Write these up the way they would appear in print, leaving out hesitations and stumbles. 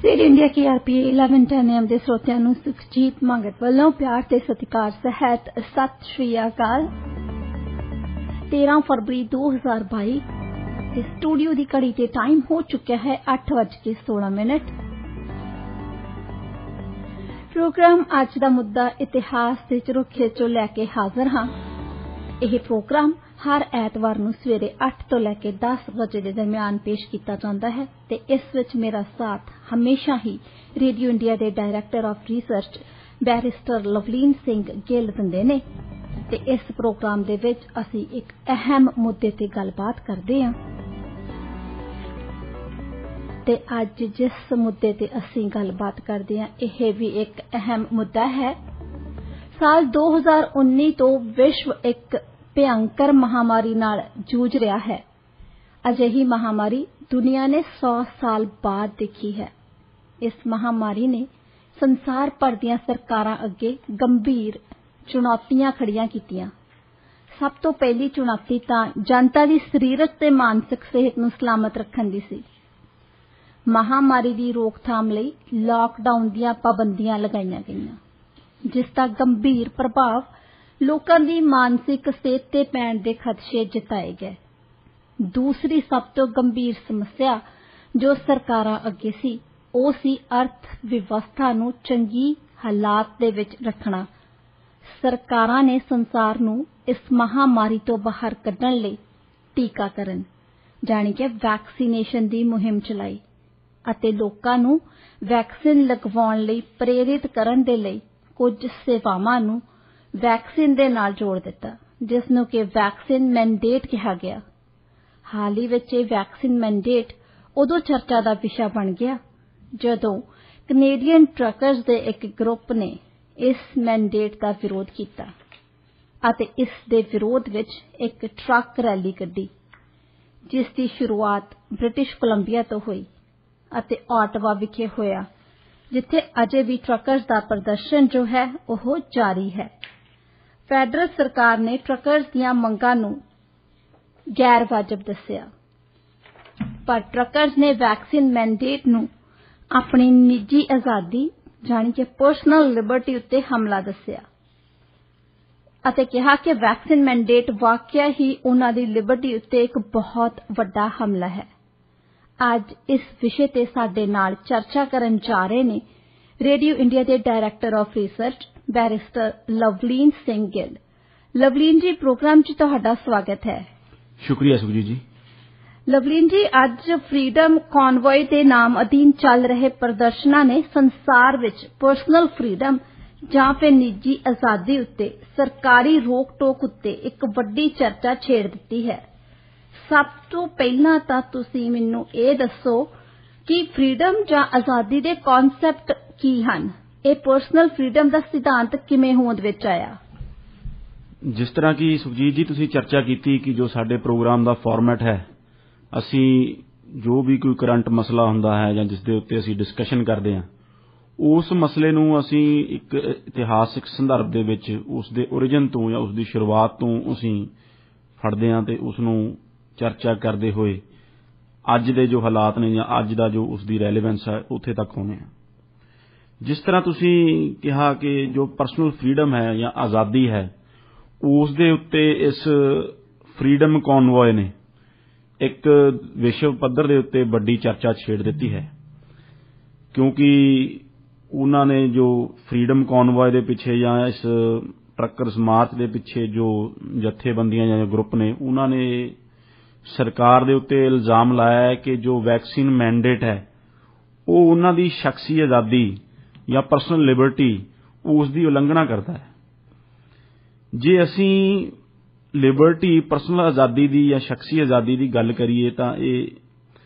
Radio India के RPA 1110 AM ਦੇ ਸਰੋਤਿਆਂ ਨੂੰ ਸੁਖਜੀਤ ਮੰਗਤ ਵੱਲੋਂ ਪਿਆਰ ਤੇ ਸਤਿਕਾਰ ਸਹਿਤ ਸਤਿ ਸ਼੍ਰੀ ਅਕਾਲ। 13 फरवरी 2022 ਤੇ ਸਟੂਡੀਓ ਦੀ ਘੜੀ ਤੇ ਟਾਈਮ ਹੋ ਚੁੱਕਿਆ ਹੈ 8:16। ਪ੍ਰੋਗਰਾਮ ਅੱਜ ਦਾ ਮੁੱਦਾ ਇਤਿਹਾਸ ਦੇ ਝਰੋਖੇ ਚੋਂ ਲੈ ਕੇ ਹਾਜ਼ਰ ਹਾਂ। ਇਹ ਪ੍ਰੋਗਰਾਮ हर ऐतवार ਨੂੰ ਸਵੇਰੇ 8 ਤੋਂ ਲੈ ਕੇ 10 ਵਜੇ ਦੇ ਦਰਮਿਆਨ ਪੇਸ਼ ਕੀਤਾ ਜਾਂਦਾ ਹੈ ਤੇ ਇਸ ਵਿੱਚ ਮੇਰਾ ਸਾਥ ਹਮੇਸ਼ਾ ਹੀ ਰੇਡੀਓ ਇੰਡੀਆ ਦੇ director of research barrister Lovleen Singh Gill ਦਿੰਦੇ ਨੇ ਤੇ ਇਸ ਪ੍ਰੋਗਰਾਮ ਦੇ ਵਿੱਚ ਅਸੀਂ ਇੱਕ ਅਹਿਮ ਮੁੱਦੇ ਤੇ ਗੱਲਬਾਤ ਕਰਦੇ ਹਾਂ ਤੇ ਅੱਜ ਜਿਸ ਮੁੱਦੇ ਤੇ ਅਸੀਂ ਗੱਲਬਾਤ ਕਰਦੇ ਹਾਂ ਇਹ ਵੀ ਇੱਕ ਅਹਿਮ ਮੁੱਦਾ ਹੈ। ਸਾਲ 2019 ਤੋਂ ਵਿਸ਼ਵ ਇੱਕ ਭਿਅੰਕਰ ਮਹਾਮਾਰੀ ਨਾਲ ਜੂਝ ਰਿਹਾ ਹੈ। ਅਜਿਹੀ ਮਹਾਮਾਰੀ ਦੁਨੀਆ ਨੇ 100 ਸਾਲ ਬਾਅਦ ਦੇਖੀ ਹੈ। ਇਸ ਮਹਾਮਾਰੀ ਨੇ ਸੰਸਾਰ ਭਰ ਦੀਆਂ ਸਰਕਾਰਾਂ ਅੱਗੇ ਗੰਭੀਰ ਚੁਣੌਤੀਆਂ ਖੜੀਆਂ ਕੀਤੀਆਂ। ਸਭ ਤੋਂ ਪਹਿਲੀ ਚੁਣੌਤੀ ਤਾਂ ਜਨਤਾ ਦੀ ਸਰੀਰਕ ਤੇ ਮਾਨਸਿਕ ਸਿਹਤ ਨੂੰ ਸਲਾਮਤ ਰੱਖਣ ਦੀ ਸੀ। ਮਹਾਮਾਰੀ ਦੀ ਰੋਕਥਾਮ ਲਈ ਲਾਕਡਾਊਨ ਦੀਆਂ ਪਾਬੰਦੀਆਂ ਲਗਾਈਆਂ ਗਈਆਂ ਜਿਸ ਦਾ ਗੰਭੀਰ ਪ੍ਰਭਾਵ ਲੋਕਾਂ ਦੀ ਮਾਨਸਿਕ ਸਿਹਤ ਤੇ ਪੈਣ ਦੇ ਖਦਸ਼ੇ ਜਤਾਏ ਗਏ। ਦੂਸਰੀ ਸਭ ਤੋਂ ਗੰਭੀਰ ਸਮੱਸਿਆ ਜੋ ਸਰਕਾਰਾਂ ਅੱਗੇ ਸੀ ਉਹ ਸੀ ਅਰਥ ਵਿਵਸਥਾ ਨੂੰ ਚੰਗੀ ਹਾਲਾਤ ਦੇ ਵਿੱਚ ਰੱਖਣਾ। ਸਰਕਾਰਾਂ ਨੇ ਸੰਸਾਰ ਨੂੰ ਇਸ ਮਹਾਮਾਰੀ ਤੋਂ ਬਾਹਰ ਕੱਢਣ ਲਈ ਟੀਕਾਕਰਨ ਜਾਣੀ ਕਿ ਵੈਕਸੀਨੇਸ਼ਨ ਦੀ ਮੁਹਿੰਮ ਚਲਾਈ ਅਤੇ ਲੋਕਾਂ ਨੂੰ ਵੈਕਸੀਨ ਲਗਵਾਉਣ ਲਈ ਪ੍ਰੇਰਿਤ ਕਰਨ ਦੇ ਲਈ ਕੁਝ ਸੇਵਾਵਾਂ ਨੂੰ ਵੈਕਸੀਨ ਦੇ ਨਾਲ ਜੋੜ ਦਿੱਤਾ ਜਿਸ ਨੂੰ ਕਿ ਵੈਕਸੀਨ ਮੈਂਡੇਟ ਕਿਹਾ ਗਿਆ। ਹਾਲ ਹੀ ਵਿੱਚ ਇਹ ਵੈਕਸੀਨ ਮੈਂਡੇਟ ਉਦੋਂ ਚਰਚਾ ਦਾ ਵਿਸ਼ਾ ਬਣ ਗਿਆ ਜਦੋਂ ਕੈਨੇਡੀਅਨ ਟਰੱਕਰਜ਼ ਦੇ ਇੱਕ ਗਰੁੱਪ ਨੇ ਇਸ ਮੈਂਡੇਟ ਦਾ ਵਿਰੋਧ ਕੀਤਾ ਅਤੇ ਇਸ ਦੇ ਵਿਰੋਧ ਵਿੱਚ ਇੱਕ ਟਰੱਕ ਰੈਲੀ ਕੱਢੀ ਜਿਸ ਦੀ ਸ਼ੁਰੂਆਤ ਬ੍ਰਿਟਿਸ਼ ਕੋਲੰਬੀਆ ਤੋਂ ਹੋਈ ਅਤੇ ਆਟਵਾ ਵਿਖੇ ਹੋਇਆ ਜਿੱਥੇ ਅਜੇ ਵੀ ਟਰੱਕਰਜ਼ ਦਾ ਪ੍ਰਦਰਸ਼ਨ ਜੋ ਹੈ ਉਹ ਜਾਰੀ ਹੈ। ਫੈਡਰਲ ਸਰਕਾਰ ਨੇ ਟਰੱਕਰਜ਼ ਦੀਆਂ ਮੰਗਾਂ ਨੂੰ ਗੈਰ ਵਾਜਬ ਦੱਸਿਆ ਪਰ ਟਰੱਕਰਜ਼ ਨੇ ਵੈਕਸੀਨ ਮੈਂਡੇਟ ਨੂੰ ਆਪਣੀ ਨਿੱਜੀ ਆਜ਼ਾਦੀ ਜਾਣੀ ਕਿ ਪਰਸਨਲ ਲਿਬਰਟੀ ਉੱਤੇ ਹਮਲਾ ਦੱਸਿਆ ਅਤੇ ਕਿਹਾ ਕਿ ਵੈਕਸੀਨ ਮੈਂਡੇਟ ਵਾਕਿਆ ਹੀ ਉਹਨਾਂ ਦੀ ਲਿਬਰਟੀ ਉੱਤੇ ਇੱਕ ਬਹੁਤ ਵੱਡਾ ਹਮਲਾ ਹੈ। ਅੱਜ ਇਸ ਵਿਸ਼ੇ ਤੇ ਸਾਡੇ ਨਾਲ ਚਰਚਾ ਕਰਨ ਜਾ ਰਹੇ ਨੇ ਰੇਡੀਓ ਇੰਡੀਆ ਦੇ director of research barrister Lovleen Singh Gill. Lovleen ਜੀ ਪ੍ਰੋਗਰਾਮ 'ਚ ਤੁਹਾਡਾ ਸਵਾਗਤ ਹੈ। ਸ਼ੁਕਰੀਆ ਸੁਖਜੀਤ ਜੀ। ਲਵਲੀਨ ਜੀ ਅੱਜ ਫਰੀडम ਕਨਵੋਏ ਦੇ ਨਾਮ ਅਧੀਨ ਚੱਲ ਰਹੇ ਪ੍ਰਦਰਸ਼ਨਾਂ ਨੇ ਸੰਸਾਰ ਵਿੱਚ ਪਰਸਨਲ ਫਰੀडम ਜਾਂ ਫਿਰ ਨਿੱਜੀ ਆਜ਼ਾਦੀ ਉੱਤੇ ਸਰਕਾਰੀ ਰੋਕ ਟੋਕ ਉੱਤੇ ਇੱਕ ਵੱਡੀ ਚਰਚਾ ਛੇੜ ਦਿੱਤੀ ਹੈ। ਸਭ ਤੋਂ ਪਹਿਲਾਂ ਤਾਂ ਤੁਸੀਂ ਮੈਨੂੰ ਇਹ ਦੱਸੋ ਕਿ ਫਰੀडम ਜਾਂ ਆਜ਼ਾਦੀ ਦੇ ਕਨਸੈਪਟ ਕੀ ਹਨ। ਇਹ ਪਰਸਨਲ ਫਰੀडम ਦਾ ਸਿਧਾਂਤ ਕਿਵੇਂ ਹੋਂਦ ਵਿੱਚ ਆਇਆ। ਜਿਸ ਤਰ੍ਹਾਂ ਕਿ ਸੁਖਜੀਤ ਜੀ ਤੁਸੀਂ ਚਰਚਾ ਕੀਤੀ ਕਿ ਜੋ ਸਾਡੇ ਪ੍ਰੋਗਰਾਮ ਦਾ ਫਾਰਮੈਟ ਹੈ ਅਸੀਂ ਜੋ ਵੀ ਕੋਈ ਕਰੰਟ ਮਸਲਾ ਹੁੰਦਾ ਹੈ ਜਾਂ ਜਿਸ ਦੇ ਉੱਤੇ ਅਸੀਂ ਡਿਸਕਸ਼ਨ ਕਰਦੇ ਹਾਂ ਉਸ ਮਸਲੇ ਨੂੰ ਅਸੀਂ ਇੱਕ ਇਤਿਹਾਸਿਕ ਸੰਦਰਭ ਦੇ ਵਿੱਚ ਉਸ ਦੇ ਓਰੀਜਨ ਤੋਂ ਜਾਂ ਉਸ ਦੀ ਸ਼ੁਰੂਆਤ ਤੋਂ ਅਸੀਂ ਫੜਦੇ ਹਾਂ ਤੇ ਉਸ ਨੂੰ ਚਰਚਾ ਕਰਦੇ ਹੋਏ ਅੱਜ ਦੇ ਜੋ ਹਾਲਾਤ ਨੇ ਜਾਂ ਅੱਜ ਦਾ ਜੋ ਉਸ ਦੀ ਰੈਲੇਵੈਂਸ ਹੈ ਉੱਥੇ ਤੱਕ ਆਉਂਦੇ ਹਾਂ। ਜਿਸ ਤਰ੍ਹਾਂ ਤੁਸੀਂ ਕਿਹਾ ਕਿ ਜੋ ਪਰਸਨਲ ਫਰੀडम ਹੈ ਜਾਂ ਆਜ਼ਾਦੀ ਹੈ ਉਸ ਦੇ ਉੱਤੇ ਇਸ ਫਰੀडम ਕਨਵੋਏ ਨੇ ਇੱਕ ਵਿਸ਼ਵ ਪੱਧਰ ਦੇ ਉੱਤੇ ਵੱਡੀ ਚਰਚਾ ਛੇੜ ਦਿੱਤੀ ਹੈ ਕਿਉਂਕਿ ਉਹਨਾਂ ਨੇ ਜੋ ਫਰੀडम ਕਨਵੋਏ ਦੇ ਪਿੱਛੇ ਜਾਂ ਇਸ ਟਰੱਕਰਸ ਮਾਰਚ ਦੇ ਪਿੱਛੇ ਜੋ ਜਥੇਬੰਦੀਆਂ ਜਾਂ ਗਰੁੱਪ ਨੇ ਉਹਨਾਂ ਨੇ ਸਰਕਾਰ ਦੇ ਉੱਤੇ ਇਲਜ਼ਾਮ ਲਾਇਆ ਹੈ ਕਿ ਜੋ ਵੈਕਸੀਨ ਮੈਂਡੇਟ ਹੈ ਉਹ ਉਹਨਾਂ ਦੀ ਸ਼ਖਸੀ ਆਜ਼ਾਦੀ ਜਾਂ ਪਰਸਨਲ ਲਿਬਰਟੀ ਉਸ ਦੀ ਉਲੰਘਣਾ ਕਰਦਾ ਹੈ। ਜੇ ਅਸੀਂ ਲਿਬਰਟੀ ਪਰਸਨਲ ਆਜ਼ਾਦੀ ਦੀ ਜਾਂ ਸ਼ਖਸੀ ਆਜ਼ਾਦੀ ਦੀ ਗੱਲ ਕਰੀਏ ਤਾਂ ਇਹ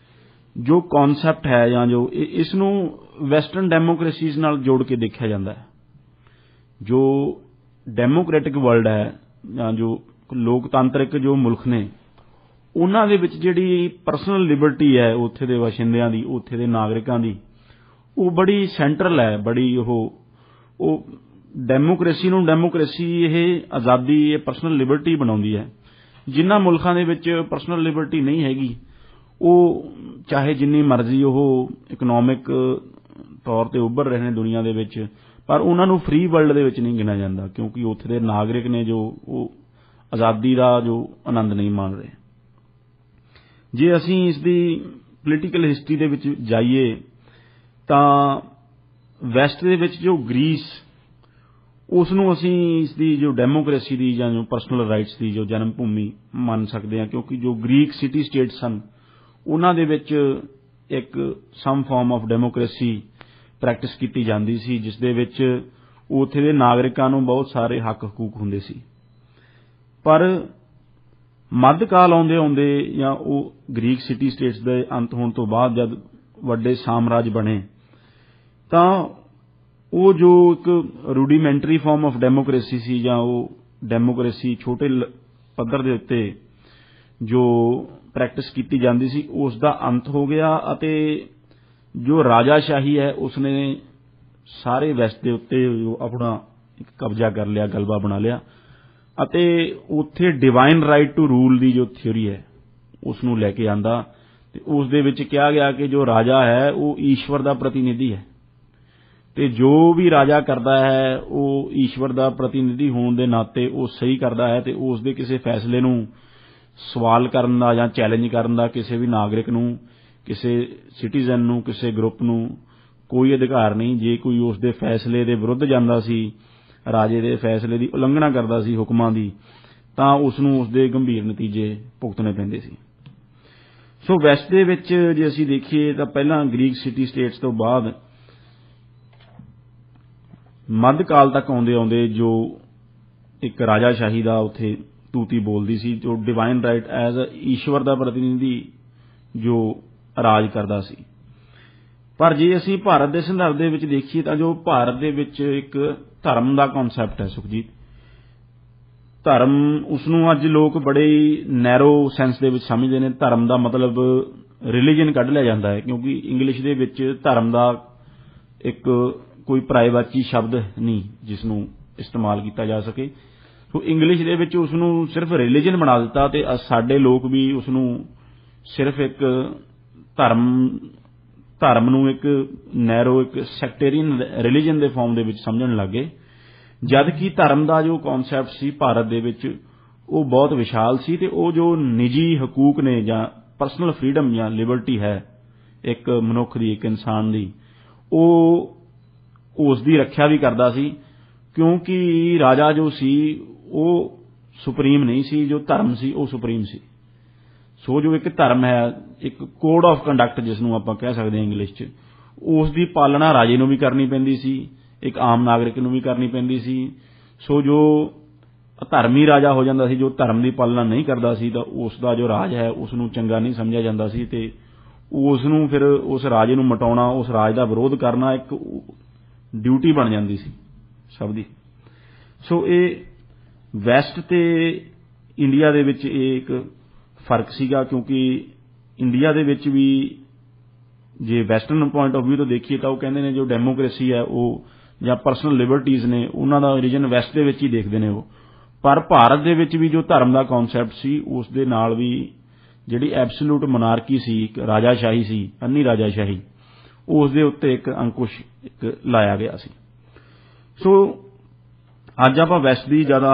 ਜੋ ਕਨਸੈਪਟ ਹੈ ਜਾਂ ਜੋ ਇਸ ਨੂੰ ਵੈਸਟਰਨ ਡੈਮੋਕ੍ਰੇਸੀਜ਼ ਨਾਲ ਜੋੜ ਕੇ ਦੇਖਿਆ ਜਾਂਦਾ ਹੈ। ਜੋ ਡੈਮੋਕ੍ਰੈਟਿਕ ਵਰਲਡ ਹੈ ਜਾਂ ਜੋ ਲੋਕਤੰਤਰਿਕ ਜੋ ਮੁਲਕ ਨੇ ਉਹਨਾਂ ਦੇ ਵਿੱਚ ਜਿਹੜੀ ਪਰਸਨਲ ਲਿਬਰਟੀ ਹੈ ਉੱਥੇ ਦੇ ਵਸਿੰਦਿਆਂ ਦੀ ਉੱਥੇ ਦੇ ਨਾਗਰਿਕਾਂ ਦੀ ਉਹ ਬੜੀ ਸੈਂਟਰਲ ਹੈ ਬੜੀ ਉਹ ਡੈਮੋਕ੍ਰੇਸੀ ਨੂੰ ਡੈਮੋਕ੍ਰੇਸੀ ਇਹ ਆਜ਼ਾਦੀ ਇਹ ਪਰਸਨਲ ਲਿਬਰਟੀ ਬਣਾਉਂਦੀ ਹੈ। ਜਿਨ੍ਹਾਂ ਮੁਲਕਾਂ ਦੇ ਵਿੱਚ ਪਰਸਨਲ ਲਿਬਰਟੀ ਨਹੀਂ ਹੈਗੀ ਉਹ ਚਾਹੇ ਜਿੰਨੀ ਮਰਜ਼ੀ ਉਹ ਇਕਨੋਮਿਕ ਤੌਰ ਤੇ ਉੱਭਰ ਰਹੇ ਨੇ ਦੁਨੀਆ ਦੇ ਵਿੱਚ, ਪਰ ਉਹਨਾਂ ਨੂੰ ਫ੍ਰੀ ਵਰਲਡ ਦੇ ਵਿੱਚ ਨਹੀਂ ਗਿਣਿਆ ਜਾਂਦਾ, ਕਿਉਂਕਿ ਉੱਥੇ ਦੇ ਨਾਗਰਿਕ ਨੇ ਜੋ ਉਹ ਆਜ਼ਾਦੀ ਦਾ ਜੋ ਆਨੰਦ ਨਹੀਂ ਮਾਣ ਰਹੇ। ਜੇ ਅਸੀਂ ਇਸ ਦੀ ਪੋਲੀਟੀਕਲ ਹਿਸਟਰੀ ਦੇ ਵਿੱਚ ਜਾਈਏ ਤਾਂ ਵੈਸਟ ਦੇ ਵਿੱਚ ਜੋ ਗ੍ਰੀਸ, ਉਸ ਨੂੰ ਅਸੀਂ ਇਸ ਦੀ ਜੋ ਡੈਮੋਕ੍ਰੇਸੀ ਦੀ ਜਾਂ ਜੋ ਪਰਸਨਲ ਰਾਈਟਸ ਦੀ ਜੋ ਜਨਮ ਭੂਮੀ ਮੰਨ ਸਕਦੇ ਹਾਂ, ਕਿਉਂਕਿ ਜੋ ਗ੍ਰੀਕ ਸਿਟੀ ਸਟੇਟ ਸਨ ਉਹਨਾਂ ਦੇ ਵਿੱਚ ਇੱਕ ਸਮ ਫਾਰਮ ਆਫ ਡੈਮੋਕ੍ਰੇਸੀ ਪ੍ਰੈਕਟਿਸ ਕੀਤੀ ਜਾਂਦੀ ਸੀ, ਜਿਸ ਦੇ ਵਿੱਚ ਉੱਥੇ ਦੇ ਨਾਗਰਿਕਾਂ ਨੂੰ ਬਹੁਤ ਸਾਰੇ ਹੱਕ ਹਕੂਕ ਹੁੰਦੇ ਸੀ। ਪਰ ਮੱਧਕਾਲ ਆਉਂਦੇ ਆਉਂਦੇ ਜਾਂ ਉਹ ਗ੍ਰੀਕ ਸਿਟੀ ਸਟੇਟਸ ਦੇ ਅੰਤ ਹੋਣ ਤੋਂ ਬਾਅਦ ਜਦ ਵੱਡੇ ਸਾਮਰਾਜ ਬਣੇ ਤਾਂ ਉਹ ਜੋ ਇੱਕ ਰੂਡੀਮੈਂਟਰੀ ਫਾਰਮ ਆਫ ਡੈਮੋਕ੍ਰੇਸੀ ਸੀ ਜਾਂ ਉਹ ਡੈਮੋਕ੍ਰੇਸੀ ਛੋਟੇ ਪੱਧਰ ਦੇ ਉੱਤੇ ਜੋ ਪ੍ਰੈਕਟਿਸ ਕੀਤੀ ਜਾਂਦੀ ਸੀ ਉਸ ਦਾ ਅੰਤ ਹੋ ਗਿਆ ਅਤੇ ਜੋ ਰਾਜਾਸ਼ਾਹੀ ਹੈ ਉਸਨੇ ਸਾਰੇ ਵੈਸਟ ਦੇ ਉੱਤੇ ਆਪਣਾ ਇੱਕ ਕਬਜ਼ਾ ਕਰ ਲਿਆ, ਗਲਬਾ ਬਣਾ ਲਿਆ ਅਤੇ ਉੱਥੇ ਡਿਵਾਈਨ ਰਾਈਟ ਟੂ ਰੂਲ ਦੀ ਜੋ ਥਿਊਰੀ ਹੈ ਉਸ ਨੂੰ ਲੈ ਕੇ ਆਂਦਾ ਤੇ ਉਸ ਦੇ ਵਿੱਚ ਕਿਹਾ ਗਿਆ ਕਿ ਜੋ ਰਾਜਾ ਹੈ ਉਹ ਈਸ਼ਵਰ ਦਾ ਪ੍ਰਤੀਨਿਧੀ ਹੈ ਤੇ ਜੋ ਵੀ ਰਾਜਾ ਕਰਦਾ ਹੈ ਉਹ ਈਸ਼ਵਰ ਦਾ ਪ੍ਰਤੀਨਿਧੀ ਹੋਣ ਦੇ ਨਾਤੇ ਉਹ ਸਹੀ ਕਰਦਾ ਹੈ ਤੇ ਉਸ ਦੇ ਕਿਸੇ ਫੈਸਲੇ ਨੂੰ ਸਵਾਲ ਕਰਨ ਦਾ ਜਾਂ ਚੈਲੰਜ ਕਰਨ ਦਾ ਕਿਸੇ ਵੀ ਨਾਗਰਿਕ ਨੂੰ, ਕਿਸੇ ਸਿਟੀਜ਼ਨ ਨੂੰ, ਕਿਸੇ ਗਰੁੱਪ ਨੂੰ ਕੋਈ ਅਧਿਕਾਰ ਨਹੀਂ। ਜੇ ਕੋਈ ਉਸ ਦੇ ਫੈਸਲੇ ਦੇ ਵਿਰੁੱਧ ਜਾਂਦਾ ਸੀ, ਰਾਜੇ ਦੇ ਫੈਸਲੇ ਦੀ ਉਲੰਘਣਾ ਕਰਦਾ ਸੀ, ਹੁਕਮਾਂ ਦੀ, ਤਾਂ ਉਸ ਨੂੰ ਉਸ ਦੇ ਗੰਭੀਰ ਨਤੀਜੇ ਭੁਗਤਣੇ ਪੈਂਦੇ ਸੀ। ਸੋ ਵੈਸਟ ਦੇ ਵਿੱਚ ਜੇ ਅਸੀਂ ਦੇਖੀਏ ਤਾਂ ਪਹਿਲਾਂ ਗ੍ਰੀਕ ਸਿਟੀ ਸਟੇਟਸ ਤੋਂ ਬਾਅਦ ਮੱਧਕਾਲ ਤੱਕ ਆਉਂਦੇ ਆਉਂਦੇ ਜੋ ਇੱਕ ਰਾਜਾਸ਼ਾਹੀ ਦਾ ਉੱਥੇ ਤੂਤੀ ਬੋਲਦੀ ਸੀ, ਜੋ ਡਿਵਾਈਨ ਰਾਈਟ ਐਜ਼ ਈਸ਼ਵਰ ਦਾ ਪ੍ਰਤੀਨਿਧੀ ਜੋ ਰਾਜ ਕਰਦਾ ਸੀ। ਪਰ ਜੇ ਅਸੀਂ ਭਾਰਤ ਦੇ ਸੰਦਰਭ ਦੇ ਵਿੱਚ ਦੇਖੀਏ ਤਾਂ ਜੋ ਭਾਰਤ ਦੇ ਵਿੱਚ ਇੱਕ ਧਰਮ ਦਾ ਕਨਸੈਪਟ ਹੈ ਸੁਖਜੀਤ, ਧਰਮ ਉਸ ਨੂੰ ਅੱਜ ਲੋਕ ਬੜੇ ਨੈਰੋ ਸੈਂਸ ਦੇ ਵਿੱਚ ਸਮਝਦੇ ਨੇ। ਧਰਮ ਦਾ ਮਤਲਬ ਰਿਲੀਜਨ ਕੱਢ ਲਿਆ ਜਾਂਦਾ ਹੈ, ਕਿਉਂਕਿ ਇੰਗਲਿਸ਼ ਦੇ ਵਿੱਚ ਧਰਮ ਦਾ ਇੱਕ ਕੋਈ ਪਰਾਇਵਾਚੀ ਸ਼ਬਦ ਨਹੀਂ ਜਿਸ ਨੂੰ ਇਸਤੇਮਾਲ ਕੀਤਾ ਜਾ ਸਕੇ। ਸੋ ਇੰਗਲਿਸ਼ ਦੇ ਵਿੱਚ ਉਸ ਨੂੰ ਸਿਰਫ ਰਿਲੀਜਨ ਬਣਾ ਦਿੱਤਾ ਤੇ ਸਾਡੇ ਲੋਕ ਵੀ ਉਸ ਨੂੰ ਸਿਰਫ ਇੱਕ ਧਰਮ ਨੂੰ ਇੱਕ ਨੈਰੋ ਇੱਕ ਸੈਕਟੇਰੀਅਨ ਰਿਲੀਜਨ ਦੇ ਫਾਰਮ ਦੇ ਵਿੱਚ ਸਮਝਣ ਲੱਗੇ, ਜਦ ਕਿ ਧਰਮ ਦਾ ਜੋ ਕਨਸੈਪਟ ਸੀ ਭਾਰਤ ਦੇ ਵਿੱਚ ਉਹ ਬਹੁਤ ਵਿਸ਼ਾਲ ਸੀ ਤੇ ਉਹ ਜੋ ਨਿੱਜੀ ਹਕੂਕ ਨੇ ਜਾਂ ਪਰਸਨਲ ਫਰੀडम ਜਾਂ ਲਿਬਰਟੀ ਹੈ ਇੱਕ ਮਨੁੱਖ ਦੀ, ਇੱਕ ਇਨਸਾਨ ਦੀ, ਉਹ ਉਸ ਦੀ ਰੱਖਿਆ ਵੀ ਕਰਦਾ ਸੀ, ਕਿਉਂਕਿ ਰਾਜਾ ਜੋ ਸੀ ਉਹ ਸੁਪਰੀਮ ਨਹੀਂ ਸੀ, ਜੋ ਧਰਮ ਸੀ ਉਹ ਸੁਪਰੀਮ ਸੀ। ਸੋ ਜੋ ਇੱਕ ਧਰਮ ਹੈ, ਇੱਕ ਕੋਡ ਆਫ ਕੰਡਕਟ ਜਿਸ ਨੂੰ ਆਪਾਂ ਕਹਿ ਸਕਦੇ ਹਾਂ ਇੰਗਲਿਸ਼ 'ਚ, ਉਸ ਦੀ ਪਾਲਣਾ ਰਾਜੇ ਨੂੰ ਵੀ ਕਰਨੀ ਪੈਂਦੀ ਸੀ, ਇੱਕ ਆਮ ਨਾਗਰਿਕ ਨੂੰ ਵੀ ਕਰਨੀ ਪੈਂਦੀ ਸੀ। ਸੋ ਜੋ ਧਰਮੀ ਰਾਜਾ ਹੋ ਜਾਂਦਾ ਸੀ, ਜੋ ਧਰਮ ਦੀ ਪਾਲਣਾ ਨਹੀਂ ਕਰਦਾ ਸੀ, ਤਾਂ ਉਸ ਦਾ ਜੋ ਰਾਜ ਹੈ ਉਸ ਨੂੰ ਚੰਗਾ ਨਹੀਂ ਸਮਝਿਆ ਜਾਂਦਾ ਸੀ ਤੇ ਉਸ ਨੂੰ ਫਿਰ ਉਸ ਰਾਜੇ ਨੂੰ ਮਿਟਾਉਣਾ, ਉਸ ਰਾਜ ਦਾ ਵਿਰੋਧ ਕਰਨਾ ਇੱਕ ਡਿਊਟੀ ਬਣ ਜਾਂਦੀ ਸੀ ਸਭ ਦੀ। ਸੋ ਇਹ ਵੈਸਟ ਤੇ ਇੰਡੀਆ ਦੇ ਵਿੱਚ ਇਹ ਇੱਕ ਫਰਕ ਸੀਗਾ, ਕਿਉਂਕਿ ਇੰਡੀਆ ਦੇ ਵਿੱਚ ਵੀ ਜੇ ਵੈਸਟਰਨ ਪੁਆਇੰਟ ਆਫ ਵਿਊ ਤੋਂ ਦੇਖੀਏ ਤਾਂ ਉਹ ਕਹਿੰਦੇ ਨੇ ਜੋ ਡੈਮੋਕ੍ਰੇਸੀ ਹੈ ਉਹ ਜਾਂ ਪਰਸਨਲ ਲਿਬਰਟੀਜ਼ ਨੇ ਉਹਨਾਂ ਦਾ ਓਰੀਜਨ ਵੈਸਟ ਦੇ ਵਿੱਚ ਹੀ ਦੇਖਦੇ ਨੇ ਉਹ। ਪਰ ਭਾਰਤ ਦੇ ਵਿੱਚ ਵੀ ਜੋ ਧਰਮ ਦਾ ਕਨਸੈਪਟ ਸੀ ਉਸ ਦੇ ਨਾਲ ਵੀ ਜਿਹੜੀ ਐਬਸੋਲੂਟ ਮੋਨਾਰਕੀ ਸੀ, ਇੱਕ ਰਾਜਾਸ਼ਾਹੀ ਸੀ, ਅੰਨੀ ਰਾਜਾਸ਼ਾਹੀ, ਉਸ ਦੇ ਉੱਤੇ ਇੱਕ ਅੰਕੁਸ਼ ਇੱਕ ਲਾਇਆ ਗਿਆ ਸੀ। ਸੋ ਅੱਜ ਆਪਾਂ ਵੈਸਟ ਦੀ ਜ਼ਿਆਦਾ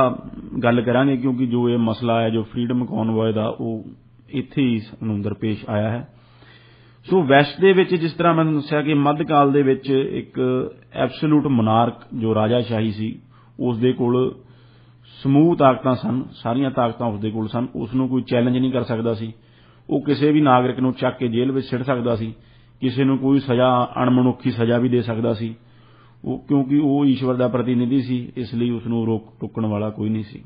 ਗੱਲ ਕਰਾਂਗੇ ਕਿਉਂਕਿ ਜੋ ਇਹ ਮਸਲਾ ਹੈ ਜੋ ਫਰੀडम ਕਨਵੋਏ ਦਾ ਉਹ ਇੱਥੇ ਹੀ ਸਾਨੂੰ ਦਰਪੇਸ਼ ਆਇਆ ਹੈ। ਸੋ ਵੈਸਟ ਦੇ ਵਿੱਚ ਜਿਸ ਤਰ੍ਹਾਂ ਮੈਂ ਦੱਸਿਆ ਕਿ ਮੱਧਕਾਲ ਦੇ ਵਿੱਚ ਇੱਕ ਐਬਸੋਲੂਟ ਮੋਨਾਰਕ ਜੋ ਰਾਜਾਸ਼ਾਹੀ ਸੀ ਉਸ ਦੇ ਕੋਲ ਸਮੂਹ ਤਾਕਤਾਂ ਸਨ, ਸਾਰੀਆਂ ਤਾਕਤਾਂ ਉਸ ਦੇ ਕੋਲ ਸਨ, ਉਸ ਨੂੰ ਕੋਈ ਚੈਲੰਜ ਨਹੀਂ ਕਰ ਸਕਦਾ ਸੀ। ਉਹ ਕਿਸੇ ਵੀ ਨਾਗਰਿਕ ਨੂੰ ਚੱਕ ਕੇ ਜੇਲ੍ਹ ਵਿੱਚ ਸਿੱਟ ਸਕਦਾ ਸੀ, ਕਿਸੇ ਨੂੰ ਕੋਈ ਸਜ਼ਾ ਅਣਮਨੁੱਖੀ ਸਜ਼ਾ ਵੀ ਦੇ ਸਕਦਾ ਸੀ, ਉਹ ਕਿਉਂਕਿ ਉਹ ਈਸ਼ਵਰ ਦਾ ਪ੍ਰਤੀਨਿਧੀ ਸੀ, ਇਸ ਲਈ ਉਸ ਨੂੰ ਰੋਕ ਟੋਕਣ ਵਾਲਾ ਕੋਈ ਨਹੀਂ ਸੀ।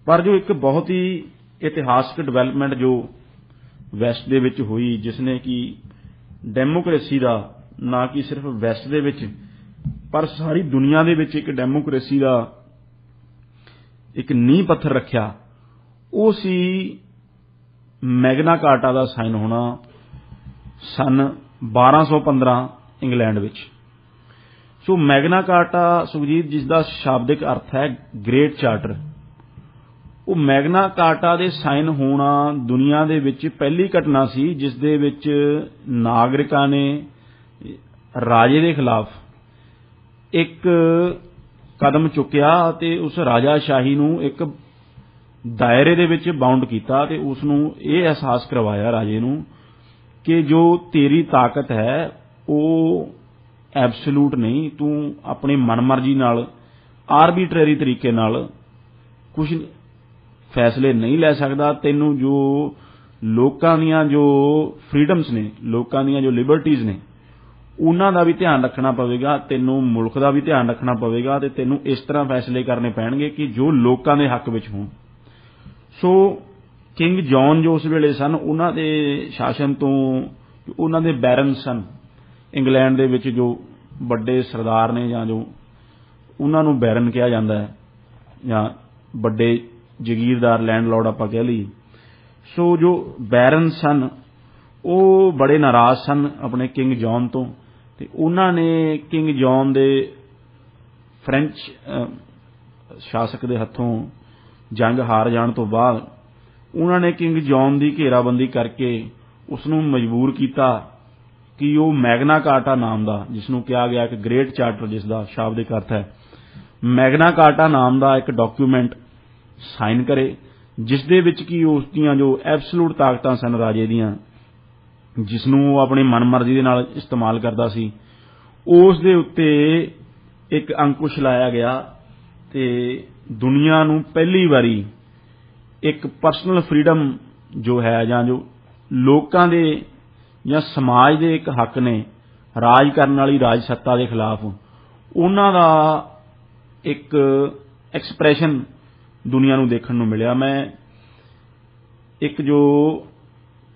ਪਰ ਜੋ ਇੱਕ ਬਹੁਤ ਹੀ ਇਤਿਹਾਸਕ ਡਿਵੈਲਪਮੈਂਟ ਜੋ ਵੈਸਟ ਦੇ ਵਿੱਚ ਹੋਈ, ਜਿਸ ਨੇ ਕਿ ਡੈਮੋਕ੍ਰੇਸੀ ਦਾ ਨਾ ਕਿ ਸਿਰਫ ਵੈਸਟ ਦੇ ਵਿੱਚ ਪਰ ਸਾਰੀ ਦੁਨੀਆ ਦੇ ਵਿੱਚ ਇੱਕ ਡੈਮੋਕ੍ਰੇਸੀ ਦਾ ਇੱਕ ਨੀਂਹ ਪੱਥਰ ਰੱਖਿਆ, ਉਹ ਸੀ ਮੈਗਨਾ ਕਾਰਟਾ ਦਾ ਸਾਈਨ ਹੋਣਾ ਸਨ 1215 ਇੰਗਲੈਂਡ ਵਿੱਚ। ਸੋ ਮੈਗਨਾ ਕਾਰਟਾ ਸੁਖਜੀਤ, ਜਿਸ ਦਾ ਸ਼ਾਬਦਿਕ ਅਰਥ ਹੈ ਗ੍ਰੇਟ ਚਾਰਟਰ, ਉਹ ਮੈਗਨਾ ਕਾਰਟਾ ਦੇ ਸਾਈਨ ਹੋਣਾ ਦੁਨੀਆ ਦੇ ਵਿੱਚ ਪਹਿਲੀ ਘਟਨਾ ਸੀ ਜਿਸ ਦੇ ਵਿੱਚ ਨਾਗਰਿਕਾਂ ਨੇ ਰਾਜੇ ਦੇ ਖਿਲਾਫ ਇੱਕ ਕਦਮ ਚੁੱਕਿਆ ਤੇ ਉਸ ਰਾਜਾਸ਼ਾਹੀ ਨੂੰ ਇੱਕ ਦਾਇਰੇ ਦੇ ਵਿੱਚ ਬਾਉਂਡ ਕੀਤਾ ਤੇ ਉਸ ਨੂੰ ਇਹ ਅਹਿਸਾਸ ਕਰਵਾਇਆ ਰਾਜੇ ਨੂੰ ਕਿ ਜੋ ਤੇਰੀ ਤਾਕਤ ਹੈ ਉਹ ਐਬਸੋਲੂਟ ਨਹੀਂ, ਤੂੰ ਆਪਣੀ ਮਨਮਰਜ਼ੀ ਨਾਲ ਆਰਬਿਟਰਰੀ ਤਰੀਕੇ ਨਾਲ ਕੁਝ ਫੈਸਲੇ ਨਹੀਂ ਲੈ ਸਕਦਾ। ਤੈਨੂੰ ਜੋ ਲੋਕਾਂ ਦੀਆਂ ਜੋ ਫਰੀडम्स ਨੇ, ਲੋਕਾਂ ਦੀਆਂ ਜੋ ਲਿਬਰਟੀਜ਼ ਨੇ, ਉਹਨਾਂ ਦਾ ਵੀ ਧਿਆਨ ਰੱਖਣਾ ਪਵੇਗਾ, ਤੈਨੂੰ ਮੁਲਕ ਦਾ ਵੀ ਧਿਆਨ ਰੱਖਣਾ ਪਵੇਗਾ ਤੇ ਤੈਨੂੰ ਇਸ ਤਰ੍ਹਾਂ ਫੈਸਲੇ ਕਰਨੇ ਪੈਣਗੇ ਕਿ ਜੋ ਲੋਕਾਂ ਦੇ ਹੱਕ ਵਿੱਚ ਹੋਣ। ਸੋ ਕਿੰਗ ਜੌਨ ਜੋ ਉਸ ਵੇਲੇ ਸਨ, ਉਹਨਾਂ ਦੇ ਸ਼ਾਸਨ ਤੋਂ ਉਹਨਾਂ ਦੇ ਬੈਰਨ ਸਨ, ਇੰਗਲੈਂਡ ਦੇ ਵਿੱਚ ਜੋ ਵੱਡੇ ਸਰਦਾਰ ਨੇ ਜਾਂ ਜੋ ਉਹਨਾਂ ਨੂੰ ਬੈਰਨ ਕਿਹਾ ਜਾਂਦਾ ਹੈ ਜਾਂ ਵੱਡੇ ਜਗੀਰਦਾਰ, ਲੈਂਡਲੋਰਡ ਆਪਾਂ ਕਹਿ ਲਈਏ। ਸੋ ਜੋ ਬੈਰਨ ਸਨ ਉਹ ਬੜੇ ਨਾਰਾਜ਼ ਸਨ ਆਪਣੇ ਕਿੰਗ ਜੌਨ ਤੋਂ ਤੇ ਉਹਨਾਂ ਨੇ ਕਿੰਗ ਜੌਨ ਦੇ ਫ੍ਰੈਂਚ ਸ਼ਾਸਕ ਦੇ ਹੱਥੋਂ ਜੰਗ ਹਾਰ ਜਾਣ ਤੋਂ ਬਾਅਦ ਉਹਨਾਂ ਨੇ ਕਿੰਗ ਜੌਨ ਦੀ ਘੇਰਾਬੰਦੀ ਕਰਕੇ ਉਸ ਨੂੰ ਮਜਬੂਰ ਕੀਤਾ ਕਿ ਉਹ ਮੈਗਨਾ ਕਾਰਟਾ ਨਾਮ ਦਾ, ਜਿਸ ਨੂੰ ਕਿਹਾ ਗਿਆ ਕਿ ਗ੍ਰੇਟ ਚਾਰਟਰ, ਜਿਸ ਦਾ ਸ਼ਾਬਦਿਕ ਅਰਥ ਹੈ ਮੈਗਨਾ ਕਾਰਟਾ ਨਾਮ ਦਾ ਇੱਕ ਡਾਕੂਮੈਂਟ ਸਾਈਨ ਕਰੇ, ਜਿਸ ਦੇ ਵਿੱਚ ਕਿ ਉਸ ਦੀਆਂ ਜੋ ਐਬਸੋਲੂਟ ਤਾਕਤਾਂ ਸਨ ਰਾਜੇ ਦੀਆਂ, ਜਿਸ ਨੂੰ ਉਹ ਆਪਣੀ ਮਨਮਰਜ਼ੀ ਦੇ ਨਾਲ ਇਸਤੇਮਾਲ ਕਰਦਾ ਸੀ, ਉਸ ਦੇ ਉੱਤੇ ਇੱਕ ਅੰਕੁਸ਼ ਲਾਇਆ ਗਿਆ ਤੇ ਦੁਨੀਆ ਨੂੰ ਪਹਿਲੀ ਵਾਰੀ ਇੱਕ ਪਰਸਨਲ ਫਰੀडम ਜੋ ਹੈ ਜਾਂ ਜੋ ਲੋਕਾਂ ਦੇ ਜਾਂ ਸਮਾਜ ਦੇ ਇੱਕ ਹੱਕ ਨੇ ਰਾਜ ਕਰਨ ਵਾਲੀ ਰਾਜ ਸੱਤਾ ਦੇ ਖਿਲਾਫ, ਉਹਨਾਂ ਦਾ ਇੱਕ ਐਕਸਪ੍ਰੈਸ਼ਨ ਦੁਨੀਆ ਨੂੰ ਦੇਖਣ ਨੂੰ ਮਿਲਿਆ। ਮੈਂ ਇੱਕ ਜੋ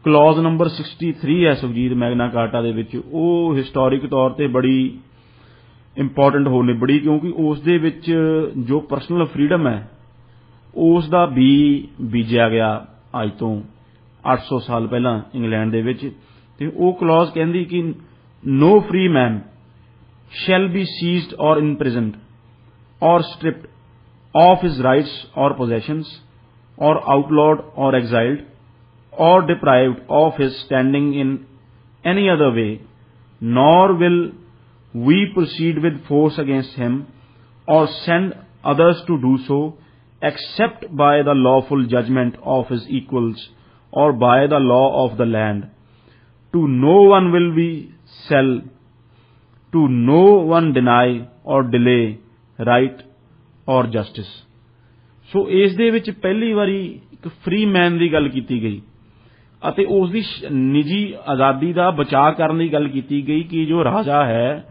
ਕਲੌਜ਼ ਨੰਬਰ 63 ਹੈ ਸੁਖਜੀਤ ਮੈਗਨਾ ਕਾਰਟਾ ਦੇ ਵਿੱਚ, ਉਹ ਹਿਸਟੋਰਿਕ ਤੌਰ ਤੇ ਬੜੀ ਇੰਪੋਰਟੈਂਟ ਹੋ ਨਿਬੜੀ, ਕਿਉਂਕਿ ਉਸ ਦੇ ਵਿੱਚ ਜੋ ਪਰਸਨਲ ਫਰੀडम ਹੈ ਉਸ ਦਾ ਬੀਜਿਆ ਗਿਆ ਅੱਜ ਤੋਂ 800 ਸਾਲ ਪਹਿਲਾਂ ਇੰਗਲੈਂਡ ਦੇ ਵਿੱਚ। ਤੇ ਉਹ ਕਲੌਜ਼ ਕਹਿੰਦੀ ਕਿ no free man shall be seized or imprisoned or stripped of his rights or possessions or outlawed or exiled or deprived of his standing in any other way, nor will we proceed with force against him or send others to do so, except by the lawful judgment of his equals or by the law of the land. To no one will we sell, to no one deny or delay right or justice. ਸੋ ਇਸ ਦੇ ਵਿੱਚ ਪਹਿਲੀ ਵਾਰੀ ਇੱਕ free ਮੈਨ ਦੀ ਗੱਲ ਕੀਤੀ ਗਈ ਅਤੇ ਉਸ ਦੀ ਨਿੱਜੀ ਆਜ਼ਾਦੀ ਦਾ ਬਚਾਅ ਕਰਨ ਦੀ ਗੱਲ ਕੀਤੀ ਗਈ ਕਿ ਜੋ ਰਾਜਾ ਹੈ,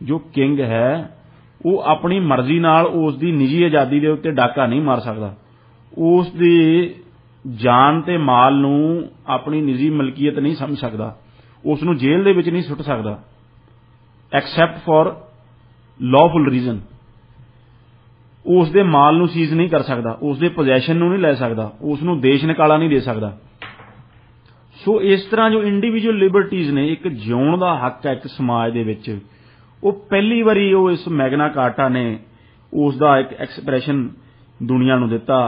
ਜੋ ਕਿੰਗ ਹੈ, ਉਹ ਆਪਣੀ ਮਰਜ਼ੀ ਨਾਲ ਉਸ ਦੀ ਨਿੱਜੀ ਆਜ਼ਾਦੀ ਦੇ ਉੱਤੇ ਡਾਕਾ ਨਹੀਂ ਮਾਰ ਸਕਦਾ, ਉਸ ਦੀ ਜਾਨ ਤੇ ਮਾਲ ਨੂੰ ਆਪਣੀ ਨਿੱਜੀ ਮਲਕੀਅਤ ਨਹੀਂ ਸਮਝ ਸਕਦਾ, ਉਸ ਨੂੰ ਜੇਲ੍ਹ ਦੇ ਵਿੱਚ ਨਹੀਂ ਸੁੱਟ ਸਕਦਾ, ਐਕਸੈਪਟ ਫॉर ਲਾਫੁਲ ਰੀਜ਼ਨ। ਉਸ ਦੇ ਮਾਲ ਨੂੰ ਸੀਜ਼ ਨਹੀਂ ਕਰ ਸਕਦਾ, ਉਸ ਦੇ ਪੋਜੈਸ਼ਨ ਨੂੰ ਨਹੀਂ ਲੈ ਸਕਦਾ, ਉਸ ਨੂੰ ਦੇਸ਼ ਨਿਕਾਲਾ ਨਹੀਂ ਦੇ ਸਕਦਾ। ਸੋ ਇਸ ਤਰ੍ਹਾਂ ਜੋ ਇੰਡੀਵਿਜੂਅਲ ਲਿਬਰਟੀਜ਼ ਨੇ, ਇੱਕ ਜਿਉਣ ਦਾ ਹੱਕ ਹੈ ਇੱਕ ਸਮਾਜ ਦੇ ਵਿੱਚ, ਉਹ ਪਹਿਲੀ ਵਾਰੀ ਉਹ ਇਸ ਮੈਗਨਾ ਕਾਰਟਾ ਨੇ ਉਸ ਦਾ ਇੱਕ ਐਕਸਪ੍ਰੈਸ਼ਨ ਦੁਨੀਆ ਨੂੰ ਦਿੱਤਾ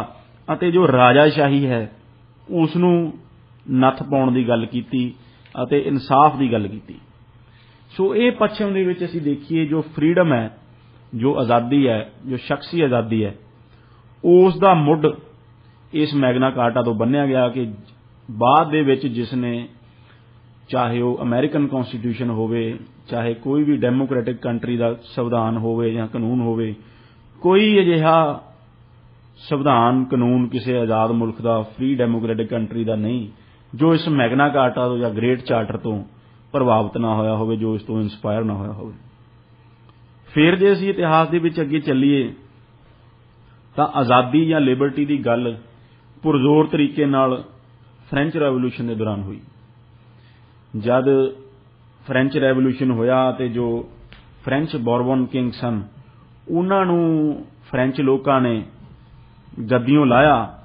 ਅਤੇ ਜੋ ਰਾਜਾਸ਼ਾਹੀ ਹੈ ਉਸ ਨੂੰ ਨੱਥ ਪਾਉਣ ਦੀ ਗੱਲ ਕੀਤੀ ਅਤੇ ਇਨਸਾਫ ਦੀ ਗੱਲ ਕੀਤੀ। ਸੋ ਇਹ ਪੱਛਮ ਦੇ ਵਿੱਚ ਅਸੀਂ ਦੇਖੀਏ ਜੋ ਫਰੀडम ਹੈ, ਜੋ ਆਜ਼ਾਦੀ ਹੈ, ਜੋ ਸ਼ਖਸੀ ਆਜ਼ਾਦੀ ਹੈ, ਉਸ ਦਾ ਮੁੱਢ ਇਸ ਮੈਗਨਾ ਕਾਰਟਾ ਤੋਂ ਬੰਨਿਆ ਗਿਆ ਕਿ ਬਾਅਦ ਦੇ ਵਿੱਚ ਜਿਸ ਨੇ, ਚਾਹੇ ਉਹ ਅਮਰੀਕਨ ਕਨਸਟੀਟਿਊਸ਼ਨ ਹੋਵੇ, ਚਾਹੇ ਕੋਈ ਵੀ ਡੈਮੋਕ੍ਰੈਟਿਕ ਕੰਟਰੀ ਦਾ ਸੰਵਿਧਾਨ ਹੋਵੇ ਜਾਂ ਕਾਨੂੰਨ ਹੋਵੇ, ਕੋਈ ਅਜਿਹਾ ਸੰਵਿਧਾਨ ਕਾਨੂੰਨ ਕਿਸੇ ਆਜ਼ਾਦ ਮੁਲਕ ਦਾ, ਫ੍ਰੀ ਡੈਮੋਕ੍ਰੈਟਿਕ ਕੰਟਰੀ ਦਾ ਨਹੀਂ ਜੋ ਇਸ ਮੈਗਨਾ ਕਾਰਟਾ ਤੋਂ ਜਾਂ ਗ੍ਰੇਟ ਚਾਰਟਰ ਤੋਂ ਪ੍ਰਭਾਵਿਤ ਨਾ ਹੋਇਆ ਹੋਵੇ, ਜੋ ਇਸ ਤੋਂ ਇੰਸਪਾਇਰ ਨਾ ਹੋਇਆ ਹੋਵੇ। ਫਿਰ ਜੇ ਅਸੀਂ ਇਤਿਹਾਸ ਦੇ ਵਿੱਚ ਅੱਗੇ ਚੱਲੀਏ ਤਾਂ ਆਜ਼ਾਦੀ ਜਾਂ ਲਿਬਰਟੀ ਦੀ ਗੱਲ ਪੁਰਜ਼ੋਰ ਤਰੀਕੇ ਨਾਲ ਫ੍ਰੈਂਚ ਰੈਵੋਲੂਸ਼ਨ ਦੇ ਦੌਰਾਨ ਹੋਈ। ਜਦ ਫ੍ਰੈਂਚ ਰੈਵੋਲੂਸ਼ਨ ਹੋਇਆ ਤੇ ਜੋ ਫ੍ਰੈਂਚ ਬੋਰਬਨ ਕਿੰਗ ਸਨ, ਉਹਨਾਂ ਨੂੰ ਫ੍ਰੈਂਚ ਲੋਕਾਂ ਨੇ ਗੱਦੀਓਂ ਲਾਇਆ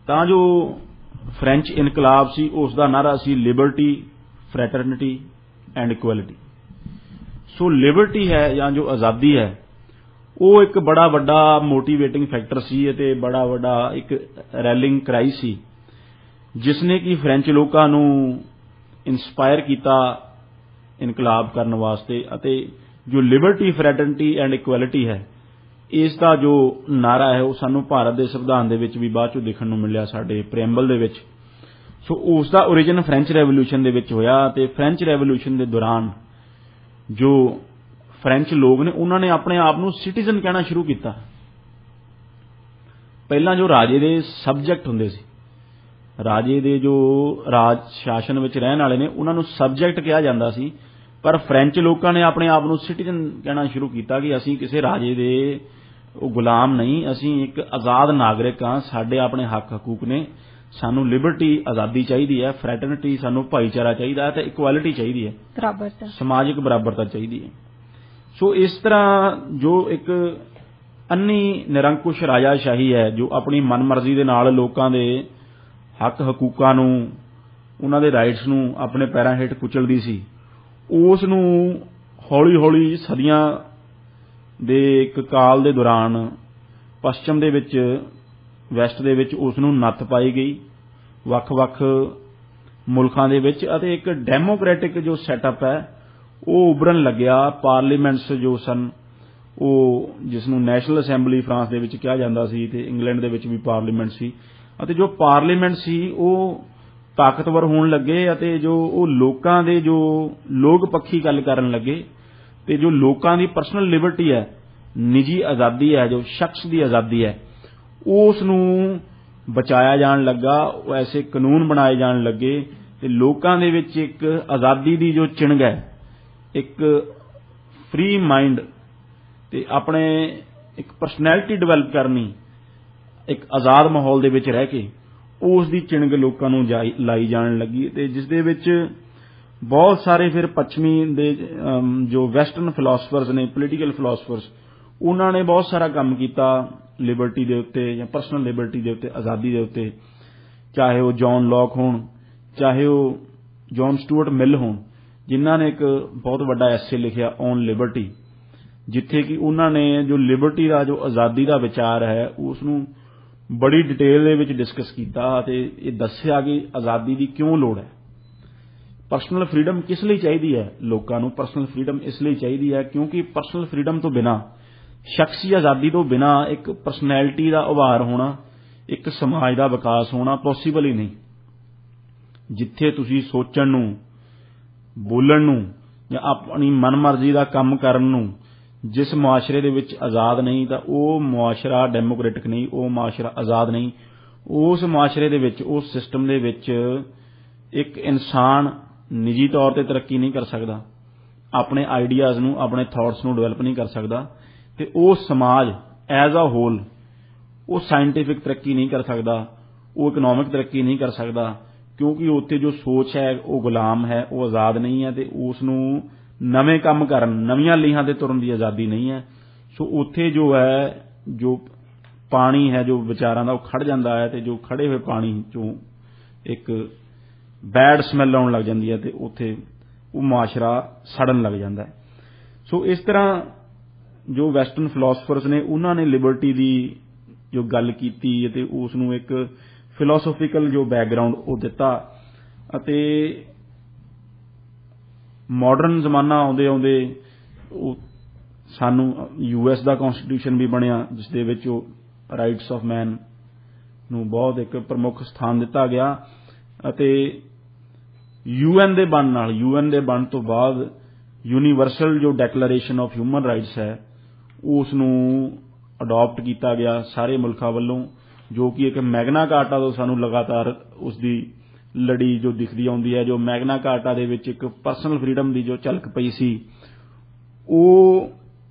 ਤਾਂ ਜੋ ਫ੍ਰੈਂਚ ਇਨਕਲਾਬ ਸੀ ਉਸ ਦਾ ਨਾਅਰਾ ਸੀ liberty, fraternity and equality. So liberty ਹੈ ਜਾਂ ਜੋ ਆਜ਼ਾਦੀ ਹੈ ਉਹ ਇੱਕ ਬੜਾ ਵੱਡਾ ਮੋਟੀਵੇਟਿੰਗ ਫੈਕਟਰ ਸੀ ਅਤੇ ਬੜਾ ਵੱਡਾ ਇੱਕ ਰੈਲਿੰਗ ਕਰਾਈ ਸੀ ਜਿਸ ਨੇ ਕਿ ਫ੍ਰੈਂਚ ਲੋਕਾਂ ਨੂੰ ਇੰਸਪਾਇਰ ਕੀਤਾ ਇਨਕਲਾਬ ਕਰਨ ਵਾਸਤੇ ਅਤੇ ਜੋ ਲਿਬਰਟੀ, ਫਰੈਟਰਨਿਟੀ ਐਂਡ ਇਕੁਐਲਿਟੀ ਹੈ, ਇਸ ਦਾ ਜੋ ਨਾਰਾ ਹੈ ਉਹ ਸਾਨੂੰ ਭਾਰਤ ਦੇ ਸੰਵਿਧਾਨ ਦੇ ਵਿੱਚ ਵੀ ਬਾਅਦ ਚੋਂ ਦੇਖਣ ਨੂੰ ਮਿਲਿਆ, ਸਾਡੇ ਪ੍ਰੀਐਂਬਲ ਦੇ ਵਿੱਚ। ਸੋ ਉਸ ਦਾ ਓਰੀਜਨ ਫ੍ਰੈਂਚ ਰੈਵੋਲੂਸ਼ਨ ਦੇ ਵਿੱਚ ਹੋਇਆ ਅਤੇ ਫ੍ਰੈਂਚ ਰੈਵੋਲੂਸ਼ਨ ਦੇ ਦੌਰਾਨ ਜੋ ਫ੍ਰੈਂਚ ਲੋਕ ਨੇ ਉਹਨਾਂ ਨੇ ਆਪਣੇ ਆਪ ਨੂੰ ਸਿਟੀਜ਼ਨ ਕਹਿਣਾ ਸ਼ੁਰੂ ਕੀਤਾ। ਪਹਿਲਾਂ ਜੋ ਰਾਜੇ ਦੇ ਸਬਜੈਕਟ ਹੁੰਦੇ ਸੀ, ਰਾਜੇ ਦੇ ਜੋ ਰਾਜ ਸ਼ਾਸਨ ਵਿੱਚ ਰਹਿਣ ਵਾਲੇ ਨੇ ਉਹਨਾਂ ਨੂੰ ਸਬਜੈਕਟ ਕਿਹਾ ਜਾਂਦਾ ਸੀ, ਪਰ ਫ੍ਰੈਂਚ ਲੋਕਾਂ ਨੇ ਆਪਣੇ ਆਪ ਨੂੰ ਸਿਟੀਜ਼ਨ ਕਹਿਣਾ ਸ਼ੁਰੂ ਕੀਤਾ ਕਿ ਅਸੀਂ ਕਿਸੇ ਰਾਜੇ ਦੇ ਉਹ ਗੁਲਾਮ ਨਹੀਂ, ਅਸੀਂ ਇੱਕ ਆਜ਼ਾਦ ਨਾਗਰਿਕ ਹਾਂ, ਸਾਡੇ ਆਪਣੇ ਹੱਕ ਹਕੂਕ ਨੇ, ਸਾਨੂੰ ਲਿਬਰਟੀ ਆਜ਼ਾਦੀ ਚਾਹੀਦੀ ਹੈ, ਫਰੈਟਰਨਿਟੀ ਸਾਨੂੰ ਭਾਈਚਾਰਾ ਚਾਹੀਦਾ ਹੈ ਤੇ ਇਕੁਐਲਿਟੀ ਚਾਹੀਦੀ ਹੈ, ਬਰਾਬਰਤਾ, ਸਮਾਜਿਕ ਬਰਾਬਰਤਾ ਚਾਹੀਦੀ ਹੈ। ਸੋ ਇਸ ਤਰ੍ਹਾਂ ਜੋ ਇੱਕ ਅੰਨੀ ਨਿਰੰਕੁਸ਼ ਰਾਜਾਸ਼ਾਹੀ ਹੈ ਜੋ ਆਪਣੀ ਮਨਮਰਜ਼ੀ ਦੇ ਨਾਲ ਲੋਕਾਂ ਦੇ ਹੱਕ ਹਕੂਕਾਂ ਨੂੰ, ਉਹਨਾਂ ਦੇ ਰਾਈਟਸ ਨੂੰ ਆਪਣੇ ਪੈਰਾਂ ਹੇਠ ਕੁਚਲਦੀ ਸੀ, ਉਸ ਨੂੰ ਹੌਲੀ ਹੌਲੀ ਸਦੀਆਂ ਦੇ ਇੱਕ ਕਾਲ ਦੇ ਦੌਰਾਨ ਪੱਛਮ ਦੇ ਵਿੱਚ, ਵੈਸਟ ਦੇ ਵਿੱਚ ਉਸ ਨੂੰ ਨੱਥ ਪਾਈ ਗਈ ਵੱਖ-ਵੱਖ ਮੁਲਕਾਂ ਦੇ ਵਿੱਚ ਅਤੇ ਇੱਕ ਡੈਮੋਕ੍ਰੈਟਿਕ ਜੋ ਸੈਟਅਪ ਹੈ ਉਹ ਉੱਭਰਨ ਲੱਗਿਆ। ਪਾਰਲੀਮੈਂਟਸ ਜੋ ਸਨ ਉਹ, ਜਿਸ ਨੂੰ ਨੈਸ਼ਨਲ ਅਸੈਂਬਲੀ ਫਰਾਂਸ ਦੇ ਵਿੱਚ ਕਿਹਾ ਜਾਂਦਾ ਸੀ ਤੇ ਇੰਗਲੈਂਡ ਦੇ ਵਿੱਚ ਵੀ ਪਾਰਲੀਮੈਂਟ ਸੀ, ਅਤੇ ਜੋ ਪਾਰਲੀਮੈਂਟ ਸੀ ਉਹ ਤਾਕਤਵਰ ਹੋਣ ਲੱਗੇ ਅਤੇ ਜੋ ਉਹ ਲੋਕਾਂ ਦੇ ਜੋ ਲੋਕ ਪੱਖੀ ਗੱਲ ਕਰਨ ਲੱਗੇ ਤੇ ਜੋ ਲੋਕਾਂ ਦੀ ਪਰਸਨਲ ਲਿਬਰਟੀ ਹੈ, ਨਿੱਜੀ ਆਜ਼ਾਦੀ ਹੈ, ਜੋ ਸ਼ਖਸ ਦੀ ਆਜ਼ਾਦੀ ਹੈ, ਉਸ ਨੂੰ ਬਚਾਇਆ ਜਾਣ ਲੱਗਾ। ਐਸੇ ਕਾਨੂੰਨ ਬਣਾਏ ਜਾਣ ਲੱਗੇ ਤੇ ਲੋਕਾਂ ਦੇ ਵਿੱਚ ਇੱਕ ਆਜ਼ਾਦੀ ਦੀ ਜੋ ਚਿੰਗ ਹੈ, ਇੱਕ ਫ੍ਰੀ ਮਾਈਂਡ ਤੇ ਆਪਣੇ ਇੱਕ ਪਰਸਨੈਲਿਟੀ ਡਿਵੈਲਪ ਕਰਨੀ, ਇੱਕ ਆਜ਼ਾਦ ਮਾਹੌਲ ਦੇ ਵਿੱਚ ਰਹਿ ਕੇ ਉਸ ਦੀ ਚਿੰਗ ਲੋਕਾਂ ਨੂੰ ਲਾਈ ਜਾਣ ਲੱਗੀ ਤੇ ਜਿਸ ਦੇ ਵਿੱਚ ਬਹੁਤ ਸਾਰੇ ਫਿਰ ਪੱਛਮੀ ਦੇ ਜੋ ਵੈਸਟਰਨ ਫਿਲਾਸਫਰਸ ਨੇ, ਪੋਲੀਟੀਕਲ ਫਿਲਾਸਫਰਸ, ਉਹਨਾਂ ਨੇ ਬਹੁਤ ਸਾਰਾ ਕੰਮ ਕੀਤਾ ਲਿਬਰਟੀ ਦੇ ਉੱਤੇ ਜਾਂ ਪਰਸਨਲ ਲਿਬਰਟੀ ਦੇ ਉੱਤੇ, ਆਜ਼ਾਦੀ ਦੇ ਉੱਤੇ, ਚਾਹੇ ਉਹ ਜੌਨ ਲੌਕ ਹੋਣ, ਚਾਹੇ ਉਹ ਜੌਨ ਸਟੂਅਰਟ ਮਿਲ ਹੋਣ, ਜਿਨ੍ਹਾਂ ਨੇ ਇੱਕ ਬਹੁਤ ਵੱਡਾ ਐਸੇ ਲਿਖਿਆ ਔਨ ਲਿਬਰਟੀ, ਜਿੱਥੇ ਕਿ ਉਹਨਾਂ ਨੇ ਜੋ ਲਿਬਰਟੀ ਦਾ, ਜੋ ਆਜ਼ਾਦੀ ਦਾ ਵਿਚਾਰ ਹੈ, ਉਸ ਨੂੰ ਬੜੀ ਡਿਟੇਲ ਦੇ ਵਿੱਚ ਡਿਸਕਸ ਕੀਤਾ ਅਤੇ ਇਹ ਦੱਸਿਆ ਕਿ ਆਜ਼ਾਦੀ ਦੀ ਕਿਉਂ ਲੋੜ ਹੈ, ਪਰਸਨਲ ਫਰੀਡਮ ਕਿਸ ਲਈ ਚਾਹੀਦੀ ਹੈ ਲੋਕਾਂ ਨੂੰ। ਪਰਸਨਲ ਫਰੀਡਮ ਇਸ ਲਈ ਚਾਹੀਦੀ ਹੈ ਕਿਉਂਕਿ ਪਰਸਨਲ ਫਰੀਡਮ ਤੋਂ ਬਿਨਾਂ, ਸ਼ਖਸੀ ਆਜ਼ਾਦੀ ਤੋਂ ਬਿਨਾਂ ਇੱਕ ਪਰਸਨੈਲਿਟੀ ਦਾ ਉਭਾਰ ਹੋਣਾ, ਇੱਕ ਸਮਾਜ ਦਾ ਵਿਕਾਸ ਹੋਣਾ ਪੋਸੀਬਲ ਹੀ ਨਹੀਂ। ਜਿੱਥੇ ਤੁਸੀਂ ਸੋਚਣ ਨੂੰ, ਬੋਲਣ ਨੂੰ ਜਾਂ ਆਪਣੀ ਮਨਮਰਜ਼ੀ ਦਾ ਕੰਮ ਕਰਨ ਨੂੰ ਜਿਸ ਮੁਆਸ਼ਰੇ ਦੇ ਵਿੱਚ ਆਜ਼ਾਦ ਨਹੀਂ, ਤਾਂ ਉਹ ਮੁਆਸ਼ਰਾ ਡੈਮੋਕ੍ਰੈਟਿਕ ਨਹੀਂ, ਉਹ ਮੁਆਸ਼ਰਾ ਆਜ਼ਾਦ ਨਹੀਂ। ਉਸ ਮੁਆਸ਼ਰੇ ਦੇ ਵਿੱਚ, ਉਸ ਸਿਸਟਮ ਦੇ ਵਿੱਚ ਇੱਕ ਇਨਸਾਨ ਨਿੱਜੀ ਤੌਰ ਤੇ ਤਰੱਕੀ ਨਹੀਂ ਕਰ ਸਕਦਾ, ਆਪਣੇ ਆਈਡੀਆਜ਼ ਨੂੰ, ਆਪਣੇ ਥਾਟਸ ਨੂੰ ਡਿਵੈਲਪ ਨਹੀਂ ਕਰ ਸਕਦਾ, ਤੇ ਉਹ ਸਮਾਜ ਐਜ਼ ਅ ਹੋਲ ਉਹ ਸਾਇੰਟੀਫਿਕ ਤਰੱਕੀ ਨਹੀਂ ਕਰ ਸਕਦਾ, ਉਹ ਇਕਨੋਮਿਕ ਤਰੱਕੀ ਨਹੀਂ ਕਰ ਸਕਦਾ, ਕਿਉਂਕਿ ਉੱਥੇ ਜੋ ਸੋਚ ਹੈ ਉਹ ਗੁਲਾਮ ਹੈ, ਉਹ ਆਜ਼ਾਦ ਨਹੀਂ ਹੈ ਤੇ ਉਸ ਨੂੰ ਨਵੇਂ ਕੰਮ ਕਰਨ, ਨਵੀਆਂ ਲੀਹਾਂ ਤੇ ਤੁਰਨ ਦੀ ਆਜ਼ਾਦੀ ਨਹੀਂ ਹੈ। ਸੋ ਉੱਥੇ ਜੋ ਹੈ, ਜੋ ਪਾਣੀ ਹੈ ਜੋ ਵਿਚਾਰਾਂ ਦਾ, ਉਹ ਖੜ ਜਾਂਦਾ ਹੈ ਤੇ ਜੋ ਖੜੇ ਹੋਏ ਪਾਣੀ ਚੋਂ ਇੱਕ ਬੈਡ ਸਮੈਲ ਆਉਣ ਲੱਗ ਜਾਂਦੀ ਹੈ ਤੇ ਉੱਥੇ ਉਹ ਮੁਆਸ਼ਰਾ ਸੜਨ ਲੱਗ ਜਾਂਦਾ ਹੈ। ਸੋ ਇਸ ਤਰ੍ਹਾਂ ਜੋ ਵੈਸਟਰਨ ਫਿਲਾਸਫਰਸ ਨੇ ਉਹਨਾਂ ਨੇ ਲਿਬਰਟੀ ਦੀ ਜੋ ਗੱਲ ਕੀਤੀ ਅਤੇ ਉਸ ਨੂੰ ਇੱਕ ਫਿਲਾਸੋਫੀਕਲ ਜੋ ਬੈਕਗਰਾਉਂਡ ਉਹ ਦਿੱਤਾ ਅਤੇ ਮਾਡਰਨ ਜ਼ਮਾਨਾ ਆਉਂਦੇ ਆਉਂਦੇ ਉਹ ਸਾਨੂੰ US ਦਾ ਕੌਂਸਟੀਟਿਊਸ਼ਨ ਵੀ ਬਣਿਆ, ਜਿਸ ਦੇ ਵਿੱਚ ਉਹ ਰਾਈਟਸ ਆਫ ਮੈਨ ਨੂੰ ਬਹੁਤ ਇੱਕ ਪ੍ਰਮੁੱਖ ਸਥਾਨ ਦਿੱਤਾ ਗਿਆ ਅਤੇ UN ਦੇ ਬਣਨ ਨਾਲ, UN ਦੇ ਬਣਨ ਤੋਂ ਬਾਅਦ ਯੂਨੀਵਰਸਲ ਜੋ ਡੈਕਲੇਰੇਸ਼ਨ ਆਫ ਹਿਊਮਨ ਰਾਈਟਸ ਹੈ ਉਸ ਨੂੰ ਅਡਾਪਟ ਕੀਤਾ ਗਿਆ ਸਾਰੇ ਮੁਲਕਾਂ ਵੱਲੋਂ, ਜੋ ਕਿ ਇੱਕ ਮੈਗਨਾ ਕਾਰਟਾ ਤੋਂ ਸਾਨੂੰ ਲਗਾਤਾਰ ਉਸ ਦੀ ਲੜੀ ਜੋ ਦਿਖਦੀ ਆਉਂਦੀ ਹੈ। ਜੋ ਮੈਗਨਾ ਕਾਰਟਾ ਦੇ ਵਿੱਚ ਇੱਕ ਪਰਸਨਲ ਫਰੀਡਮ ਦੀ ਜੋ ਝਲਕ ਪਈ ਸੀ, ਉਹ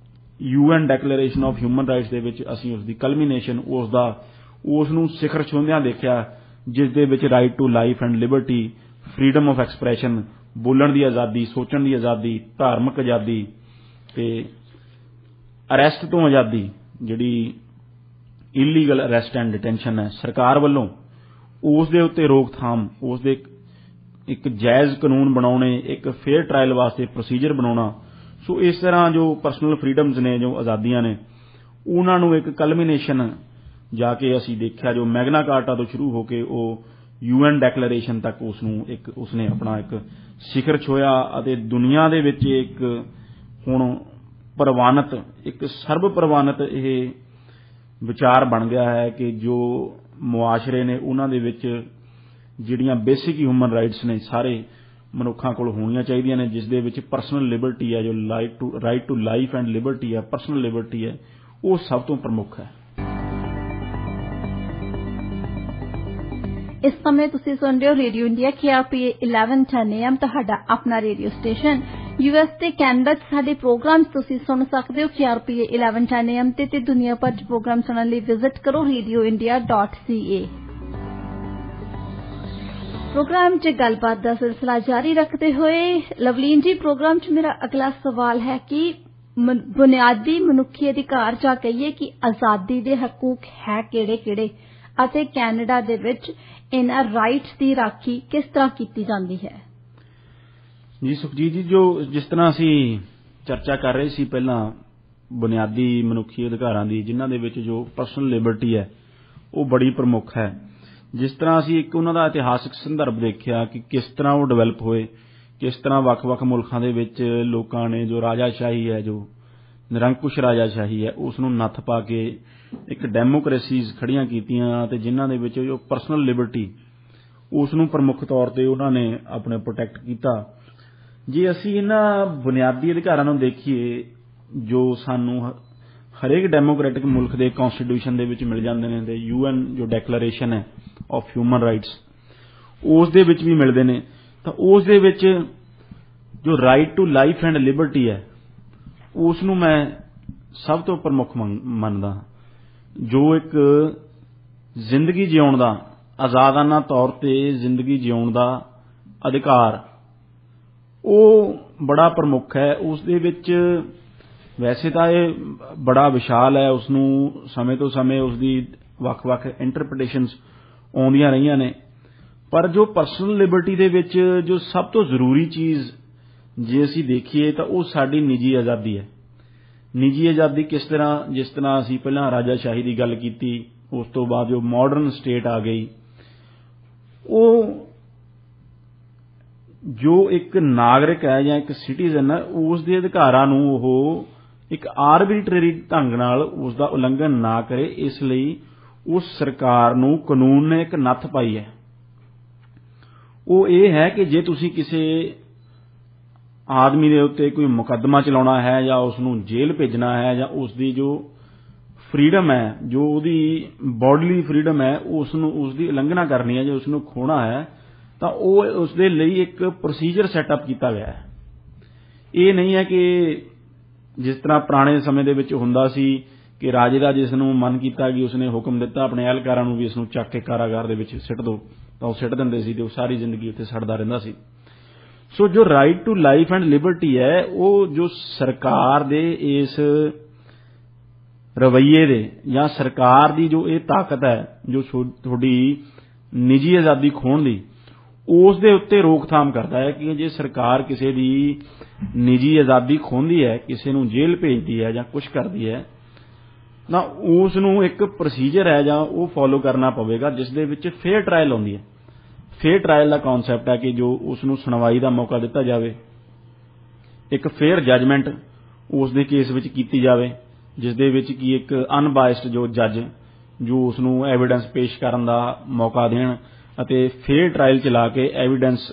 UN declaration of human rights ਦੇ ਵਿੱਚ ਅਸੀਂ ਉਸ ਦੀ ਕਲਮੀਨੇਸ਼ਨ, ਉਸ ਨੂੰ ਸਿਖਰ ਛੂੰਹਦਿਆਂ ਦੇਖਿਆ, ਜਿਸ ਦੇ ਵਿੱਚ right to life and liberty, freedom of expression, ਬੋਲਣ ਦੀ ਆਜ਼ਾਦੀ, ਸੋਚਣ ਦੀ ਆਜ਼ਾਦੀ, ਧਾਰਮਿਕ ਆਜ਼ਾਦੀ ਤੇ ਅਰੈਸਟ ਤੋਂ ਆਜ਼ਾਦੀ, ਜਿਹੜੀ ਇਲੀਗਲ ਅਰੈਸਟ ਐਂਡ ਡਿਟੈਂਸ਼ਨ ਹੈ ਸਰਕਾਰ ਵੱਲੋਂ, ਉਸ ਦੇ ਉੱਤੇ ਰੋਕਥਾਮ, ਉਸ ਦੇ ਇੱਕ ਜਾਇਜ਼ ਕਾਨੂੰਨ ਬਣਾਉਣੇ, ਇੱਕ ਫੇਅਰ ਟ੍ਰਾਇਲ ਵਾਸਤੇ ਪ੍ਰੋਸੀਜਰ ਬਣਾਉਣਾ। ਸੋ ਇਸ ਤਰ੍ਹਾਂ ਜੋ ਪਰਸਨਲ ਫਰੀਡਮਸ ਨੇ, ਜੋ ਆਜ਼ਾਦੀਆਂ ਨੇ, ਉਹਨਾਂ ਨੂੰ ਇੱਕ ਕਲਮੀਨੇਸ਼ਨ ਜਾ ਕੇ ਅਸੀਂ ਦੇਖਿਆ, ਜੋ ਮੈਗਨਾ ਕਾਰਟਾ ਤੋਂ ਸ਼ੁਰੂ ਹੋ ਕੇ ਉਹ UN ਡੈਕਲੇਰੇਸ਼ਨ ਤੱਕ ਉਸਨੇ ਆਪਣਾ ਇੱਕ ਸਿਖਰ ਛੋਇਆ ਅਤੇ ਦੁਨੀਆ ਦੇ ਵਿੱਚ ਇੱਕ ਹੁਣ ਪ੍ਰਵਾਨਿਤ, ਇੱਕ ਸਰਬ ਪ੍ਰਵਾਨਿਤ ਇਹ ਵਿਚਾਰ ਬਣ ਗਿਆ ਹੈ ਕਿ ਜੋ ਮੁਆਸ਼ਰੇ ਨੇ ਉਹਨਾਂ ਦੇ ਵਿੱਚ ਜਿਹੜੀਆਂ ਬੇਸਿਕ ਹਿਊਮਨ ਰਾਈਟਸ ਨੇ ਸਾਰੇ ਮਨੁੱਖਾਂ ਕੋਲ ਹੋਣੀਆਂ ਚਾਹੀਦੀਆਂ ਨੇ, ਜਿਸ ਦੇ ਵਿੱਚ ਪਰਸਨਲ ਲਿਬਰਟੀ ਹੈ, ਜੋ right to life and liberty ਹੈ, ਪਰਸਨਲ ਲਿਬਰਟੀ ਹੈ, ਉਹ ਸਭ ਤੋਂ ਪ੍ਰਮੁੱਖ ਹੈ। ਇਸ ਸਮੇਂ ਤੁਸੀਂ ਸੁਣ ਰਹੇ ਹੋ ਰੇਡੀਓ ਇੰਡੀਆ KRPA 1110 AM, ਤੁਹਾਡਾ ਆਪਣਾ ਰੇਡੀਓ ਸਟੇਸ਼ਨ। US ਤੇ ਕੈਨੇਡਾ 'ਚ ਸਾਡੇ ਪ੍ਰੋਗਰਾਮ ਤੁਸੀਂ ਸੁਣ ਸਕਦੇ ਹੋ KRPA 1110 AM ਤੇ ਦੁਨੀਆ ਭਰ 'ਚ ਪ੍ਰੋਗਰਾਮ ਸੁਣਨ ਲਈ ਵਿਜ਼ਿਟ ਕਰੋ radioindia.ca। ਪ੍ਰੋਗਰਾਮ 'ਚ ਗੱਲਬਾਤ ਦਾ ਸਿਲਸਿਲਾ ਜਾਰੀ ਰੱਖਦੇ ਹੋਏ ਲਵਲੀਨ ਜੀ, ਪ੍ਰੋਗਰਾਮ 'ਚ ਮੇਰਾ ਅਗਲਾ ਸਵਾਲ ਹੈ ਕਿ ਬੁਨਿਆਦੀ ਮਨੁੱਖੀ ਅਧਿਕਾਰ ਜਾਂ ਕਹੀਏ ਕਿ ਆਜ਼ਾਦੀ ਦੇ ਹਕੂਕ ਹੈ ਕਿਹੜੇ-ਕਿਹੜੇ ਅਤੇ ਕੈਨੇਡਾ ਦੇ ਵਿੱਚ ਇਹਨਾਂ ਰਾਈਟਸ ਦੀ ਰਾਖੀ ਕਿਸ ਤਰ੍ਹਾਂ ਕੀਤੀ ਜਾਂਦੀ ਹੈ? ਜੀ ਸੁਖਜੀਤ ਜੀ, ਜਿਸ ਤਰ੍ਹਾਂ ਅਸੀਂ ਚਰਚਾ ਕਰ ਰਹੇ ਸੀ ਪਹਿਲਾਂ ਬੁਨਿਆਦੀ ਮਨੁੱਖੀ ਅਧਿਕਾਰਾਂ ਦੀ, ਜਿਨ੍ਹਾਂ ਦੇ ਵਿੱਚ ਜੋ ਪਰਸਨਲ ਲਿਬਰਟੀ ਹੈ ਉਹ ਬੜੀ ਪ੍ਰਮੁੱਖ ਹੈ। ਜਿਸ ਤਰ੍ਹਾਂ ਅਸੀਂ ਇੱਕ ਉਹਨਾਂ ਦਾ ਇਤਿਹਾਸਕ ਸੰਦਰਭ ਦੇਖਿਆ ਕਿ ਕਿਸ ਤਰ੍ਹਾਂ ਉਹ ਡਿਵੈਲਪ ਹੋਏ, ਕਿਸ ਤਰ੍ਹਾਂ ਵੱਖ-ਵੱਖ ਮੁਲਕਾਂ ਦੇ ਵਿੱਚ ਲੋਕਾਂ ਨੇ ਜੋ ਰਾਜਾਸ਼ਾਹੀ ਹੈ, ਜੋ ਨਿਰੰਕੁਸ਼ ਰਾਜਾਸ਼ਾਹੀ ਹੈ, ਉਸ ਨੂੰ ਨੱਥ ਪਾ ਕੇ ਇੱਕ ਡੈਮੋਕ੍ਰੇਸੀਜ਼ ਖੜੀਆਂ ਕੀਤੀਆਂ ਤੇ ਜਿਨ੍ਹਾਂ ਦੇ ਵਿੱਚ ਜੋ ਪਰਸਨਲ ਲਿਬਰਟੀ ਉਸ ਨੂੰ ਪ੍ਰਮੁੱਖ ਤੌਰ ਤੇ ਉਹਨਾਂ ਨੇ ਆਪਣੇ ਪ੍ਰੋਟੈਕਟ ਕੀਤਾ। ਜੇ ਅਸੀਂ ਇਹਨਾਂ ਬੁਨਿਆਦੀ ਅਧਿਕਾਰਾਂ ਨੂੰ ਦੇਖੀਏ ਜੋ ਸਾਨੂੰ ਹਰੇਕ ਡੈਮੋਕ੍ਰੈਟਿਕ ਮੁਲਕ ਦੇ ਕਨਸਟੀਟਿਊਸ਼ਨ ਦੇ ਵਿੱਚ ਮਿਲ ਜਾਂਦੇ ਨੇ ਤੇ UN ਜੋ ਡੈਕਲੇਰੇਸ਼ਨ ਹੈ ਆਫ ਹਿਊਮਨ ਰਾਈਟਸ ਉਸ ਦੇ ਵਿੱਚ ਵੀ ਮਿਲਦੇ ਨੇ, ਤਾਂ ਉਸ ਦੇ ਵਿੱਚ ਜੋ right to life and liberty ਹੈ ਉਸ ਨੂੰ ਮੈਂ ਸਭ ਤੋਂ ਪ੍ਰਮੁੱਖ ਮੰਨਦਾ। ਜੋ ਇੱਕ ਜ਼ਿੰਦਗੀ ਜਿਉਣ ਦਾ, ਆਜ਼ਾਦਾਨਾ ਤੌਰ ਤੇ ਜ਼ਿੰਦਗੀ ਜਿਉਣ ਦਾ ਅਧਿਕਾਰ, ਉਹ ਬੜਾ ਪ੍ਰਮੁੱਖ ਹੈ। ਉਸ ਦੇ ਵਿੱਚ ਵੈਸੇ ਤਾਂ ਇਹ ਬੜਾ ਵਿਸ਼ਾਲ ਹੈ, ਉਸ ਨੂੰ ਸਮੇਂ ਤੋਂ ਸਮੇਂ ਉਸ ਦੀ ਵੱਖ-ਵੱਖ ਇੰਟਰਪ੍ਰੀਟੇਸ਼ਨਸ ਆਉਂਦੀਆਂ ਰਹੀਆਂ ਨੇ, ਪਰ ਜੋ ਪਰਸਨਲ ਲਿਬਰਟੀ ਦੇ ਵਿੱਚ ਜੋ ਸਭ ਤੋਂ ਜ਼ਰੂਰੀ ਚੀਜ਼ ਜੇ ਅਸੀਂ ਦੇਖੀਏ ਤਾਂ ਉਹ ਸਾਡੀ ਨਿੱਜੀ ਆਜ਼ਾਦੀ ਹੈ। ਨਿੱਜੀ ਆਜ਼ਾਦੀ ਕਿਸ ਤਰ੍ਹਾਂ? ਜਿਸ ਤਰ੍ਹਾਂ ਅਸੀਂ ਪਹਿਲਾਂ ਰਾਜਾਸ਼ਾਹੀ ਦੀ ਗੱਲ ਕੀਤੀ, ਉਸ ਤੋਂ ਬਾਅਦ ਜੋ ਮਾਡਰਨ ਸਟੇਟ ਆ ਗਈ, ਉਹ ਜੋ ਇੱਕ ਨਾਗਰਿਕ ਹੈ ਜਾਂ ਇੱਕ ਸਿਟੀਜ਼ਨ ਹੈ ਉਸ ਦੇ ਅਧਿਕਾਰਾਂ ਨੂੰ ਉਹ ਇੱਕ ਆਰਬਿਟਰਰੀ ਢੰਗ ਨਾਲ ਉਸ ਦਾ ਉਲੰਘਣ ਨਾ ਕਰੇ, ਇਸ ਲਈ ਉਸ ਸਰਕਾਰ ਨੂੰ ਕਾਨੂੰਨ ਨੇ ਇੱਕ ਨੱਥ ਪਾਈ ਹੈ। ਉਹ ਇਹ ਹੈ ਕਿ ਜੇ ਤੁਸੀਂ ਕਿਸੇ ਆਦਮੀ ਦੇ ਉੱਤੇ ਕੋਈ ਮੁਕੱਦਮਾ ਚਲਾਉਣਾ ਹੈ ਜਾਂ ਉਸ ਨੂੰ ਜੇਲ੍ਹ ਭੇਜਣਾ ਹੈ ਜਾਂ ਉਸ ਦੀ ਜੋ ਫਰੀਡਮ ਹੈ, ਜੋ ਉਹਦੀ ਬੋਡੀਲੀ ਫਰੀਡਮ ਹੈ, ਉਸ ਨੂੰ ਉਸ ਦੀ ਉਲੰਘਣਾ ਕਰਨੀ ਹੈ, ਜੇ ਉਸ ਨੂੰ ਖੋਣਾ ਹੈ ਤਾਂ ਉਹ ਉਸ ਦੇ ਲਈ ਇੱਕ ਪ੍ਰੋਸੀਜਰ ਸੈਟਅਪ ਕੀਤਾ ਗਿਆ ਹੈ। ਇਹ ਨਹੀਂ ਹੈ ਕਿ ਜਿਸ ਤਰ੍ਹਾਂ ਪੁਰਾਣੇ ਸਮੇਂ ਦੇ ਵਿੱਚ ਹੁੰਦਾ ਸੀ ਕਿ ਰਾਜੇ ਦਾ ਜਿਸ ਨੂੰ ਮਨ ਕੀਤਾ ਕਿ ਉਸਨੇ ਹੁਕਮ ਦਿੱਤਾ ਆਪਣੇ ਅਹਿਲਕਾਰਾਂ ਨੂੰ ਵੀ ਇਸ ਨੂੰ ਚੱਕ ਕੇ ਕਾਰਾਗਾਰ ਦੇ ਵਿੱਚ ਸਿੱਟ ਦਿਓ, ਤਾਂ ਉਹ ਸਿੱਟ ਦਿੰਦੇ ਸੀ ਤੇ ਉਹ ਸਾਰੀ ਜ਼ਿੰਦਗੀ ਉੱਥੇ ਸੜਦਾ ਰਹਿੰਦਾ ਸੀ। ਸੋ ਜੋ right to life and liberty ਹੈ ਉਹ ਜੋ ਸਰਕਾਰ ਦੇ ਇਸ ਰਵੱਈਏ ਦੇ ਜਾਂ ਸਰਕਾਰ ਦੀ ਜੋ ਇਹ ਤਾਕਤ ਹੈ ਜੋ ਤੁਹਾਡੀ ਨਿੱਜੀ ਆਜ਼ਾਦੀ ਖੋਹਣ ਦੀ, ਉਸ ਦੇ ਉੱਤੇ ਰੋਕਥਾਮ ਕਰਦਾ ਹੈ ਕਿ ਜੇ ਸਰਕਾਰ ਕਿਸੇ ਦੀ ਨਿੱਜੀ ਆਜ਼ਾਦੀ ਖੋਹਦੀ ਹੈ, ਕਿਸੇ ਨੂੰ ਜੇਲ੍ਹ ਭੇਜਦੀ ਹੈ ਜਾਂ ਕੁਝ ਕਰਦੀ ਹੈ, ਤਾਂ ਉਸ ਨੂੰ ਇੱਕ ਪ੍ਰੋਸੀਜਰ ਹੈ ਜਾਂ ਉਹ ਫੋਲੋ ਕਰਨਾ ਪਵੇਗਾ ਜਿਸ ਦੇ ਵਿੱਚ ਫੇਅਰ ਟ੍ਰਾਇਲ ਆਉਂਦੀ ਹੈ। ਫੇਅਰ ਟ੍ਰਾਇਲ ਦਾ ਕਨਸੈਪਟ ਹੈ ਕਿ ਜੋ ਉਸ ਨੂੰ ਸੁਣਵਾਈ ਦਾ ਮੌਕਾ ਦਿੱਤਾ ਜਾਵੇ, ਇੱਕ ਫੇਅਰ ਜੱਜਮੈਂਟ ਉਸ ਦੇ ਕੇਸ ਵਿੱਚ ਕੀਤੀ ਜਾਵੇ, ਜਿਸ ਦੇ ਵਿੱਚ ਕਿ ਇੱਕ ਅਨਬਾਇਸਡ ਜੋ ਜੱਜ ਜੋ ਉਸ ਨੂੰ ਐਵੀਡੈਂਸ ਪੇਸ਼ ਕਰਨ ਦਾ ਮੌਕਾ ਦੇਣ ਅਤੇ ਫੇਅਰ ਟ੍ਰਾਇਲ ਚਲਾ ਕੇ ਐਵੀਡੈਂਸ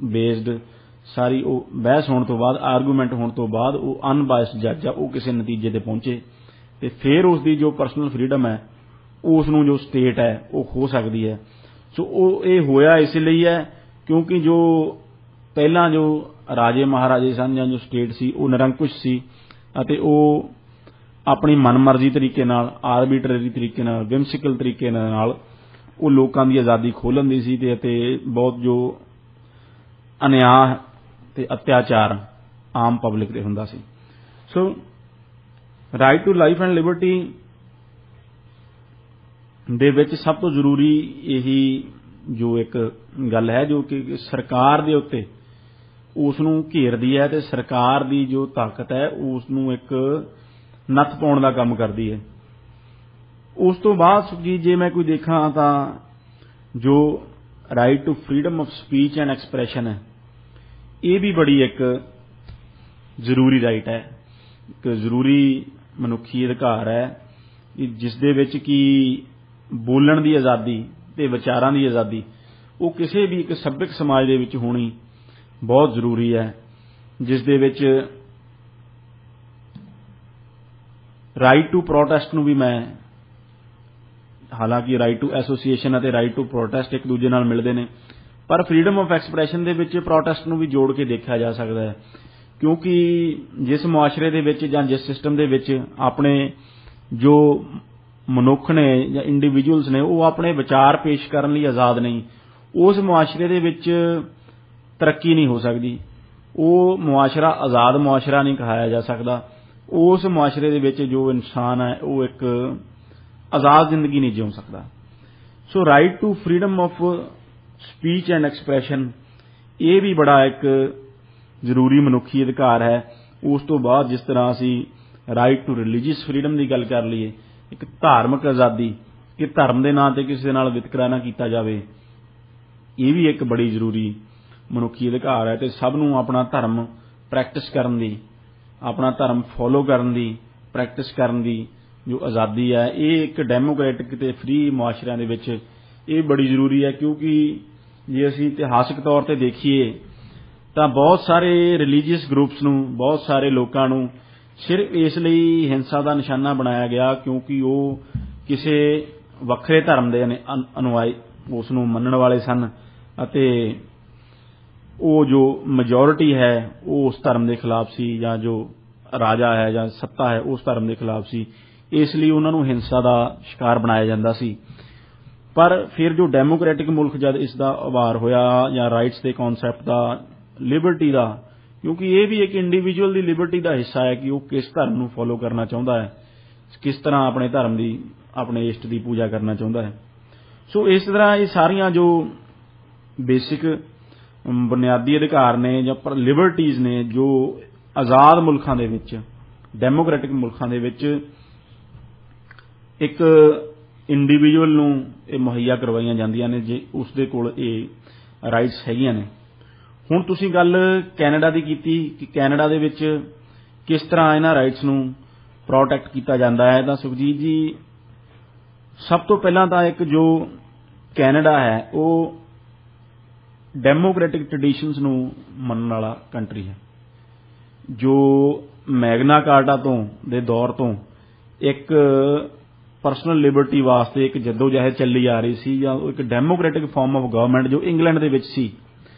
ਬੇਸਡ ਸਾਰੀ ਉਹ ਬਹਿਸ ਹੋਣ ਤੋਂ ਬਾਅਦ, ਆਰਗੂਮੈਂਟ ਹੋਣ ਤੋਂ ਬਾਅਦ ਉਹ ਅਨਬਾਇਸਡ ਜੱਜ ਆ ਉਹ ਕਿਸੇ ਨਤੀਜੇ ਤੇ ਪਹੁੰਚੇ ਤੇ ਫਿਰ ਉਸ ਦੀ ਜੋ ਪਰਸਨਲ ਫਰੀਡਮ ਹੈ ਉਸ ਨੂੰ ਜੋ ਸਟੇਟ ਹੈ ਉਹ ਖੋ ਸਕਦੀ ਹੈ। ਸੋ ਉਹ ਇਹ ਹੋਇਆ ਇਸ ਲਈ ਹੈ ਕਿਉਂਕਿ ਜੋ ਪਹਿਲਾਂ ਜੋ ਰਾਜੇ ਮਹਾਰਾਜੇ ਸਨ ਜਾਂ ਜੋ ਸਟੇਟ ਸੀ ਉਹ ਨਿਰੰਕੁਸ਼ ਸੀ ਅਤੇ ਉਹ ਆਪਣੀ ਮਨਮਰਜ਼ੀ ਤਰੀਕੇ ਨਾਲ, ਆਰਬਿਟਰਰੀ ਤਰੀਕੇ ਨਾਲ, ਵਿਮਸਿਕਲ ਤਰੀਕੇ ਨਾਲ ਉਹ ਲੋਕਾਂ ਦੀ ਆਜ਼ਾਦੀ ਖੋਹ ਲੈਂਦੀ ਸੀ ਤੇ ਬਹੁਤ ਜੋ ਅਨਿਆਂ ਤੇ ਅਤਿਆਚਾਰ ਆਮ ਪਬਲਿਕ ਤੇ ਹੁੰਦਾ ਸੀ। So right to life and liberty ਦੇ ਵਿੱਚ ਸਭ ਤੋਂ ਜ਼ਰੂਰੀ ਇਹੀ ਜੋ ਇੱਕ ਗੱਲ ਹੈ ਜੋ ਕਿ ਸਰਕਾਰ ਦੇ ਉੱਤੇ ਉਸ ਨੂੰ ਘੇਰਦੀ ਹੈ ਤੇ ਸਰਕਾਰ ਦੀ ਜੋ ਤਾਕਤ ਹੈ ਉਸ ਨੂੰ ਇੱਕ ਨੱਥ ਪਾਉਣ ਦਾ ਕੰਮ ਕਰਦੀ ਹੈ। ਉਸ ਤੋਂ ਬਾਅਦ ਸੁਖਜੀਤ ਜੇ ਮੈਂ ਕੋਈ ਦੇਖਾਂ ਤਾਂ ਜੋ right to freedom of speech and expression ਹੈ, ਇਹ ਵੀ ਬੜੀ ਇੱਕ ਜ਼ਰੂਰੀ ਰਾਈਟ ਹੈ, ਇੱਕ ਜ਼ਰੂਰੀ ਮਨੁੱਖੀ ਅਧਿਕਾਰ ਹੈ ਜਿਸ ਦੇ ਵਿੱਚ ਕਿ ਬੋਲਣ ਦੀ ਆਜ਼ਾਦੀ ਤੇ ਵਿਚਾਰਾਂ ਦੀ ਆਜ਼ਾਦੀ ਉਹ ਕਿਸੇ ਵੀ ਇੱਕ ਸੱਭਿਅਕ ਸਮਾਜ ਦੇ ਵਿੱਚ ਹੋਣੀ ਬਹੁਤ ਜ਼ਰੂਰੀ ਹੈ, ਜਿਸ ਦੇ ਵਿੱਚ ਰਾਈਟ ਟੂ ਪ੍ਰੋਟੈਸਟ ਨੂੰ ਵੀ ਮੈਂ, ਹਾਲਾਂਕਿ ਰਾਈਟ ਟੂ ਐਸੋਸੀਏਸ਼ਨ ਅਤੇ ਰਾਈਟ ਟੂ ਪ੍ਰੋਟੈਸਟ ਇੱਕ ਦੂਜੇ ਨਾਲ ਮਿਲਦੇ ਨੇ, ਪਰ ਫਰੀडम ਆਫ ਐਕਸਪ੍ਰੈਸ਼ਨ ਦੇ ਵਿੱਚ ਪ੍ਰੋਟੈਸਟ ਨੂੰ ਵੀ ਜੋੜ ਕੇ ਦੇਖਿਆ ਜਾ ਸਕਦਾ ਹੈ, ਕਿਉਂਕਿ ਜਿਸ ਮੁਆਸ਼ਰੇ ਦੇ ਵਿੱਚ ਜਾਂ ਜਿਸ ਸਿਸਟਮ ਦੇ ਵਿੱਚ ਆਪਣੇ ਜੋ ਮਨੁੱਖ ਨੇ ਜਾਂ ਇੰਡੀਵਿਜੂਅਲਸ ਨੇ ਉਹ ਆਪਣੇ ਵਿਚਾਰ ਪੇਸ਼ ਕਰਨ ਲਈ ਆਜ਼ਾਦ ਨਹੀਂ, ਉਸ ਮੁਆਸ਼ਰੇ ਦੇ ਵਿੱਚ ਤਰੱਕੀ ਨਹੀਂ ਹੋ ਸਕਦੀ, ਉਹ ਮੁਆਸ਼ਰਾ ਆਜ਼ਾਦ ਮੁਆਸ਼ਰਾ ਨਹੀਂ ਕਹਾਇਆ ਜਾ ਸਕਦਾ, ਉਸ ਮੁਆਸ਼ਰੇ ਦੇ ਵਿੱਚ ਜੋ ਇਨਸਾਨ ਹੈ ਉਹ ਇੱਕ ਆਜ਼ਾਦ ਜ਼ਿੰਦਗੀ ਨਹੀਂ ਜਿਉ ਸਕਦਾ। So right to freedom of speech and expression ਇਹ ਵੀ ਬੜਾ ਇੱਕ ਜ਼ਰੂਰੀ ਮਨੁੱਖੀ ਅਧਿਕਾਰ ਹੈ। ਉਸ ਤੋਂ ਬਾਅਦ ਜਿਸ ਤਰ੍ਹਾਂ ਅਸੀਂ ਰਾਈਟ ਟੂ ਰਿਲੀਜੀਅਸ ਫਰੀडम ਦੀ ਗੱਲ ਕਰ ਲਈਏ, ਇੱਕ ਧਾਰਮਿਕ ਆਜ਼ਾਦੀ ਕਿ ਧਰਮ ਦੇ ਨਾਂ ਤੇ ਕਿਸੇ ਦੇ ਨਾਲ ਵਿਤਕਰਾ ਨਾ ਕੀਤਾ ਜਾਵੇ, ਇਹ ਵੀ ਇੱਕ ਬੜੀ ਜ਼ਰੂਰੀ ਮਨੁੱਖੀ ਅਧਿਕਾਰ ਹੈ, ਤੇ ਸਭ ਨੂੰ ਆਪਣਾ ਧਰਮ ਪ੍ਰੈਕਟਿਸ ਕਰਨ ਦੀ, ਆਪਣਾ ਧਰਮ ਫੋਲੋ ਕਰਨ ਦੀ, ਪ੍ਰੈਕਟਿਸ ਕਰਨ ਦੀ ਜੋ ਆਜ਼ਾਦੀ ਹੈ, ਇਹ ਇੱਕ ਡੈਮੋਕ੍ਰੈਟਿਕ ਤੇ ਫ੍ਰੀ ਮੁਆਸ਼ਰਿਆਂ ਦੇ ਵਿੱਚ ਇਹ ਬੜੀ ਜ਼ਰੂਰੀ ਹੈ। ਕਿਉਂਕਿ ਜੇ ਅਸੀਂ ਇਤਿਹਾਸਕ ਤੌਰ ਤੇ ਦੇਖੀਏ ਤਾਂ ਬਹੁਤ ਸਾਰੇ ਰਿਲੀਜੀਅਸ ਗਰੁੱਪਸ ਨੂੰ, ਬਹੁਤ ਸਾਰੇ ਲੋਕਾਂ ਨੂੰ ਸਿਰਫ ਇਸ ਲਈ ਹਿੰਸਾ ਦਾ ਨਿਸ਼ਾਨਾ ਬਣਾਇਆ ਗਿਆ ਕਿਉਂਕਿ ਉਹ ਕਿਸੇ ਵੱਖਰੇ ਧਰਮ ਦੇ ਅਨੁਆਈ ਉਸ ਨੂੰ ਮੰਨਣ ਵਾਲੇ ਸਨ ਅਤੇ ਉਹ ਜੋ ਮੈਜੋਰਿਟੀ ਹੈ ਉਹ ਉਸ ਧਰਮ ਦੇ ਖਿਲਾਫ ਸੀ, ਜਾਂ ਜੋ ਰਾਜਾ ਹੈ ਜਾਂ ਸੱਤਾ ਹੈ ਉਸ ਧਰਮ ਦੇ ਖਿਲਾਫ ਸੀ, ਇਸ ਲਈ ਉਹਨਾਂ ਨੂੰ ਹਿੰਸਾ ਦਾ ਸ਼ਿਕਾਰ ਬਣਾਇਆ ਜਾਂਦਾ ਸੀ। ਪਰ ਫਿਰ ਜੋ ਡੈਮੋਕ੍ਰੈਟਿਕ ਮੁਲਕ ਜਦ ਇਸ ਦਾ ਉਭਾਰ ਹੋਇਆ ਜਾਂ ਰਾਈਟਸ ਦੇ ਕਨਸੈਪਟ ਦਾ, ਲਿਬਰਟੀ ਦਾ, ਕਿਉਂਕਿ ਇਹ ਵੀ ਇੱਕ ਇੰਡੀਵਿਜੂਅਲ ਦੀ ਲਿਬਰਟੀ ਦਾ ਹਿੱਸਾ ਹੈ ਕਿ ਉਹ ਕਿਸ ਧਰਮ ਨੂੰ ਫੋਲੋ ਕਰਨਾ ਚਾਹੁੰਦਾ ਹੈ, ਕਿਸ ਤਰ੍ਹਾਂ ਆਪਣੇ ਧਰਮ ਦੀ, ਆਪਣੇ ਇਸ਼ਟ ਦੀ ਪੂਜਾ ਕਰਨਾ ਚਾਹੁੰਦਾ ਹੈ। ਸੋ ਇਸ ਤਰ੍ਹਾਂ ਇਹ ਸਾਰੀਆਂ ਜੋ ਬੇਸਿਕ ਬੁਨਿਆਦੀ ਅਧਿਕਾਰ ਨੇ ਜਾਂ ਲਿਬਰਟੀਜ਼ ਨੇ ਜੋ ਆਜ਼ਾਦ ਮੁਲਕਾਂ ਦੇ ਵਿੱਚ, ਡੈਮੋਕ੍ਰੈਟਿਕ ਮੁਲਕਾਂ ਦੇ ਵਿੱਚ ਇੱਕ ਇੰਡੀਵਿਜੂਅਲ ਨੂੰ ਇਹ ਮੁਹੱਈਆ ਕਰਵਾਈਆਂ ਜਾਂਦੀਆਂ ਨੇ ਜੇ ਉਸ ਦੇ ਕੋਲ ਇਹ ਰਾਈਟਸ ਹੈਗੀਆਂ ਨੇ। ਹੁਣ ਤੁਸੀਂ ਗੱਲ ਕੈਨੇਡਾ ਦੀ ਕੀਤੀ ਕਿ ਕੈਨੇਡਾ ਦੇ ਵਿੱਚ ਕਿਸ ਤਰ੍ਹਾਂ ਇਹਨਾਂ ਰਾਈਟਸ ਨੂੰ ਪ੍ਰੋਟੈਕਟ ਕੀਤਾ ਜਾਂਦਾ ਹੈ, ਤਾਂ ਸੁਖਜੀਤ ਜੀ ਸਭ ਤੋਂ ਪਹਿਲਾਂ ਤਾਂ ਇੱਕ ਜੋ ਕੈਨੇਡਾ ਹੈ ਉਹ ਡੈਮੋਕ੍ਰੈਟਿਕ ਟ੍ਰੈਡੀਸ਼ਨਸ ਨੂੰ ਮੰਨਣ ਵਾਲਾ ਕੰਟਰੀ ਹੈ, ਜੋ ਮੈਗਨਾ ਕਾਰਟਾ ਤੋਂ ਦੇ ਦੌਰ ਤੋਂ ਇੱਕ ਪਰਸਨਲ ਲਿਬਰਟੀ ਵਾਸਤੇ ਇੱਕ ਜੱਦੋਜਹਿਦ ਚੱਲੀ ਆ ਰਹੀ ਸੀ, ਜਾਂ ਇੱਕ ਡੈਮੋਕ੍ਰੈਟਿਕ ਫਾਰਮ ਆਫ ਗਵਰਨਮੈਂਟ ਜੋ ਇੰਗਲੈਂਡ ਦੇ ਵਿੱਚ ਸੀ।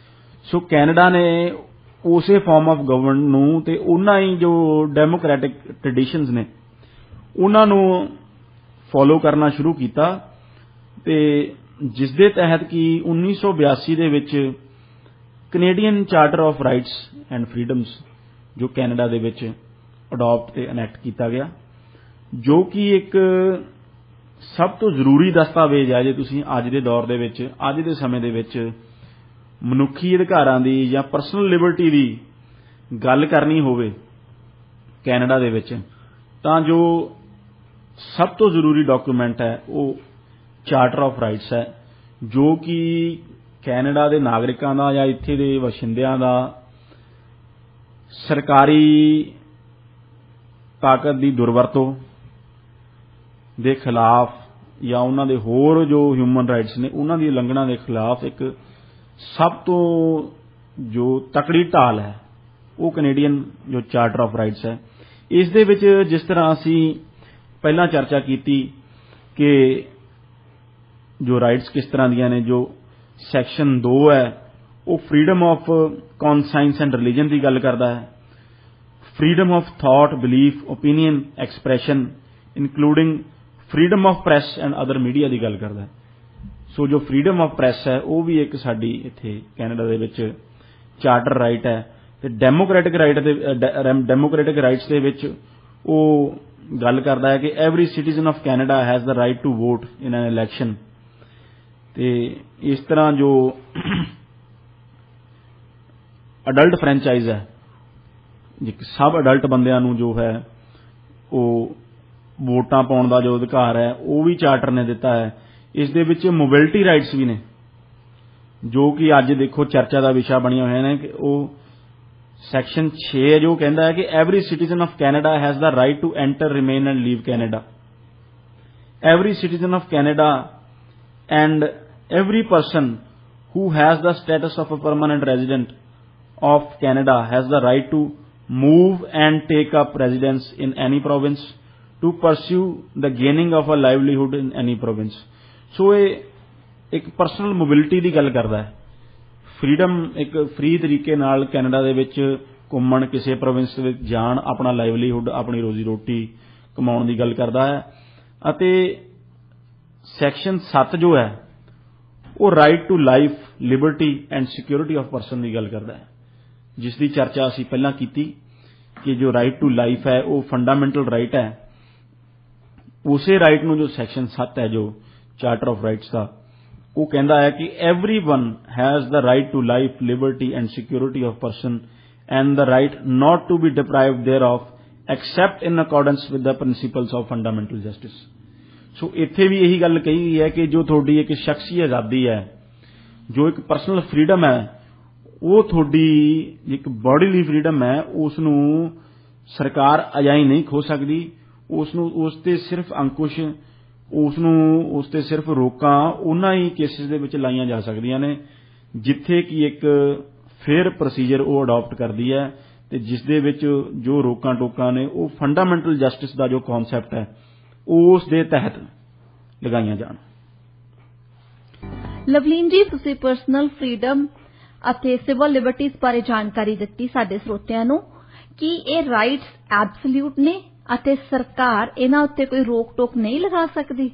ਸੋ ਕੈਨੇਡਾ ਨੇ ਉਸੇ ਫਾਰਮ ਆਫ ਗਵਰਨਮੈਂਟ ਨੂੰ ਤੇ ਉਹਨਾਂ ਹੀ ਜੋ ਡੈਮੋਕ੍ਰੈਟਿਕ ਟ੍ਰੈਡੀਸ਼ਨਸ ਨੇ ਉਹਨਾਂ ਨੂੰ ਫੋਲੋ ਕਰਨਾ ਸ਼ੁਰੂ ਕੀਤਾ, ਤੇ ਜਿਸ ਦੇ ਤਹਿਤ ਕਿ 1982 ਦੇ ਵਿੱਚ Canadian charter of rights and freedoms ਜੋ ਕੈਨੇਡਾ ਦੇ ਵਿੱਚ ਅਡਾਪਟ ਤੇ ਇਨੈਕਟ ਕੀਤਾ ਗਿਆ, ਜੋ ਕਿ ਇੱਕ ਸਭ ਤੋਂ ਜ਼ਰੂਰੀ ਦਸਤਾਵੇਜ਼ ਹੈ ਜੇ ਤੁਸੀਂ ਅੱਜ ਦੇ ਦੌਰ ਦੇ ਵਿੱਚ, ਅੱਜ ਦੇ ਸਮੇਂ ਦੇ ਵਿੱਚ ਮਨੁੱਖੀ ਅਧਿਕਾਰਾਂ ਦੀ ਜਾਂ ਪਰਸਨਲ ਲਿਬਰਟੀ ਦੀ ਗੱਲ ਕਰਨੀ ਹੋਵੇ ਕੈਨੇਡਾ ਦੇ ਵਿੱਚ, ਤਾਂ ਜੋ ਸਭ ਤੋਂ ਜ਼ਰੂਰੀ ਡਾਕੂਮੈਂਟ ਹੈ ਉਹ ਚਾਰਟਰ ਆਫ ਰਾਈਟਸ ਹੈ, ਜੋ ਕਿ ਕੈਨੇਡਾ ਦੇ ਨਾਗਰਿਕਾਂ ਦਾ ਜਾਂ ਇੱਥੇ ਦੇ ਵਸਿੰਦਿਆਂ ਦਾ ਸਰਕਾਰੀ ਤਾਕਤ ਦੀ ਦੁਰਵਰਤੋਂ ਦੇ ਖਿਲਾਫ ਜਾਂ ਉਹਨਾਂ ਦੇ ਹੋਰ ਜੋ ਹਿਊਮਨ ਰਾਈਟਸ ਨੇ ਉਹਨਾਂ ਦੀ ਉਲੰਘਣਾ ਦੇ ਖਿਲਾਫ ਇੱਕ ਸਭ ਤੋਂ ਜੋ ਤਕੜੀ ਢਾਲ ਹੈ ਉਹ ਕੈਨੇਡੀਅਨ ਜੋ ਚਾਰਟਰ ਆਫ ਰਾਈਟਸ ਹੈ। ਇਸ ਦੇ ਵਿੱਚ ਜਿਸ ਤਰ੍ਹਾਂ ਅਸੀਂ ਪਹਿਲਾਂ ਚਰਚਾ ਕੀਤੀ ਕਿ ਜੋ ਰਾਈਟਸ ਕਿਸ ਤਰ੍ਹਾਂ ਦੀਆਂ ਨੇ, ਜੋ ਸੈਕਸ਼ਨ 2 ਹੈ ਉਹ ਫਰੀडम ਆਫ ਕੌਨਸਾਇੰਸ ਐਂਡ ਰਿਲੀਜਨ ਦੀ ਗੱਲ ਕਰਦਾ ਹੈ, freedom of thought, belief, opinion, expression including freedom of press and other media ਦੀ ਗੱਲ ਕਰਦਾ ਹੈ। ਸੋ ਜੋ ਫਰੀडम ਆਫ ਪ੍ਰੈਸ ਹੈ ਉਹ ਵੀ ਇੱਕ ਸਾਡੀ ਇੱਥੇ ਕੈਨੇਡਾ ਦੇ ਵਿੱਚ ਚਾਰਟਰ ਰਾਈਟ ਹੈ, ਤੇ ਡੈਮੋਕ੍ਰੈਟਿਕ ਰਾਈਟਸ ਦੇ ਵਿੱਚ ਉਹ ਗੱਲ ਕਰਦਾ ਹੈ ਕਿ every citizen of Canada has the right to vote in an election. ਤੇ ਇਸ ਤਰ੍ਹਾਂ ਜੋ ਅਡਲਟ ਫਰੈਂਚਾਈਜ਼ ਹੈ, ਸਭ ਅਡਲਟ ਬੰਦਿਆਂ ਨੂੰ ਜੋ ਹੈ ਉਹ ਵੋਟਾਂ ਪਾਉਣ ਦਾ ਜੋ ਅਧਿਕਾਰ ਹੈ ਉਹ ਵੀ ਚਾਰਟਰ ਨੇ ਦਿੱਤਾ ਹੈ। ਇਸ ਦੇ ਵਿੱਚ ਮੋਬਿਲਿਟੀ ਰਾਈਟਸ ਵੀ ਨੇ, जो कि अज देखो चर्चा का विषय बनिया हुआ है कि वो सैक्शन 6 है जो कहता है कि every citizen of Canada has the right to enter remain and leave Canada. Every citizen of Canada and every person who has the status of a permanent resident of Canada has the right to move and take up residence in any province to pursue the gaining of a livelihood in any province। So ਇਹ ਇੱਕ personal mobility ਦੀ ਗੱਲ ਕਰਦਾ ਹੈ, freedom ਇੱਕ free ਤਰੀਕੇ ਨਾਲ Canada ਦੇ ਵਿੱਚ ਘੁੰਮਣ, ਕਿਸੇ ਪ੍ਰੋਵਿੰਸ ਵਿੱਚ ਜਾਣ, ਆਪਣਾ ਲਾਈਵਲੀਹੁੱਡ, ਆਪਣੀ ਰੋਜ਼ੀ ਰੋਟੀ ਕਮਾਉਣ ਦੀ ਗੱਲ ਕਰਦਾ ਹੈ। ਅਤੇ ਸੈਕਸ਼ਨ 7 ਜੋ ਹੈ ਉਹ right to life, liberty and security of person ਦੀ ਗੱਲ ਕਰਦਾ ਹੈ, ਜਿਸ ਦੀ ਚਰਚਾ ਅਸੀਂ ਪਹਿਲਾਂ ਕੀਤੀ ਕਿ ਜੋ ਰਾਈਟ ਟੂ ਲਾਈਫ ਹੈ ਉਹ ਫੰਡਾਮੈਂਟਲ ਰਾਈਟ ਹੈ। ਉਸੇ ਰਾਈਟ ਨੂੰ ਜੋ ਸੈਕਸ਼ਨ 7 ਹੈ ਜੋ ਚਾਰਟਰ ਆਫ ਰਾਈਟਸ ਦਾ, ਉਹ ਕਹਿੰਦਾ ਹੈ ਕਿ everyone has the right to life, liberty and security of person and the right not to be deprived thereof except in accordance with the principles of fundamental justice. So ਇੱਥੇ ਵੀ ਇਹੀ ਗੱਲ ਕਹੀ ਗਈ ਹੈ ਕਿ ਜੋ ਤੁਹਾਡੀ ਇੱਕ ਸ਼ਖਸੀ ਆਜ਼ਾਦੀ ਹੈ, ਜੋ ਇੱਕ ਪਰਸਨਲ ਫਰੀडम ਹੈ, ਉਹ ਤੁਹਾਡੀ ਇੱਕ ਬੋਡੀਲੀ ਫਰੀडम ਹੈ, ਉਸ ਨੂੰ ਸਰਕਾਰ ਅਜਾਈਂ ਨਹੀਂ ਖੋ ਸਕਦੀ। ਉਸ ਨੂੰ ਉਸ ਤੇ ਸਿਰਫ ਅੰਕੁਸ਼, ਉਸ ਨੂੰ ਉਸ ਤੇ ਸਿਰਫ ਰੋਕਾਂ ਉਹਨਾਂ ਹੀ ਕੇਸਿਸ ਦੇ ਵਿੱਚ ਲਾਈਆਂ ਜਾ ਸਕਦੀਆਂ ਨੇ ਜਿੱਥੇ ਕਿ ਇੱਕ ਫੇਅਰ ਪ੍ਰੋਸੀਜਰ ਉਹ ਅਡਾਪਟ ਕਰਦੀ ਹੈ ਤੇ ਜਿਸ ਦੇ ਵਿੱਚ ਜੋ ਰੋਕਾਂ ਟੋਕਾਂ ਨੇ ਉਹ ਫੰਡਾਮੈਂਟਲ ਜਸਟਿਸ ਦਾ ਜੋ ਕਨਸੈਪਟ ਹੈ ਉਸ ਦੇ ਤਹਿਤ ਲਗਾਈਆਂ ਜਾਣ। ਲਵਲੀਨ ਜੀ, ਤੁਸੀਂ ਪਰਸਨਲ ਫਰੀडम ਅਤੇ ਸਿਵਲ ਲਿਬਰਟੀਜ਼ ਬਾਰੇ ਜਾਣਕਾਰੀ ਦਿੱਤੀ ਸਾਡੇ ਸਰੋਤਿਆਂ ਨੂੰ। ਕੀ ਇਹ ਰਾਈਟਸ ਐਬਸੋਲਿਊਟ ਨੇ ਅਤੇ ਸਰਕਾਰ ਇਹਨਾਂ ਉੱਤੇ ਕੋਈ ਰੋਕ ਟੋਕ ਨਹੀਂ ਲਗਾ ਸਕਦੀ?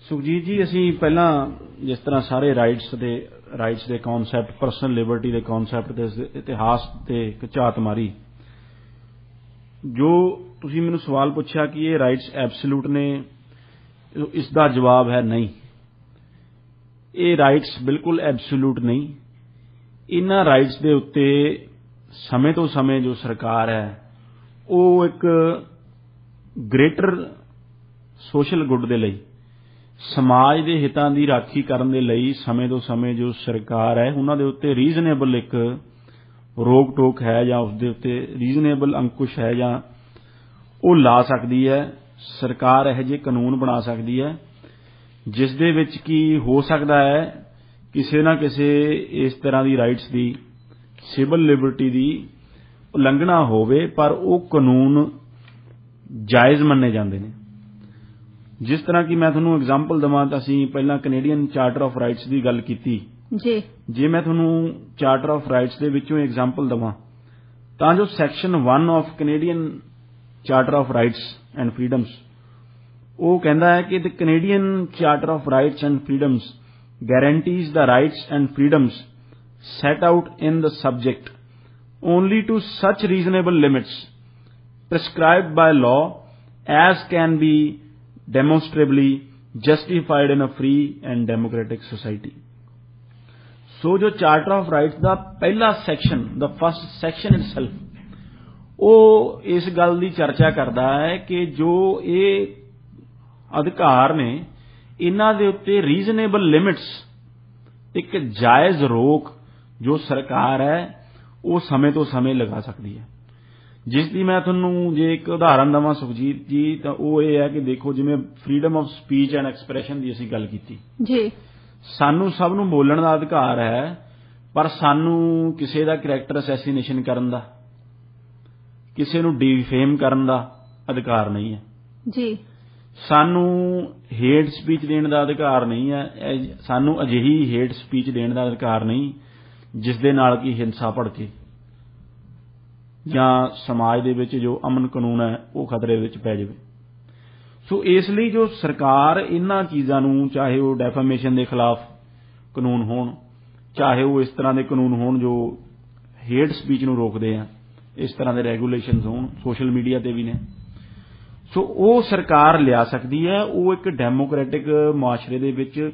ਸੁਖਜੀਤ ਜੀ, ਅਸੀਂ ਪਹਿਲਾਂ ਜਿਸ ਤਰ੍ਹਾਂ ਸਾਰੇ ਰਾਈਟਸ ਦੇ ਕਨਸੈਪਟ, ਪਰਸਨਲ ਲਿਬਰਟੀ ਦੇ ਕਨਸੈਪਟ ਦੇ ਇਤਿਹਾਸ ਤੇ ਇੱਕ ਝਾਤ ਮਾਰੀ। ਜੋ ਤੁਸੀਂ ਮੈਨੂੰ ਸਵਾਲ ਪੁੱਛਿਆ ਕਿ ਇਹ ਰਾਈਟਸ ਐਬਸੋਲਿਊਟ ਨੇ, ਇਸ ਦਾ ਜਵਾਬ ਹੈ ਨਹੀਂ। ਇਹ ਰਾਈਟਸ ਬਿਲਕੁਲ ਐਬਸੋਲਿਊਟ ਨਹੀਂ। ਇਹਨਾਂ ਰਾਈਟਸ ਦੇ ਉੱਤੇ ਸਮੇਂ ਤੋਂ ਸਮੇਂ ਜੋ ਸਰਕਾਰ ਹੈ ਉਹ ਇੱਕ ਗ੍ਰੇਟਰ ਸੋਸ਼ਲ ਗੁੱਡ ਦੇ ਲਈ, ਸਮਾਜ ਦੇ ਹਿੱਤਾਂ ਦੀ ਰਾਖੀ ਕਰਨ ਦੇ ਲਈ ਸਮੇਂ ਤੋਂ ਸਮੇਂ ਜੋ ਸਰਕਾਰ ਹੈ ਉਹਨਾਂ ਦੇ ਉੱਤੇ ਰੀਜ਼ਨੇਬਲ ਇੱਕ ਰੋਕ ਟੋਕ ਹੈ ਜਾਂ ਉਸ ਦੇ ਉੱਤੇ ਰੀਜ਼ਨੇਬਲ ਅੰਕੁਸ਼ ਹੈ ਜਾਂ ਉਹ ਲਾ ਸਕਦੀ ਹੈ। ਸਰਕਾਰ ਇਹੋ ਜਿਹੇ ਕਾਨੂੰਨ ਬਣਾ ਸਕਦੀ ਹੈ ਜਿਸ ਦੇ ਵਿੱਚ ਕੀ ਹੋ ਸਕਦਾ ਹੈ ਕਿਸੇ ਨਾ ਕਿਸੇ ਇਸ ਤਰ੍ਹਾਂ ਦੀ ਰਾਈਟਸ ਦੀ, ਸਿਵਲ ਲਿਬਰਟੀ ਦੀ ਉਲੰਘਣਾ ਹੋਵੇ ਪਰ ਉਹ ਕਾਨੂੰਨ ਜਾਇਜ਼ ਮੰਨੇ ਜਾਂਦੇ ਨੇ। ਜਿਸ ਤਰ੍ਹਾਂ ਕਿ ਮੈਂ ਤੁਹਾਨੂੰ ਐਗਜ਼ਾਮਪਲ ਦੇਵਾਂ ਤਾਂ ਅਸੀਂ ਪਹਿਲਾਂ ਕੈਨੇਡੀਅਨ ਚਾਰਟਰ ਆਫ ਰਾਈਟਸ ਦੀ ਗੱਲ ਕੀਤੀ ਜੀ। ਜੇ ਮੈਂ ਤੁਹਾਨੂੰ ਚਾਰਟਰ ਆਫ ਰਾਈਟਸ ਦੇ ਵਿੱਚੋਂ ਐਗਜ਼ਾਮਪਲ ਦੇਵਾਂ ਤਾਂ ਜੋ section 1 of Canadian charter of rights and freedoms ਉਹ ਕਹਿੰਦਾ ਹੈ ਕਿ the Canadian charter of rights and freedoms guarantees the rights and freedoms set out in the subject only to such reasonable limits prescribed by law as can be demonstrably justified in a free and democratic society। So जो charter of rights ਦਾ ਪਹਿਲਾ section, the first section itself ਉਹ ਇਸ ਗੱਲ ਦੀ ਚਰਚਾ ਕਰਦਾ ਹੈ ਕਿ ਜੋ ਇਹ ਅਧਿਕਾਰ ਨੇ ਇਹਨਾਂ ਦੇ ਉੱਤੇ ਰੀਜ਼ਨੇਬਲ ਲਿਮਿਟਸ, ਇੱਕ ਜਾਇਜ਼ ਰੋਕ ਜੋ ਸਰਕਾਰ ਹੈ ਉਹ ਸਮੇਂ ਤੋਂ ਸਮੇਂ ਲਗਾ ਸਕਦੀ ਹੈ। ਜਿਸ ਦੀ ਮੈਂ ਤੁਹਾਨੂੰ ਜੇ ਇੱਕ ਉਦਾਹਰਨ ਦੇਵਾਂ ਸੁਖਜੀਤ ਜੀ ਤਾਂ ਉਹ ਇਹ ਹੈ ਕਿ ਦੇਖੋ ਜਿਵੇਂ freedom of speech and expression ਦੀ ਅਸੀਂ ਗੱਲ ਕੀਤੀ ਜੀ, ਸਾਨੂੰ ਸਭ ਨੂੰ ਬੋਲਣ ਦਾ ਅਧਿਕਾਰ ਹੈ ਪਰ ਸਾਨੂੰ ਕਿਸੇ ਦਾ ਕੈਰੈਕਟਰ ਅਸੈਸੀਨੇਸ਼ਨ ਕਰਨ ਦਾ, ਕਿਸੇ ਨੂੰ ਡੀਫੇਮ ਕਰਨ ਦਾ ਅਧਿਕਾਰ ਨਹੀਂ ਹੈ ਜੀ। ਸਾਨੂੰ ਹੇਟ ਸਪੀਚ ਦੇਣ ਦਾ ਅਧਿਕਾਰ ਨਹੀਂ ਹੈ, ਸਾਨੂੰ ਅਜਿਹੀ ਹੇਟ ਸਪੀਚ ਦੇਣ ਦਾ ਅਧਿਕਾਰ ਨਹੀਂ ਜਿਸ ਦੇ ਨਾਲ ਕਿ ਹਿੰਸਾ ਭੜਕੇ ਜਾਂ ਸਮਾਜ ਦੇ ਵਿੱਚ ਜੋ ਅਮਨ ਕਾਨੂੰਨ ਹੈ ਉਹ ਖਤਰੇ ਵਿੱਚ ਪੈ ਜਾਵੇ। ਸੋ ਇਸ ਲਈ ਜੋ ਸਰਕਾਰ ਇਹਨਾਂ ਚੀਜ਼ਾਂ ਨੂੰ, ਚਾਹੇ ਉਹ ਡੈਫਾਮੇਸ਼ਨ ਦੇ ਖਿਲਾਫ ਕਾਨੂੰਨ ਹੋਣ, ਚਾਹੇ ਉਹ ਇਸ ਤਰ੍ਹਾਂ ਦੇ ਕਾਨੂੰਨ ਹੋਣ ਜੋ ਹੇਟ ਸਪੀਚ ਨੂੰ ਰੋਕਦੇ ਆ, ਇਸ ਤਰ੍ਹਾਂ ਦੇ ਰੈਗੂਲੇਸ਼ਨਸ ਹੋਣ, ਸੋਸ਼ਲ ਮੀਡੀਆ ਤੇ ਵੀ ਨੇ, ਸੋ ਉਹ ਸਰਕਾਰ ਲਿਆ ਸਕਦੀ ਹੈ। ਉਹ ਇੱਕ ਡੈਮੋਕ੍ਰੈਟਿਕ ਮੁਆਸ਼ਰੇ ਦੇ ਵਿੱਚ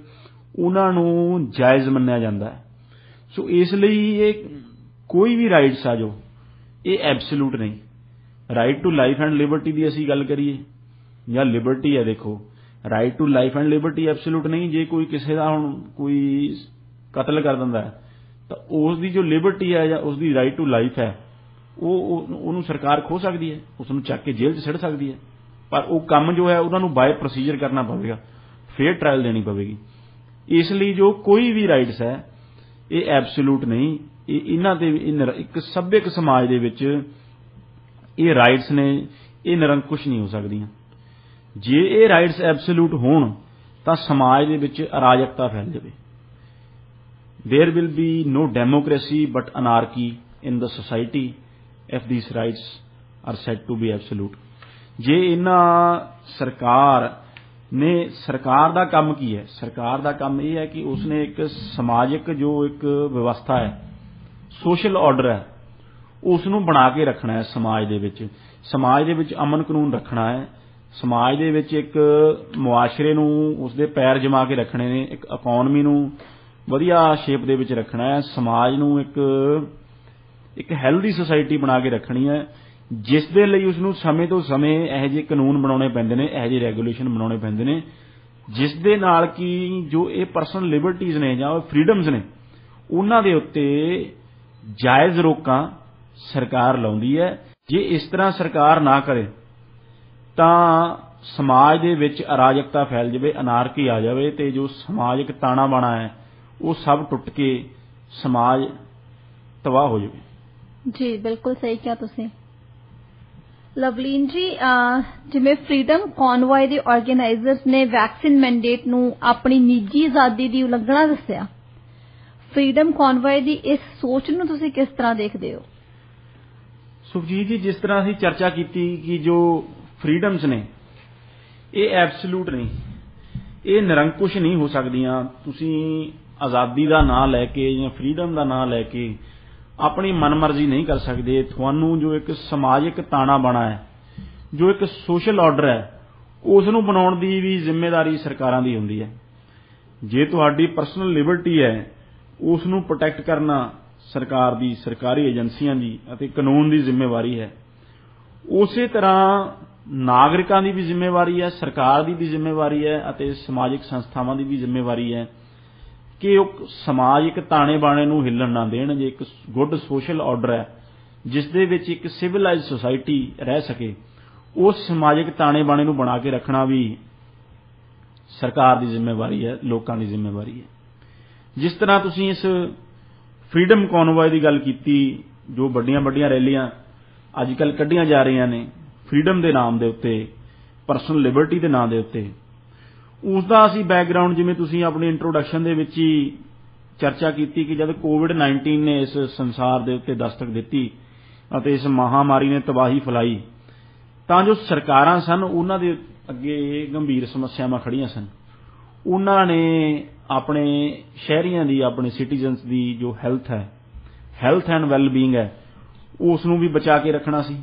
ਉਹਨਾਂ ਨੂੰ ਜਾਇਜ਼ ਮੰਨਿਆ ਜਾਂਦਾ ਹੈ। ਸੋ ਇਸ ਲਈ ਇਹ ਕੋਈ ਵੀ ਰਾਈਟਸ ਆ ਜੋ ਇਹ ਐਬਸੋਲੂਟ ਨਹੀਂ। Right to life and liberty ਦੀ ਅਸੀਂ ਗੱਲ ਕਰੀਏ ਜਾਂ ਲਿਬਰਟੀ ਹੈ, ਦੇਖੋ right to life and liberty absolute ਨਹੀਂ। ਜੇ ਕੋਈ ਕਿਸੇ ਦਾ ਹੁਣ ਕੋਈ ਕਤਲ ਕਰ ਦਿੰਦਾ ਹੈ ਤਾਂ ਉਸ ਦੀ ਜੋ ਲਿਬਰਟੀ ਹੈ ਜਾਂ ਉਸ ਦੀ ਰਾਈਟ ਟੂ ਲਾਈਫ ਹੈ ਉਹਨੂੰ ਸਰਕਾਰ ਖੋਹ ਸਕਦੀ ਹੈ, ਉਸ ਨੂੰ ਚੱਕ ਕੇ ਜੇਲ੍ਹ 'ਚ ਸਿੱਟ ਸਕਦੀ ਹੈ। ਪਰ ਉਹ ਕੰਮ ਜੋ ਹੈ ਉਹਨਾਂ ਨੂੰ ਬਾਏ ਪ੍ਰੋਸੀਜਰ ਕਰਨਾ ਪਵੇਗਾ, ਫੇਅਰ ਟ੍ਰਾਇਲ ਦੇਣੀ ਪਵੇਗੀ। ਇਸ ਲਈ ਜੋ ਕੋਈ ਵੀ ਰਾਈਟਸ ਹੈ ਇਹ ਐਬਸੋਲੂਟ ਨਹੀਂ, ਇਹਨਾਂ ਦੇ ਇੱਕ ਸੱਭਿਅਕ ਸਮਾਜ ਦੇ ਵਿੱਚ ਇਹ ਰਾਈਟਸ ਨੇ, ਇਹ ਨਿਰੰਕੁਸ਼ ਨਹੀਂ ਹੋ ਸਕਦੀਆਂ। ਜੇ ਇਹ ਰਾਈਟਸ ਐਬਸੋਲੂਟ ਹੋਣ ਤਾਂ ਸਮਾਜ ਦੇ ਵਿੱਚ ਅਰਾਜਕਤਾ ਫੈਲ ਜਾਵੇ। There will be no democracy but anarchy in the society if these rights are said to be absolute. ਜੇ ਇਹਨਾਂ ਸਰਕਾਰ ਦਾ ਕੰਮ ਕੀ ਹੈ? ਸਰਕਾਰ ਦਾ ਕੰਮ ਇਹ ਹੈ ਕਿ ਉਸਨੇ ਇੱਕ ਸਮਾਜਿਕ ਜੋ ਇੱਕ ਵਿਵਸਥਾ ਹੈ, ਸੋਸ਼ਲ ਆਰਡਰ ਹੈ, ਉਸ ਨੂੰ ਬਣਾ ਕੇ ਰੱਖਣਾ ਹੈ। ਸਮਾਜ ਦੇ ਵਿੱਚ ਅਮਨ ਕਾਨੂੰਨ ਰੱਖਣਾ ਹੈ। ਸਮਾਜ ਦੇ ਵਿੱਚ ਇੱਕ ਮੁਆਸ਼ਰੇ ਨੂੰ ਉਸਦੇ ਪੈਰ ਜਮਾ ਕੇ ਰੱਖਣੇ ਨੇ, ਇੱਕ ਇਕਨੋਮੀ ਨੂੰ ਵਧੀਆ ਸ਼ੇਪ ਦੇ ਵਿੱਚ ਰੱਖਣਾ ਹੈ। ਸਮਾਜ ਨੂੰ ਇੱਕ ਹੈਲਦੀ ਸੁਸਾਇਟੀ ਬਣਾ ਕੇ ਰੱਖਣੀ ਹੈ, ਜਿਸ ਦੇ ਲਈ ਉਸ ਨੂੰ ਸਮੇਂ ਤੋਂ ਸਮੇਂ ਇਹੋ ਜਿਹੇ ਕਾਨੂੰਨ ਬਣਾਉਣੇ ਪੈਂਦੇ ਨੇ, ਇਹੋ ਜਿਹੇ ਰੈਗੂਲੇਸ਼ਨ ਬਣਾਉਣੇ ਪੈਂਦੇ ਨੇ, ਜਿਸ ਦੇ ਨਾਲ ਕਿ ਜੋ ਇਹ ਪਰਸਨਲ ਲਿਬਰਟੀਜ਼ ਨੇ ਜਾਂ ਫਰੀਡਮਸ ਨੇ ਉਹਨਾਂ ਦੇ ਉੱਤੇ ਜਾਇਜ਼ ਰੋਕਾਂ ਸਰਕਾਰ ਲਾਉਂਦੀ ਹੈ। ਜੇ ਇਸ ਤਰ੍ਹਾਂ ਸਰਕਾਰ ਨਾ ਕਰੇ ਤਾਂ ਸਮਾਜ ਦੇ ਵਿੱਚ ਅਰਾਜਕਤਾ ਫੈਲ ਜਾਵੇ, ਅਨਾਰਕੀ ਆ ਜਾਵੇ ਤੇ ਜੋ ਸਮਾਜਿਕ ਤਾਣਾ ਬਾਣਾ ਹੈ ਉਹ ਸਭ ਟੁੱਟ ਕੇ ਸਮਾਜ ਤਬਾਹ ਹੋ ਜਾਵੇ। ਜੀ ਬਿਲਕੁਲ ਸਹੀ ਕਿਹਾ ਤੁਸੀਂ। ਲਵਲੀਨ ਜੀ, ਜਿਵੇਂ ਫਰੀडम ਕਨਵॉय ਦੇ ਆਰਗੇਨਾਈਜ਼ਰਸ ਨੇ ਵੈਕਸੀਨ ਮੈਂਡੇਟ ਨੂੰ ਆਪਣੀ ਨਿੱਜੀ ਆਜ਼ਾਦੀ ਦੀ ਉਲੰਘਣਾ ਦੱਸਿਆ। ਫਰੀडम ਕਨਵॉय ਦੀ ਇਸ ਸੋਚ ਨੂੰ ਤੁਸੀਂ ਕਿਸ ਤਰ੍ਹਾਂ ਦੇਖਦੇ ਹੋ? ਸੁਖਜੀਤ ਜੀ, ਜਿਸ ਤਰ੍ਹਾਂ ਅਸੀਂ ਚਰਚਾ ਕੀਤੀ ਕਿ ਜੋ ਫਰੀडम्स ਨੇ ਇਹ ਐਬਸੋਲੂਟ ਨਹੀਂ, ਇਹ ਨਿਰੰਕੁਸ਼ ਨਹੀਂ ਹੋ ਸਕਦੀਆਂ। ਤੁਸੀਂ ਆਜ਼ਾਦੀ ਦਾ ਨਾਂ ਲੈ ਕੇ ਜਾਂ ਫਰੀडम ਦਾ ਨਾਂ ਲੈ ਕੇ ਆਪਣੀ ਮਨਮਰਜ਼ੀ ਨਹੀਂ ਕਰ ਸਕਦੇ। ਤੁਹਾਨੂੰ ਜੋ ਇੱਕ ਸਮਾਜਿਕ ਤਾਣਾ ਬਾਣਾ ਹੈ, ਜੋ ਇੱਕ ਸੋਸ਼ਲ ਆਰਡਰ ਹੈ, ਉਸ ਨੂੰ ਬਣਾਉਣ ਦੀ ਵੀ ਜ਼ਿੰਮੇਵਾਰੀ ਸਰਕਾਰਾਂ ਦੀ ਹੁੰਦੀ ਹੈ। ਜੇ ਤੁਹਾਡੀ ਪਰਸਨਲ ਲਿਬਰਟੀ ਹੈ ਉਸ ਨੂੰ ਪ੍ਰੋਟੈਕਟ ਕਰਨਾ ਸਰਕਾਰ ਦੀ, ਸਰਕਾਰੀ ਏਜੰਸੀਆਂ ਦੀ ਅਤੇ ਕਾਨੂੰਨ ਦੀ ਜ਼ਿੰਮੇਵਾਰੀ ਹੈ। ਉਸੇ ਤਰ੍ਹਾਂ ਨਾਗਰਿਕਾਂ ਦੀ ਵੀ ਜ਼ਿੰਮੇਵਾਰੀ ਹੈ, ਸਰਕਾਰ ਦੀ ਵੀ ਜ਼ਿੰਮੇਵਾਰੀ ਹੈ ਅਤੇ ਸਮਾਜਿਕ ਸੰਸਥਾਵਾਂ ਦੀ ਵੀ ਜ਼ਿੰਮੇਵਾਰੀ ਹੈ ਕਿ ਉਹ ਸਮਾਜਿਕ ਤਾਣੇ ਬਾਣੇ ਨੂੰ ਹਿੱਲਣ ਨਾ ਦੇਣ। ਜੇ ਇੱਕ ਗੁੱਡ ਸੋਸ਼ਲ ਆਰਡਰ ਹੈ ਜਿਸ ਦੇ ਵਿੱਚ ਇੱਕ ਸਿਵਲਾਈਜ਼ਡ ਸੁਸਾਇਟੀ ਰਹਿ ਸਕੇ, ਉਸ ਸਮਾਜਿਕ ਤਾਣੇ ਬਾਣੇ ਨੂੰ ਬਣਾ ਕੇ ਰੱਖਣਾ ਵੀ ਸਰਕਾਰ ਦੀ ਜ਼ਿੰਮੇਵਾਰੀ ਹੈ, ਲੋਕਾਂ ਦੀ ਜ਼ਿੰਮੇਵਾਰੀ ਹੈ। ਜਿਸ ਤਰ੍ਹਾਂ ਤੁਸੀਂ ਇਸ ਫਰੀडम ਕਨਵॉय ਦੀ ਗੱਲ ਕੀਤੀ, ਜੋ ਵੱਡੀਆਂ ਰੈਲੀਆਂ ਅੱਜ ਕੱਲ੍ਹ ਕੱਢੀਆਂ ਜਾ ਰਹੀਆਂ ਨੇ ਫਰੀडम ਦੇ ਨਾਮ ਦੇ ਉੱਤੇ, ਪਰਸਨਲ ਲਿਬਰਟੀ ਦੇ ਨਾਮ ਦੇ ਉੱਤੇ, ਉਸ ਦਾ ਅਸੀਂ ਬੈਕਗਰਾਉਂਡ ਜਿਵੇਂ ਤੁਸੀਂ ਆਪਣੀ ਇੰਟਰੋਡਕਸ਼ਨ ਦੇ ਵਿੱਚ ਹੀ ਚਰਚਾ ਕੀਤੀ ਕਿ ਜਦ ਕੋਵਿਡ-19 ਨੇ ਇਸ ਸੰਸਾਰ ਦੇ ਉੱਤੇ ਦਸਤਕ ਦਿੱਤੀ ਅਤੇ ਇਸ ਮਹਾਮਾਰੀ ਨੇ ਤਬਾਹੀ ਫੈਲਾਈ ਤਾਂ ਜੋ ਸਰਕਾਰਾਂ ਸਨ ਉਹਨਾਂ ਦੇ ਅੱਗੇ ਗੰਭੀਰ ਸਮੱਸਿਆਵਾਂ ਖੜੀਆਂ ਸਨ। ਉਹਨਾਂ ਨੇ ਆਪਣੇ ਸ਼ਹਿਰੀਆਂ ਦੀ, ਆਪਣੇ ਸਿਟੀਜ਼ਨਸ ਦੀ ਜੋ ਹੈਲਥ ਹੈ, ਹੈਲਥ ਐਂਡ ਵੈਲਬੀਇੰਗ ਹੈ, ਉਸ ਨੂੰ ਵੀ ਬਚਾ ਕੇ ਰੱਖਣਾ ਸੀ।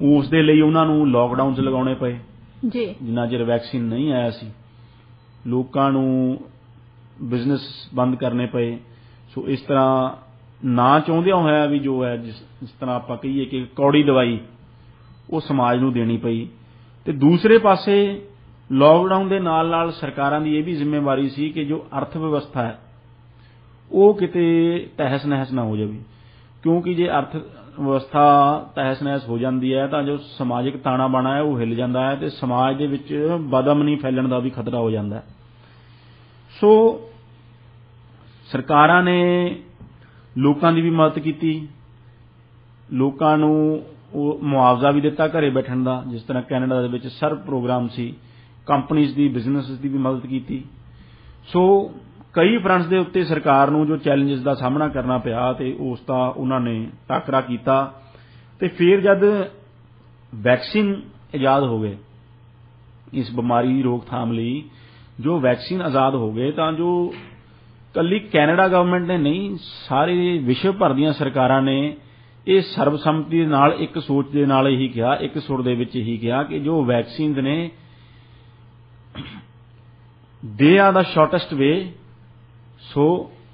ਉਸ ਦੇ ਲਈ ਉਹਨਾਂ ਨੂੰ ਲਾਕਡਾਊਨਸ ਲਗਾਉਣੇ ਪਏ ਜੀ, ਜਿੰਨਾ ਚਿਰ ਵੈਕਸੀਨ ਨਹੀਂ ਆਇਆ ਸੀ। ਲੋਕਾਂ ਨੂੰ ਬਿਜ਼ਨਸ ਬੰਦ ਕਰਨੇ ਪਏ। ਸੋ ਇਸ ਤਰ੍ਹਾਂ ਨਾ ਚਾਹੁੰਦਿਆਂ ਹੋਇਆ ਵੀ ਜੋ ਹੈ ਜਿਸ ਤਰ੍ਹਾਂ ਆਪਾਂ ਕਹੀਏ ਕਿ ਕੌੜੀ ਦਵਾਈ ਉਹ ਸਮਾਜ ਨੂੰ ਦੇਣੀ ਪਈ। ਤੇ ਦੂਸਰੇ ਪਾਸੇ ਲਾਕਡਾਊਨ ਦੇ ਨਾਲ ਸਰਕਾਰਾਂ ਦੀ ਇਹ ਵੀ ਜ਼ਿੰਮੇਵਾਰੀ ਸੀ ਕਿ ਜੋ ਅਰਥ ਵਿਵਸਥਾ ਹੈ ਉਹ ਕਿਤੇ ਤਹਿਸ ਨਹਿਸ ਨਾ ਹੋ ਜਾਵੇ, ਕਿਉਂਕਿ ਜੇ ਅਰਥ ਵਿਵਸਥਾ ਤਹਿਸ ਨਹਿਸ ਹੋ ਜਾਂਦੀ ਹੈ ਤਾਂ ਜੋ ਸਮਾਜਿਕ ਤਾਣਾ ਬਾਣਾ ਹੈ ਉਹ ਹਿੱਲ ਜਾਂਦਾ ਹੈ ਤੇ ਸਮਾਜ ਦੇ ਵਿੱਚ ਬਦਅਮਨੀ ਫੈਲਣ ਦਾ ਵੀ ਖਤਰਾ ਹੋ ਜਾਂਦਾ ਹੈ। ਸੋ ਸਰਕਾਰਾਂ ਨੇ ਲੋਕਾਂ ਦੀ ਵੀ ਮਦਦ ਕੀਤੀ, ਲੋਕਾਂ ਨੂੰ ਉਹ ਮੁਆਵਜ਼ਾ ਵੀ ਦਿੱਤਾ ਘਰੇ ਬੈਠਣ ਦਾ, ਜਿਸ ਤਰ੍ਹਾਂ ਕੈਨੇਡਾ ਦੇ ਵਿੱਚ ਸਰਵ ਪ੍ਰੋਗਰਾਮ ਸੀ, ਕੰਪਨੀਜ਼ ਦੀ, ਬਿਜ਼ਨੈਸਿਸ ਦੀ ਵੀ ਮਦਦ ਕੀਤੀ। ਸੋ ਕਈ ਫਰੰਟਸ ਦੇ ਉੱਤੇ ਸਰਕਾਰ ਨੂੰ ਜੋ ਚੈਲੰਜਸ ਦਾ ਸਾਹਮਣਾ ਕਰਨਾ ਪਿਆ ਤੇ ਉਸ ਦਾ ਉਹਨਾਂ ਨੇ ਟਾਕਰਾ ਕੀਤਾ। ਤੇ ਫਿਰ ਜਦ ਵੈਕਸੀਨ ਇਜਾਦ ਹੋ ਗਏ ਇਸ ਬਿਮਾਰੀ ਦੀ ਰੋਕਥਾਮ ਲਈ, ਜੋ ਵੈਕਸੀਨ ਆਜ਼ਾਦ ਹੋ ਗਏ ਤਾਂ ਜੋ ਕੱਲੀ ਕੈਨੇਡਾ ਗਵਰਨਮੈਂਟ ਨੇ ਨਹੀਂ, ਸਾਰੇ ਵਿਸ਼ਵ ਭਰ ਦੀਆਂ ਸਰਕਾਰਾਂ ਨੇ ਇਹ ਸਰਬਸੰਮਤੀ ਦੇ ਨਾਲ, ਇੱਕ ਸੋਚ ਦੇ ਨਾਲ ਇਹੀ ਕਿਹਾ, ਇੱਕ ਸੁਰ ਦੇ ਵਿੱਚ ਇਹੀ ਕਿਹਾ ਕਿ ਜੋ ਵੈਕਸੀਨਸ ਨੇ they are the shortest way so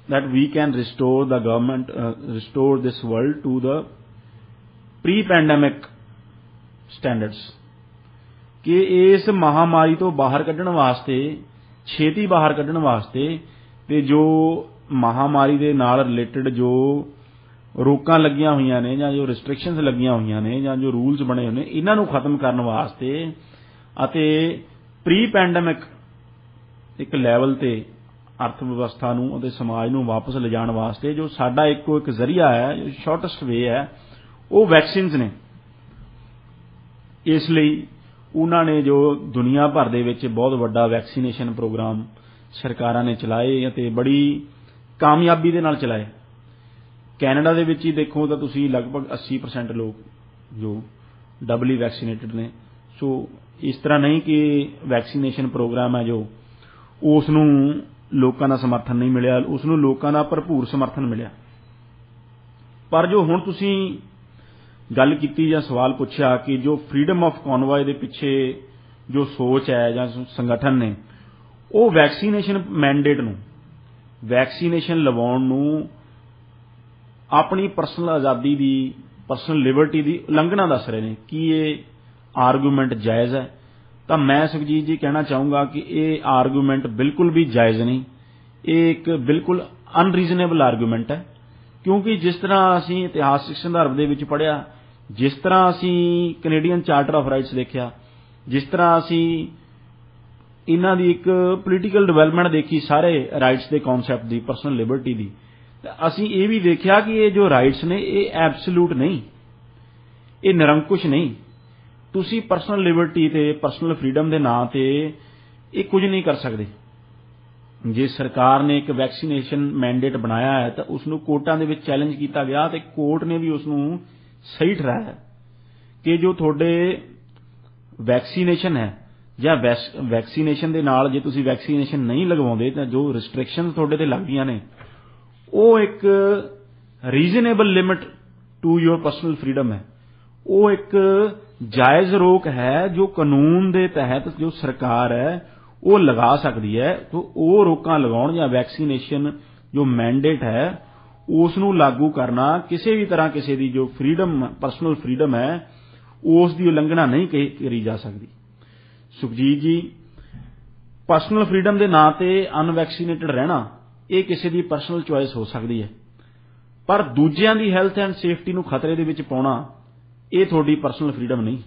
that we can restore the government, restore this world to the pre-pandemic standards। ਕਿ ਇਸ ਮਹਾਮਾਰੀ ਤੋਂ ਬਾਹਰ ਕੱਢਣ ਵਾਸਤੇ, ਛੇਤੀ ਬਾਹਰ ਕੱਢਣ ਵਾਸਤੇ ਤੇ ਜੋ ਮਹਾਮਾਰੀ ਦੇ ਨਾਲ ਰਿਲੇਟਡ ਜੋ ਰੋਕਾਂ ਲੱਗੀਆਂ ਹੋਈਆਂ ਨੇ ਜਾਂ ਜੋ ਰਿਸਟ੍ਰਿਕਸ਼ਨਸ ਲੱਗੀਆਂ ਹੋਈਆਂ ਨੇ ਜਾਂ ਜੋ ਰੂਲਸ ਬਣੇ ਹੋਏ ਨੇ, ਇਹਨਾਂ ਨੂੰ ਖਤਮ ਕਰਨ ਵਾਸਤੇ ਅਤੇ ਪ੍ਰੀ ਪੈਂਡੇਮਿਕ ਇੱਕ ਲੈਵਲ ਤੇ ਅਰਥ ਵਿਵਸਥਾ ਨੂੰ ਅਤੇ ਸਮਾਜ ਨੂੰ ਵਾਪਸ ਲਿਜਾਣ ਵਾਸਤੇ ਜੋ ਸਾਡਾ ਇੱਕੋ ਇੱਕ ਜ਼ਰੀਆ ਹੈ, ਜੋ ਸ਼ਾਰਟੈਸਟ ਵੇ ਹੈ, ਉਹ ਵੈਕਸੀਨਸ ਨੇ। ਇਸ ਲਈ ਉਹਨਾਂ ਨੇ ਜੋ ਦੁਨੀਆ ਭਰ ਦੇ ਵਿੱਚ ਬਹੁਤ ਵੱਡਾ ਵੈਕਸੀਨੇਸ਼ਨ ਪ੍ਰੋਗਰਾਮ ਸਰਕਾਰਾਂ ਨੇ ਚਲਾਏ ਅਤੇ ਬੜੀ ਕਾਮਯਾਬੀ ਦੇ ਨਾਲ ਚਲਾਏ। ਕੈਨੇਡਾ ਦੇ ਵਿੱਚ ਹੀ ਦੇਖੋ ਤਾਂ ਤੁਸੀਂ ਲਗਭਗ 80% ਲੋਕ ਜੋ ਡਬਲੀ ਵੈਕਸੀਨੇਟਡ ਨੇ। ਸੋ ਇਸ ਤਰ੍ਹਾਂ ਨਹੀਂ ਕਿ ਵੈਕਸੀਨੇਸ਼ਨ ਪ੍ਰੋਗਰਾਮ ਹੈ ਜੋ ਉਸ ਨੂੰ ਲੋਕਾਂ ਦਾ ਸਮਰਥਨ ਨਹੀਂ ਮਿਲਿਆ, ਉਸ ਨੂੰ ਲੋਕਾਂ ਦਾ ਭਰਪੂਰ ਸਮਰਥਨ ਮਿਲਿਆ। ਪਰ ਜੋ ਹੁਣ ਤੁਸੀਂ ਗੱਲ ਕੀਤੀ ਜਾਂ ਸਵਾਲ ਪੁੱਛਿਆ ਕਿ ਜੋ ਫਰੀडम ਆਫ ਕਨਵॉय ਦੇ ਪਿੱਛੇ ਜੋ ਸੋਚ ਹੈ ਜਾਂ ਸੰਗਠਨ ਨੇ, ਉਹ ਵੈਕਸੀਨੇਸ਼ਨ ਮੈਂਡੇਟ ਨੂੰ, ਵੈਕਸੀਨੇਸ਼ਨ ਲਵਾਉਣ ਨੂੰ ਆਪਣੀ ਪਰਸਨਲ ਆਜ਼ਾਦੀ ਦੀ, ਪਰਸਨਲ ਲਿਬਰਟੀ ਦੀ ਉਲੰਘਣਾ ਦੱਸ ਰਹੇ ਨੇ। ਕੀ ਇਹ ਆਰਗੂਮੈਂਟ ਜਾਇਜ਼ ਹੈ? ਤਾਂ ਮੈਂ ਸੁਖਜੀਤ ਜੀ ਕਹਿਣਾ ਚਾਹੂੰਗਾ ਕਿ ਇਹ ਆਰਗੂਮੈਂਟ ਬਿਲਕੁਲ ਵੀ ਜਾਇਜ਼ ਨਹੀਂ। ਇਹ ਇੱਕ ਬਿਲਕੁਲ ਅਨਰੀਜ਼ਨੇਬਲ ਆਰਗੂਮੈਂਟ ਹੈ, ਕਿਉਂਕਿ ਜਿਸ ਤਰ੍ਹਾਂ ਅਸੀਂ ਇਤਿਹਾਸਿਕ ਸੰਦਰਭ ਦੇ ਵਿੱਚ ਪੜ੍ਹਿਆ, ਜਿਸ ਤਰ੍ਹਾਂ ਅਸੀਂ ਕੈਨੇਡੀਅਨ ਚਾਰਟਰ ਆਫ ਰਾਈਟਸ ਦੇਖਿਆ, ਜਿਸ ਤਰ੍ਹਾਂ ਅਸੀਂ ਇਹਨਾਂ ਦੀ ਇੱਕ ਪੋਲੀਟੀਕਲ ਡਿਵੈਲਪਮੈਂਟ ਦੇਖੀ ਸਾਰੇ ਰਾਈਟਸ ਦੇ ਕਨਸੈਪਟ ਦੀ, ਪਰਸਨਲ ਲਿਬਰਟੀ ਦੀ, ਤਾਂ ਅਸੀਂ ਇਹ ਵੀ ਦੇਖਿਆ ਕਿ ਇਹ ਜੋ ਰਾਈਟਸ ਨੇ ਇਹ ਐਬਸੋਲੂਟ ਨਹੀਂ, ਇਹ ਨਿਰੰਕੁਸ਼ ਨਹੀਂ। ਤੁਸੀਂ ਪਰਸਨਲ ਲਿਬਰਟੀ ਤੇ ਪਰਸਨਲ ਫਰੀडम ਦੇ ਨਾਂ ਤੇ ਇਹ ਕੁਝ ਨਹੀਂ ਕਰ ਸਕਦੇ। ਜੇ ਸਰਕਾਰ ਨੇ ਇੱਕ ਵੈਕਸੀਨੇਸ਼ਨ ਮੈਂਡੇਟ ਬਣਾਇਆ ਹੈ ਤਾਂ ਉਸ ਨੂੰ ਕੋਰਟਾਂ ਦੇ ਵਿੱਚ ਚੈਲੰਜ ਕੀਤਾ ਗਿਆ ਤੇ ਕੋਰਟ ਨੇ ਵੀ ਉਸ ਨੂੰ ਸਹੀ ਠਹਿਰਾਇਆ ਕਿ ਜੋ ਤੁਹਾਡੇ ਵੈਕਸੀਨੇਸ਼ਨ ਹੈ ਜਾਂ ਵੈਕਸੀਨੇਸ਼ਨ ਦੇ ਨਾਲ ਜੇ ਤੁਸੀਂ ਵੈਕਸੀਨੇਸ਼ਨ ਨਹੀਂ ਲਗਵਾਉਂਦੇ ਤਾਂ ਜੋ ਰਿਸਟ੍ਰਿਕਸ਼ਨਸ ਤੁਹਾਡੇ ਤੇ ਲੱਗਦੀਆਂ ਨੇ, ਉਹ ਇੱਕ reasonable limit to your personal freedom ਹੈ। ਉਹ ਇੱਕ ਜਾਇਜ਼ ਰੋਕ ਹੈ ਜੋ ਕਾਨੂੰਨ ਦੇ ਤਹਿਤ ਜੋ ਸਰਕਾਰ ਹੈ ਉਹ ਲਗਾ ਸਕਦੀ ਹੈ। ਤਾਂ ਉਹ ਰੋਕਾਂ ਲਗਾਉਣ ਜਾਂ ਵੈਕਸੀਨੇਸ਼ਨ ਜੋ ਮੈਂਡੇਟ ਹੈ ਉਸ ਨੂੰ ਲਾਗੂ ਕਰਨਾ ਕਿਸੇ ਵੀ ਤਰ੍ਹਾਂ ਕਿਸੇ ਦੀ ਜੋ ਫਰੀडम, ਪਰਸਨਲ ਫਰੀडम ਹੈ, ਉਸ ਦੀ ਉਲੰਘਣਾ ਨਹੀਂ ਕਰੀ ਜਾ ਸਕਦੀ। ਸੁਖਜੀਤ ਜੀ, ਪਰਸਨਲ ਫਰੀडम ਦੇ ਨਾਂ ਤੇ ਅਨਵੈਕਸੀਨੇਟਡ ਰਹਿਣਾ ਇਹ ਕਿਸੇ ਦੀ ਪਰਸਨਲ ਚੁਆਇਸ ਹੋ ਸਕਦੀ ਹੈ, ਪਰ ਦੂਜਿਆਂ ਦੀ ਹੈਲਥ ਐਂਡ ਸੇਫਟੀ ਨੂੰ ਖਤਰੇ ਦੇ ਵਿੱਚ ਪਾਉਣਾ ਇਹ ਤੁਹਾਡੀ ਪਰਸਨਲ ਫਰੀडम ਨਹੀਂ।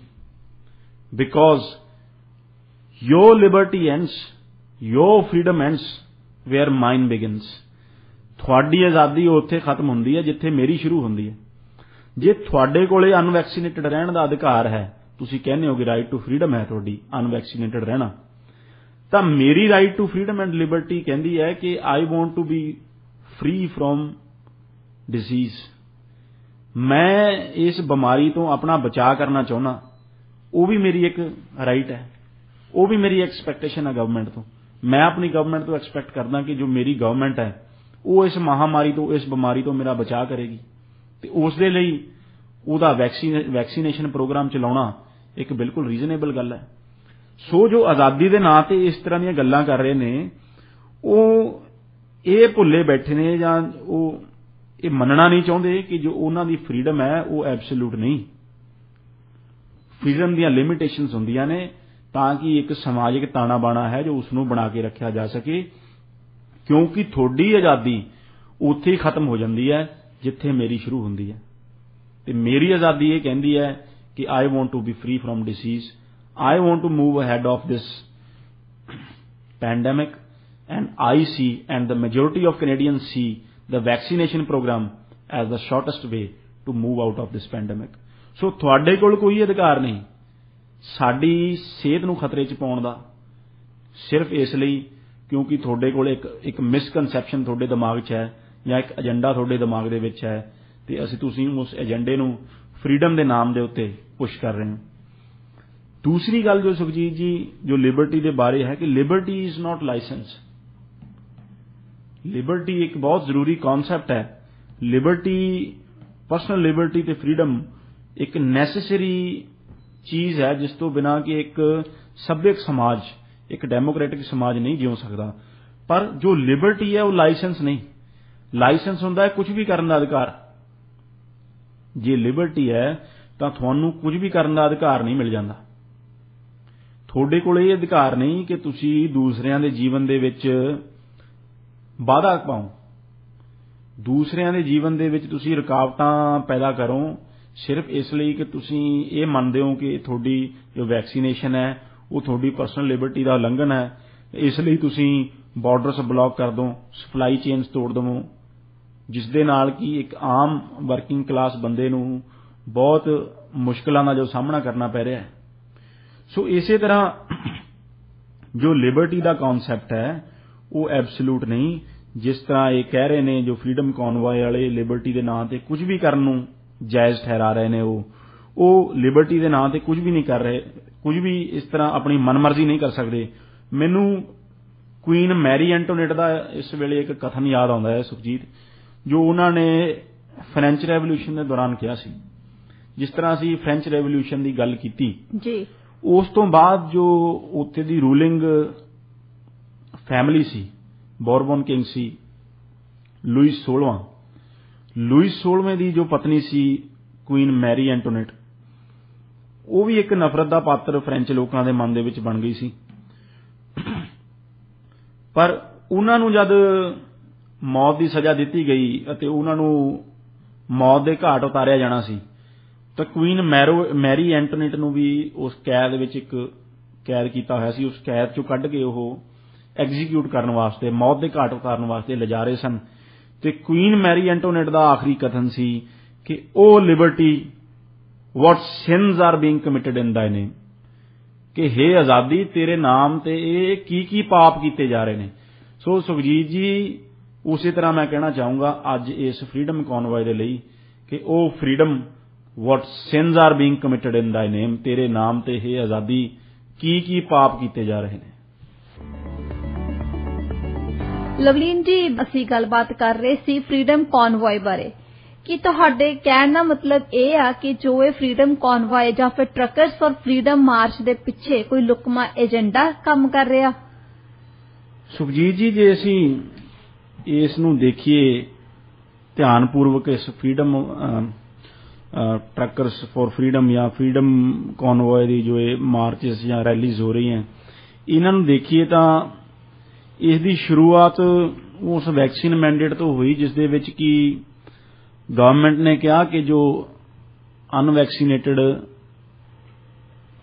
Because your liberty ends, your freedom ends where mine begins। ਤੁਹਾਡੀ ਆਜ਼ਾਦੀ ਉੱਥੇ ਖਤਮ ਹੁੰਦੀ ਹੈ ਜਿੱਥੇ ਮੇਰੀ ਸ਼ੁਰੂ ਹੁੰਦੀ ਹੈ। ਜੇ ਤੁਹਾਡੇ ਕੋਲੇ ਅਨਵੈਕਸੀਨੇਟਡ ਰਹਿਣ ਦਾ ਅਧਿਕਾਰ ਹੈ, ਤੁਸੀਂ ਕਹਿੰਦੇ ਹੋ ਕਿ ਰਾਈਟ ਟੂ ਫਰੀडम ਹੈ ਤੁਹਾਡੀ ਅਨਵੈਕਸੀਨੇਟਡ ਰਹਿਣਾ, ਤਾਂ ਮੇਰੀ right to freedom and liberty ਕਹਿੰਦੀ ਹੈ ਕਿ I want to be free from disease. ਮੈਂ ਇਸ ਬਿਮਾਰੀ ਤੋਂ ਆਪਣਾ ਬਚਾਅ ਕਰਨਾ ਚਾਹੁੰਦਾ, ਉਹ ਵੀ ਮੇਰੀ ਇੱਕ ਰਾਈਟ ਹੈ, ਉਹ ਵੀ ਮੇਰੀ ਐਕਸਪੈਕਟੇਸ਼ਨ ਹੈ ਗਵਰਨਮੈਂਟ ਤੋਂ। ਮੈਂ ਆਪਣੀ ਗਵਰਨਮੈਂਟ ਤੋਂ ਐਕਸਪੈਕਟ ਕਰਦਾ ਕਿ ਜੋ ਮੇਰੀ ਗਵਰਨਮੈਂਟ ਹੈ ਉਹ ਇਸ ਮਹਾਮਾਰੀ ਤੋਂ, ਇਸ ਬਿਮਾਰੀ ਤੋਂ ਮੇਰਾ ਬਚਾਅ ਕਰੇਗੀ, ਤੇ ਉਸ ਦੇ ਲਈ ਉਹਦਾ ਵੈਕਸੀਨੇਸ਼ਨ ਪ੍ਰੋਗਰਾਮ ਚਲਾਉਣਾ ਇੱਕ ਬਿਲਕੁਲ ਰੀਜ਼ਨੇਬਲ ਗੱਲ ਹੈ। ਸੋ ਜੋ ਆਜ਼ਾਦੀ ਦੇ ਨਾਂ ਤੇ ਇਸ ਤਰ੍ਹਾਂ ਦੀਆਂ ਗੱਲਾਂ ਕਰ ਰਹੇ ਨੇ, ਉਹ ਇਹ ਭੁੱਲੇ ਬੈਠੇ ਨੇ ਜਾਂ ਉਹ ਇਹ ਮੰਨਣਾ ਨਹੀਂ ਚਾਹੁੰਦੇ ਕਿ ਜੋ ਉਹਨਾਂ ਦੀ ਫਰੀडम ਹੈ ਉਹ ਐਬਸੋਲੂਟ ਨਹੀਂ। ਫਰੀडम ਦੀਆਂ ਲਿਮਿਟੇਸ਼ਨਸ ਹੁੰਦੀਆਂ ਨੇ ਤਾਂ ਕਿ ਇੱਕ ਸਮਾਜਿਕ ਤਾਣਾ ਬਾਣਾ ਹੈ ਜੋ ਉਸ ਨੂੰ ਬਣਾ ਕੇ ਰੱਖਿਆ ਜਾ ਸਕੇ, ਕਿਉਂਕਿ ਤੁਹਾਡੀ ਆਜ਼ਾਦੀ ਉੱਥੇ ਹੀ ਖਤਮ ਹੋ ਜਾਂਦੀ ਹੈ ਜਿੱਥੇ ਮੇਰੀ ਸ਼ੁਰੂ ਹੁੰਦੀ ਹੈ। ਤੇ ਮੇਰੀ ਆਜ਼ਾਦੀ ਇਹ ਕਹਿੰਦੀ ਹੈ ਕਿ I want to be free from disease, I want to move ahead of this pandemic, and I see and the majority of Canadians see the vaccination program as the shortest way to move out of this pandemic. So ਤੁਹਾਡੇ ਕੋਲ ਕੋਈ ਅਧਿਕਾਰ ਨਹੀਂ ਸਾਡੀ ਸਿਹਤ ਨੂੰ ਖਤਰੇ 'ਚ ਪਾਉਣ ਦਾ, ਸਿਰਫ ਇਸ ਲਈ ਕਿਉਂਕਿ ਤੁਹਾਡੇ ਕੋਲ ਇੱਕ ਮਿਸਕਨਸੈਪਸ਼ਨ ਤੁਹਾਡੇ ਦਿਮਾਗ 'ਚ ਹੈ ਜਾਂ ਇੱਕ ਏਜੰਡਾ ਤੁਹਾਡੇ ਦਿਮਾਗ ਦੇ ਵਿੱਚ ਹੈ ਤੇ ਤੁਸੀਂ ਉਸ ਏਜੰਡੇ ਨੂੰ ਫਰੀडम ਦੇ ਨਾਮ ਦੇ ਉੱਤੇ ਪੁਸ਼ ਕਰ ਰਹੇ ਹੋ। ਦੂਸਰੀ ਗੱਲ ਜੋ ਸੁਖਜੀਤ ਜੀ ਜੋ ਲਿਬਰਟੀ ਦੇ ਬਾਰੇ ਹੈ ਕਿ liberty is not licence. Liberty ਇੱਕ ਬਹੁਤ ਜ਼ਰੂਰੀ ਕਨਸੈਪਟ ਹੈ। ਲਿਬਰਟੀ, ਪਰਸਨਲ ਲਿਬਰਟੀ ਤੇ ਫਰੀडम ਇੱਕ ਨੈਸੈਸਰੀ ਚੀਜ਼ ਹੈ ਜਿਸ ਤੋਂ ਬਿਨਾਂ ਕਿ ਇੱਕ ਸੱਭਿਅਕ ਸਮਾਜ, ਇੱਕ ਡੈਮੋਕ੍ਰੈਟਿਕ ਸਮਾਜ ਨਹੀਂ ਜਿਉ ਸਕਦਾ। ਪਰ ਜੋ ਲਿਬਰਟੀ ਹੈ ਉਹ ਲਾਇਸੈਂਸ ਨਹੀਂ। ਲਾਇਸੈਂਸ ਹੁੰਦਾ ਹੈ ਕੁਝ ਵੀ ਕਰਨ ਦਾ ਅਧਿਕਾਰ। ਜੇ ਲਿਬਰਟੀ ਹੈ ਤਾਂ ਤੁਹਾਨੂੰ ਕੁਝ ਵੀ ਕਰਨ ਦਾ ਅਧਿਕਾਰ ਨਹੀਂ ਮਿਲ ਜਾਂਦਾ। ਤੁਹਾਡੇ ਕੋਲ ਇਹ ਅਧਿਕਾਰ ਨਹੀਂ ਕਿ ਤੁਸੀਂ ਦੂਸਰਿਆਂ ਦੇ ਜੀਵਨ ਦੇ ਵਿੱਚ ਵਾਧਾ ਪਾਓ, ਦੂਸਰਿਆਂ ਦੇ ਜੀਵਨ ਦੇ ਵਿੱਚ ਤੁਸੀਂ ਰੁਕਾਵਟਾਂ ਪੈਦਾ ਕਰੋ ਸਿਰਫ ਇਸ ਲਈ ਕਿ ਤੁਸੀਂ ਇਹ ਮੰਨਦੇ ਹੋ ਕਿ ਤੁਹਾਡੀ ਜੋ ਵੈਕਸੀਨੇਸ਼ਨ ਹੈ ਉਹ ਤੁਹਾਡੀ ਪਰਸਨਲ ਲਿਬਰਟੀ ਦਾ ਉਲੰਘਣ ਹੈ, ਇਸ ਲਈ ਤੁਸੀਂ ਬਾਰਡਰਸ ਬਲੌਕ ਕਰ ਦਿਓ, ਸਪਲਾਈ ਚੇਨਸ ਤੋੜ ਦੇਵੋ, ਜਿਸ ਦੇ ਨਾਲ ਕਿ ਇੱਕ ਆਮ ਵਰਕਿੰਗ ਕਲਾਸ ਬੰਦੇ ਨੂੰ ਬਹੁਤ ਮੁਸ਼ਕਲਾਂ ਦਾ ਜੋ ਸਾਹਮਣਾ ਕਰਨਾ ਪੈ ਰਿਹਾ ਹੈ। ਸੋ ਇਸੇ ਤਰ੍ਹਾਂ ਜੋ ਲਿਬਰਟੀ ਦਾ ਕਨਸੈਪਟ ਹੈ ਉਹ ਐਬਸੋਲੂਟ ਨਹੀਂ, ਜਿਸ ਤਰ੍ਹਾਂ ਇਹ ਕਹਿ ਰਹੇ ਨੇ ਜੋ ਫਰੀडम ਕਨਵॉय ਵਾਲੇ ਲਿਬਰਟੀ ਦੇ ਨਾਂ ਤੇ ਕੁਝ ਵੀ ਕਰਨ ਨੂੰ ਜਾਇਜ਼ ਠਹਿਰਾ ਰਹੇ ਨੇ, ਉਹ ਲਿਬਰਟੀ ਦੇ ਨਾਂ ਤੇ ਕੁਝ ਵੀ ਨਹੀਂ ਕਰ ਰਹੇ, ਕੁਝ ਵੀ ਇਸ ਤਰ੍ਹਾਂ ਆਪਣੀ ਮਨਮਰਜ਼ੀ ਨਹੀਂ ਕਰ ਸਕਦੇ। ਮੈਨੂੰ ਕੁਈਨ ਮੈਰੀ ਐਂਟੋਨੇਟ ਦਾ ਇਸ ਵੇਲੇ ਇੱਕ ਕਥਨ ਯਾਦ ਆਉਂਦਾ ਹੈ ਸੁਖਜੀਤ, ਜੋ ਉਹਨਾਂ ਨੇ ਫ੍ਰੈਂਚ ਰੈਵੋਲੂਸ਼ਨ ਦੇ ਦੌਰਾਨ ਕਿਹਾ ਸੀ। ਜਿਸ ਤਰ੍ਹਾਂ ਅਸੀਂ ਫ੍ਰੈਂਚ ਰੈਵੋਲੂਸ਼ਨ ਦੀ ਗੱਲ ਕੀਤੀ ਜੀ, ਉਸ ਤੋਂ ਬਾਅਦ ਜੋ ਉੱਥੇ ਦੀ ਰੂਲਿੰਗ ਫੈਮਿਲੀ ਸੀ, ਬੋਰਬਨ ਕਿੰਗ ਸੀ ਲੂਈਸ 16ਵੇਂ ਦੀ ਜੋ ਪਤਨੀ ਸੀ ਕੁਈਨ ਮੈਰੀ ਐਂਟੋਨੇਟ, ਉਹ ਵੀ ਇੱਕ ਨਫ਼ਰਤ ਦਾ ਪਾਤਰ ਫ੍ਰੈਂਚ ਲੋਕਾਂ ਦੇ ਮਨ ਦੇ ਵਿੱਚ ਬਣ ਗਈ ਸੀ। ਪਰ ਉਹਨਾਂ ਨੂੰ ਜਦ ਮੌਤ ਦੀ ਸਜ਼ਾ ਦਿੱਤੀ ਗਈ ਅਤੇ ਉਹਨਾਂ ਨੂੰ ਮੌਤ ਦੇ ਘਾਟ ਉਤਾਰਿਆ ਜਾਣਾ ਸੀ ਤਾਂ ਕੁਈਨ ਮੈਰੀ ਐਂਟੋਨੇਟ ਨੂੰ ਵੀ ਉਸ ਕੈਦ ਵਿੱਚ ਇੱਕ ਕੈਦ ਕੀਤਾ ਹੋਇਆ ਸੀ, ਉਸ ਕੈਦ ਚੋਂ ਕੱਢ ਕੇ ਉਹ ਐਗਜ਼ੀਕਿਊਟ ਕਰਨ ਵਾਸਤੇ, ਮੌਤ ਦੇ ਘਾਟ ਉਤਾਰਨ ਵਾਸਤੇ ਲਿਜਾ ਰਹੇ ਸਨ। ਤੇ ਕੁਈਨ ਮੈਰੀ ਐਂਟੋਨੇਟ ਦਾ ਆਖਰੀ ਕਥਨ ਸੀ ਕਿ O liberty what sins are being committed in thy name, ਕਿ ਹੇ ਆਜ਼ਾਦੀ ਤੇਰੇ ਨਾਮ ਤੇ ਇਹ ਕੀ ਪਾਪ ਕੀਤੇ ਜਾ ਰਹੇ ਨੇ। ਸੋ ਸੁਖਜੀਤ ਜੀ, ਉਸੇ ਤਰ੍ਹਾਂ ਮੈਂ ਕਹਿਣਾ ਚਾਹੂੰਗਾ ਅੱਜ ਇਸ ਫ੍ਰੀडम ਕਨਵॉय ਦੇ ਲਈ ਕਿ ਉਹ freedom what sins are being committed in thy name, ਤੇਰੇ ਨਾਮ ਤੇ ਹੇ ਆਜ਼ਾਦੀ ਕੀ ਪਾਪ ਕੀਤੇ ਜਾ ਰਹੇ ਨੇ। ਲਵਲੀਨ ਜੀ, ਅਸੀਂ ਗੱਲਬਾਤ ਕਰ ਰਹੇ ਸੀ ਫ੍ਰੀडम ਕਨਵॉय ਬਾਰੇ। ਕੀ ਤੁਹਾਡੇ ਕਹਿਣ ਦਾ ਮਤਲਬ ਇਹ ਆ ਕਿ ਜੋ ਇਹ ਫ੍ਰੀडम ਕਨਵॉय ਜਾਂ ਫਿਰ ਟਰੱਕਰਸ ਫॉर ਫ੍ਰੀडम ਮਾਰਚ ਦੇ ਪਿੱਛੇ ਕੋਈ ਲੁਕਮਾ ਏਜੰਡਾ ਕੰਮ ਕਰ ਰਿਹਾ? ਸੁਖਜੀਤ ਜੀ, ਜੇ ਅਸੀਂ ਇਸ ਨੂੰ ਦੇਖੀਏ ਧਿਆਨਪੂਰਵਕ, ਇਸ ਫ੍ਰੀडम ਟਰੱਕਰਸ ਫॉर ਫ੍ਰੀडम ਜਾਂ ਫ੍ਰੀडम ਕਨਵॉय ਦੀ ਜੋ ਇਹ ਮਾਰਚਸ ਜਾਂ ਰੈਲੀਜ਼ ਹੋ ਰਹੀਆਂ, ਇਹਨਾਂ ਨੂੰ ਦੇਖੀਏ ਤਾਂ ਇਸ ਦੀ ਸ਼ੁਰੂਆਤ ਉਸ ਵੈਕਸੀਨ ਮੈਂਡੇਟ ਤੋਂ ਹੋਈ, ਜਿਸ ਦੇ ਵਿੱਚ ਕਿ ਗਵਰਨਮੈਂਟ ਨੇ ਕਿਹਾ ਕਿ ਜੋ ਅਨਵੈਕਸੀਨੇਟਡ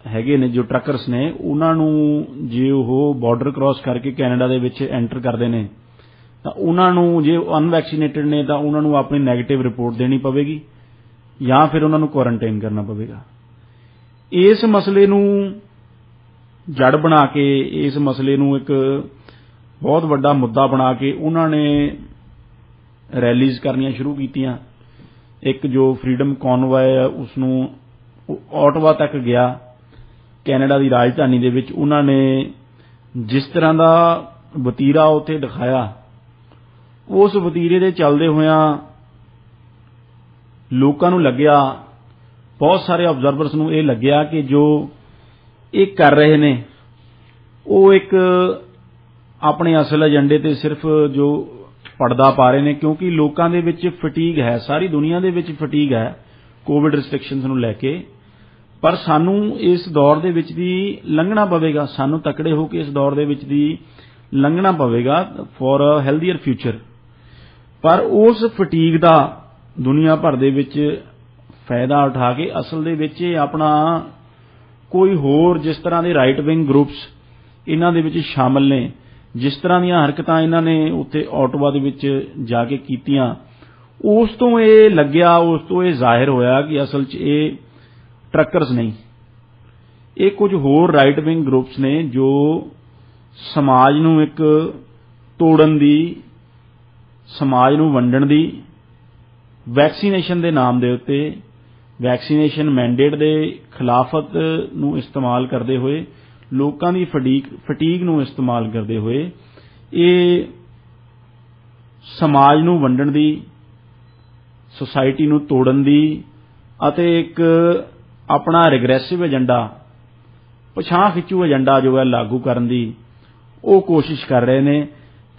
ਹੈਗੇ ਨੇ, ਜੋ ਟਰੱਕਰਸ ਨੇ, ਉਹਨਾਂ ਨੂੰ ਜੇ ਉਹ ਬਾਰਡਰ ਕ੍ਰਾਸ ਕਰਕੇ ਕੈਨੇਡਾ ਦੇ ਵਿੱਚ ਐਂਟਰ ਕਰਦੇ ਨੇ ਤਾਂ ਉਹਨਾਂ ਨੂੰ, ਜੇ ਅਨਵੈਕਸੀਨੇਟਡ ਨੇ ਤਾਂ ਉਹਨਾਂ ਨੂੰ ਆਪਣੀ ਨੈਗੇਟਿਵ ਰਿਪੋਰਟ ਦੇਣੀ ਪਵੇਗੀ ਜਾਂ ਫਿਰ ਉਹਨਾਂ ਨੂੰ ਕੁਆਰੰਟਾਈਨ ਕਰਨਾ ਪਵੇਗਾ। ਇਸ ਮਸਲੇ ਨੂੰ ਜੜ ਬਣਾ ਕੇ, ਇਸ ਮਸਲੇ ਨੂੰ ਇੱਕ ਬਹੁਤ ਵੱਡਾ ਮੁੱਦਾ ਬਣਾ ਕੇ ਉਹਨਾਂ ਨੇ ਰੈਲੀਜ਼ ਕਰਨੀਆਂ ਸ਼ੁਰੂ ਕੀਤੀਆਂ। ਇੱਕ ਜੋ ਫ੍ਰੀडम ਕਨਵॉय ਹੈ ਉਸ ਨੂੰ ਓਟਵਾ ਤੱਕ ਗਿਆ, ਕੈਨੇਡਾ ਦੀ ਰਾਜਧਾਨੀ ਦੇ ਵਿੱਚ। ਉਹਨਾਂ ਨੇ ਜਿਸ ਤਰ੍ਹਾਂ ਦਾ ਵਤੀਰਾ ਉੱਥੇ ਦਿਖਾਇਆ, ਉਸ ਵਤੀਰੇ ਦੇ ਚੱਲਦੇ ਹੋਇਆਂ ਲੋਕਾਂ ਨੂੰ ਲੱਗਿਆ, ਬਹੁਤ ਸਾਰੇ ਆਬਜ਼ਰਵਰਸ ਨੂੰ ਇਹ ਲੱਗਿਆ ਕਿ ਜੋ ਇਹ ਕਰ ਰਹੇ ਨੇ ਉਹ ਇੱਕ ਆਪਣੇ ਅਸਲ ਏਜੰਡੇ ਤੇ ਸਿਰਫ ਜੋ ਪਰਦਾ ਪਾ ਰਹੇ ਨੇ, ਕਿਉਂਕਿ ਲੋਕਾਂ ਦੇ ਵਿੱਚ ਫਟੀਗ ਹੈ, ਸਾਰੀ ਦੁਨੀਆ ਦੇ ਵਿੱਚ ਫਟੀਗ ਹੈ ਕੋਵਿਡ ਰਿਸਟ੍ਰਿਕਸ਼ਨਸ ਨੂੰ ਲੈ ਕੇ। ਪਰ ਸਾਨੂੰ ਇਸ ਦੌਰ ਦੇ ਵਿੱਚ ਦੀ ਲੰਘਣਾ ਪਵੇਗਾ, ਸਾਨੂੰ ਤਕੜੇ ਹੋ ਕੇ ਇਸ ਦੌਰ ਦੇ ਵਿੱਚ ਦੀ ਲੰਘਣਾ ਪਵੇਗਾ ਫॉर ਅ ਹੈਲਥੀਅਰ ਫਿਊਚਰ। ਪਰ ਉਸ ਫਟੀਗ ਦਾ ਦੁਨੀਆ ਭਰ ਦੇ ਵਿੱਚ ਫਾਇਦਾ ਉਠਾ ਕੇ ਅਸਲ ਦੇ ਵਿੱਚ ਇਹ ਆਪਣਾ ਕੋਈ ਹੋਰ, ਜਿਸ ਤਰ੍ਹਾਂ ਦੇ ਰਾਈਟ ਵਿੰਗ ਗਰੁੱਪਸ ਇਹਨਾਂ ਦੇ ਵਿੱਚ ਸ਼ਾਮਲ ਨੇ, ਜਿਸ ਤਰ੍ਹਾਂ ਦੀਆਂ ਹਰਕਤਾਂ ਇਹਨਾਂ ਨੇ ਉੱਥੇ ਓਟਵਾ ਦੇ ਵਿੱਚ ਜਾ ਕੇ ਕੀਤੀਆਂ, ਉਸ ਤੋਂ ਇਹ ਲੱਗਿਆ, ਉਸ ਤੋਂ ਇਹ ਜ਼ਾਹਿਰ ਹੋਇਆ ਕਿ ਅਸਲ 'ਚ ਇਹ ਟਰੱਕਰਸ ਨਹੀਂ, ਇਹ ਕੁਝ ਹੋਰ ਰਾਈਟ ਵਿੰਗ ਗਰੁੱਪਸ ਨੇ ਜੋ ਸਮਾਜ ਨੂੰ ਇੱਕ ਤੋੜਨ ਦੀ, ਸਮਾਜ ਨੂੰ ਵੰਡਣ ਦੀ, ਵੈਕਸੀਨੇਸ਼ਨ ਦੇ ਨਾਮ ਦੇ ਉੱਤੇ, ਵੈਕਸੀਨੇਸ਼ਨ ਮੈਂਡੇਟ ਦੇ ਖਿਲਾਫਤ ਨੂੰ ਇਸਤੇਮਾਲ ਕਰਦੇ ਹੋਏ, ਲੋਕਾਂ ਦੀ ਫਟੀਗ ਨੂੰ ਇਸਤੇਮਾਲ ਕਰਦੇ ਹੋਏ ਇਹ ਸਮਾਜ ਨੂੰ ਵੰਡਣ ਦੀ, ਸੁਸਾਇਟੀ ਨੂੰ ਤੋੜਨ ਦੀ ਅਤੇ ਇੱਕ ਆਪਣਾ ਰਿਗਰੈਸਿਵ ਏਜੰਡਾ, ਪਛਾਂ ਖਿੱਚੂ ਏਜੰਡਾ ਜੋ ਹੈ ਲਾਗੂ ਕਰਨ ਦੀ ਉਹ ਕੋਸ਼ਿਸ਼ ਕਰ ਰਹੇ ਨੇ।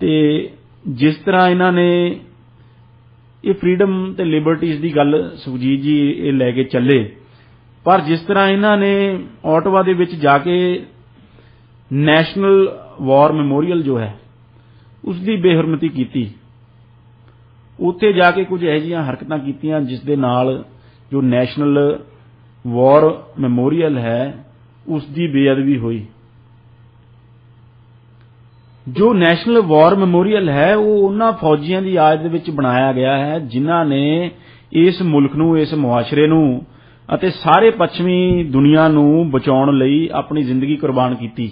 ਤੇ ਜਿਸ ਤਰ੍ਹਾਂ ਇਹਨਾਂ ਨੇ ਇਹ ਫ੍ਰੀडम ਤੇ ਲਿਬਰਟੀਜ਼ ਦੀ ਗੱਲ ਸੁਖਜੀਤ ਜੀ ਇਹ ਲੈ ਕੇ ਚੱਲੇ, ਪਰ ਜਿਸ ਤਰ੍ਹਾਂ ਇਹਨਾਂ ਨੇ ਓਟਵਾ ਦੇ ਵਿੱਚ ਜਾ ਕੇ ਨੈਸ਼ਨਲ ਵਾਰ ਮੈਮੋਰੀਅਲ ਜੋ ਹੈ उसकी बेहुरमती की। उत्थे जाके कुछ इहो जिहियां हरकतां कीतियां जिस दे नाल जो नैशनल वॉर मैमोरीअल है उसकी बेअदबी हुई। जो नैशनल वॉर मैमोरीअल है वो उन्हां फौजियां की याद दे विच बनाया गया है जिन्हां ने इस मुल्क नूं, इस मुआशरे नूं अते सारे पश्चिमी दुनिया नूं बचाउण लई अपनी जिंदगी कुर्बान की।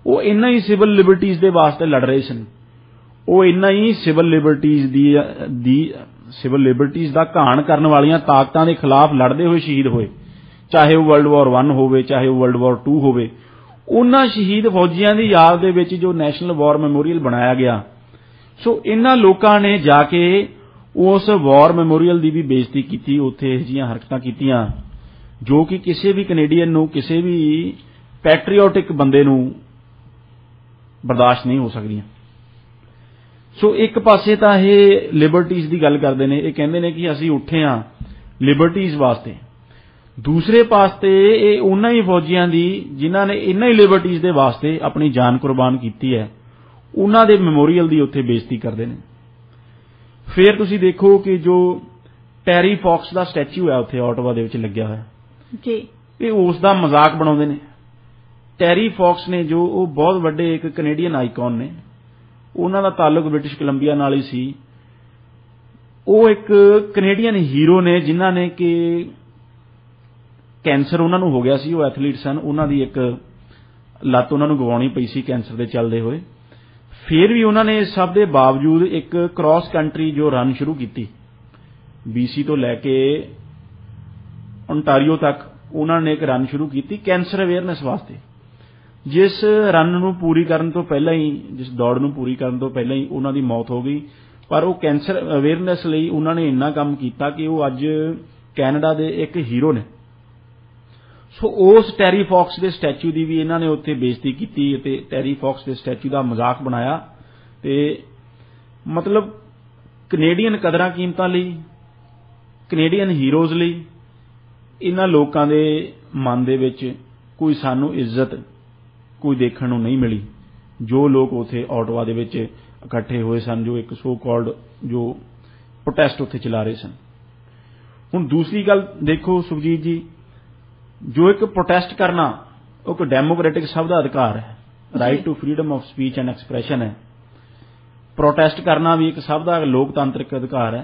वो इन्ना ही सिविल लिबर्टीज दे वास्ते लड़ रहे सन, वो इन्ना ही सिविल लिबर्टीज दा घाण करन वालियां ताकतां दे खिलाफ लड़दे हुए शहीद होए, चाहे वो वर्ल्ड वॉर 1 होवे चाहे वो वर्ल्ड वॉर 2 होवे। उन्हां शहीद फौजियां दी याद दे विच जो नैशनल वॉर मैमोरीअल बनाया गया, सो इन्हां लोकां ने जाके उस वॉर मैमोरीअल की भी बेइज्जती की, उत्थे इहो जिहियां हरकतां कीतियां जो कि किसी भी कनेडियन नूं, किसी भी पैट्रियोटिक बंदे नूं बर्दाश्त नहीं हो सकदियां। सो एक पासे तां इह लिबर्टीज की गल करदे ने, इह कहंदे ने कि असीं उठे हां लिबर्टीज वास्ते। दूसरे पासे ये उन्हां ही फौजियां दी जिन्हां ने इन्हां ही लिबर्टीज दे वास्ते अपनी जान कुर्बान की है, उन्हां दे मैमोरीअल की उत्थे बेइज्जती करदे ने। फिर तुसीं देखो कि जो टैरी फॉक्स का स्टैचू है उत्थे ऑटवा दे विच लग्या होया जी, ये उसका मजाक बनाउंदे ने। टैरी फॉक्स ने जो वो बहुत वड्डे एक कनेडियन आइकॉन ने, उन्हां दा ताल्लुक ब्रिटिश कोलंबिया नाल ही सी। वो एक कनेडियन हीरो ने जिन्हां ने कि कैंसर उन्हां नूं हो गया सी, वो एथलीट सन, उन्हां दी एक लत्त उन्हां नूं गवाउणी पई सी कैंसर दे चलदे होए। फिर भी उन्होंने इस सब के बावजूद एक क्रॉस कंट्री जो रन शुरू की, BC तो लैके ओंटारियो तक उन्होंने एक रन शुरू की कैंसर अवेयरनेस वास्ते। जिस रन नूं पूरी करन तो पहला ही, जिस दौड़ नूं पूरी करन तो पहला ही उन्हां दी मौत हो गई, पर वो कैंसर अवेयरनेस लई उन्होंने इन्ना काम किया कि वो अज कैनेडा दे एक हीरो ने। सो उस टैरी फॉक्स के स्टैचू की भी इन्होंने उत्थे बेइज्जती की, टैरी फॉक्स के स्टैचू का मजाक बनाया। ते मतलब कनेडियन कदरां कीमतां लई, कनेडियन हीरोज़ लई इन्हां लोकां दे मन दे विच कोई सानू इज्जत कोई देखण नूं नहीं मिली। जो लोग उत्थे ऑटवा दे विच इकट्ठे होए सन, जो एक सो कॉल्ड जो प्रोटेस्ट उत्थे चला रहे सन। हुण दूसरी गल देखो सुखजीत जी, जो एक प्रोटेस्ट करना एक डेमोक्रेटिक सब का अधिकार है, right to freedom of speech and expression है। प्रोटेस्ट करना भी एक सब का लोकतांत्रिक अधिकार है,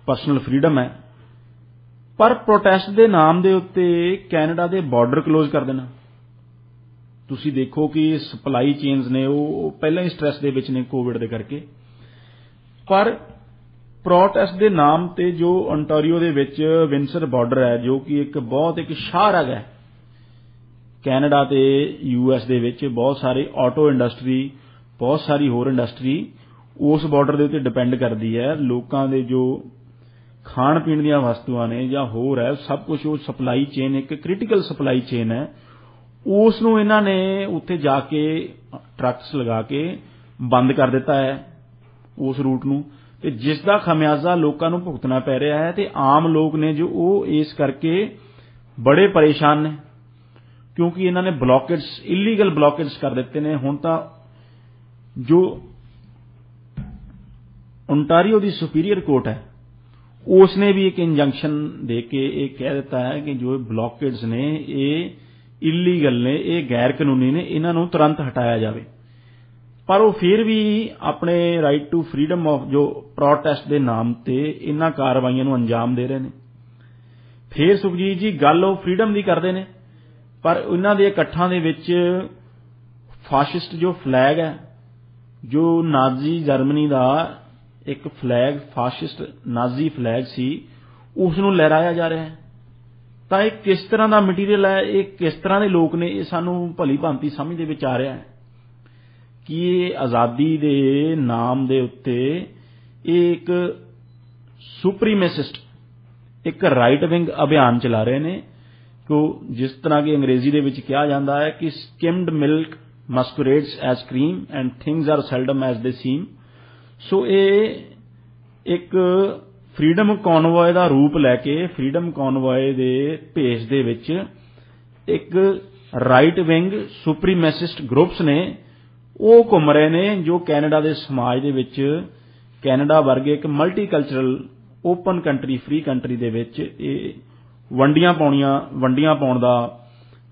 पर्सनल फ्रीडम है। पर प्रोटेस्ट के नाम के उत्ते कैनेडा के बॉर्डर क्लोज कर देना, तुसी देखो कि सप्लाई चेन्स ने वो पहले ही स्ट्रैस दे विच ने कोविड के करके। पर प्रोटेस्ट के नाम ते जो ओंटारियो दे विच विंसर बॉर्डर है, जो कि एक बहुत एक शाहराग है कैनेडा ते US दे विच, बहुत सारी ऑटो इंडस्ट्री, बहुत सारी होर इंडस्ट्री उस बॉर्डर के उत्ते डिपेंड करती है। लोगों के जो खाण पीण दी वस्तुआं ने जां होर है, सब कुछ वो सप्लाई चेन एक क्रिटिकल सप्लाई चेन है, उसनूं इन्हां ने उत्थे जाके ट्रक्स लगा के बंद कर दिता है उस रूट नूं, ते जिसका खमियाजा लोगों को भुगतना पै रहा है। ते आम लोग ने जो वो इस करके बड़े परेशान ने, क्योंकि इन्होंने ब्लॉकेट्स, इलीगल ब्लॉकेट्स कर दिते ने। हुण तां जो ओंटारियो की सुपीरियर कोर्ट है उसने भी एक इंजंक्शन दे के एक कह दिता है कि जो ब्लॉकेट्स ने ये इलीगल ने, ये गैर कानूनी ने, इन्हां नूं तुरंत हटाया जाए। पर वो फिर भी अपने राइट टू फ्रीडम ऑफ जो प्रोटेस्ट के नाम ते इन्हां कार्रवाइयां नूं अंजाम दे रहे हैं। फिर सुखजीत जी गल वो फ्रीडम की करते हैं, पर इन्हां दे इकट्ठां दे विच फाशिस्ट जो फ्लैग है, जो नाजी जर्मनी का एक फ्लैग, फाशिस्ट नाजी फ्लैग सी, उसनूं लहराया जा रहा है। तो ये किस तरह का मटीरियल है, ये किस तरह के लोग ने, ये सानू भली भांति समझ दे विच आ रहा है कि ये आज़ादी के नाम दे उत्ते एक सुप्रीमेसिस्ट, एक राइट विंग अभियान चला रहे हैं। तो जिस तरह की अंग्रेजी दे विच कहा जाता है कि skimmed milk masquerades as cream and things are seldom as they seem. So ये एक फ्रीडम कॉनवॉय का रूप लैके, फ्रीडम कॉनवॉय के भेष दे विच एक राइट विंग सुप्रीमेसिस्ट ग्रुप्स ने ਉਹ ਘੁੰਮ ਰਹੇ ਨੇ ਜੋ ਕੈਨੇਡਾ ਦੇ ਸਮਾਜ ਦੇ ਵਿੱਚ ਕੈਨੇਡਾ ਵਰਗੇ ਇੱਕ multicultural open country free country ਦੇ ਵਿੱਚ ਇਹ ਵੰਡੀਆਂ ਪਾਉਣ ਦਾ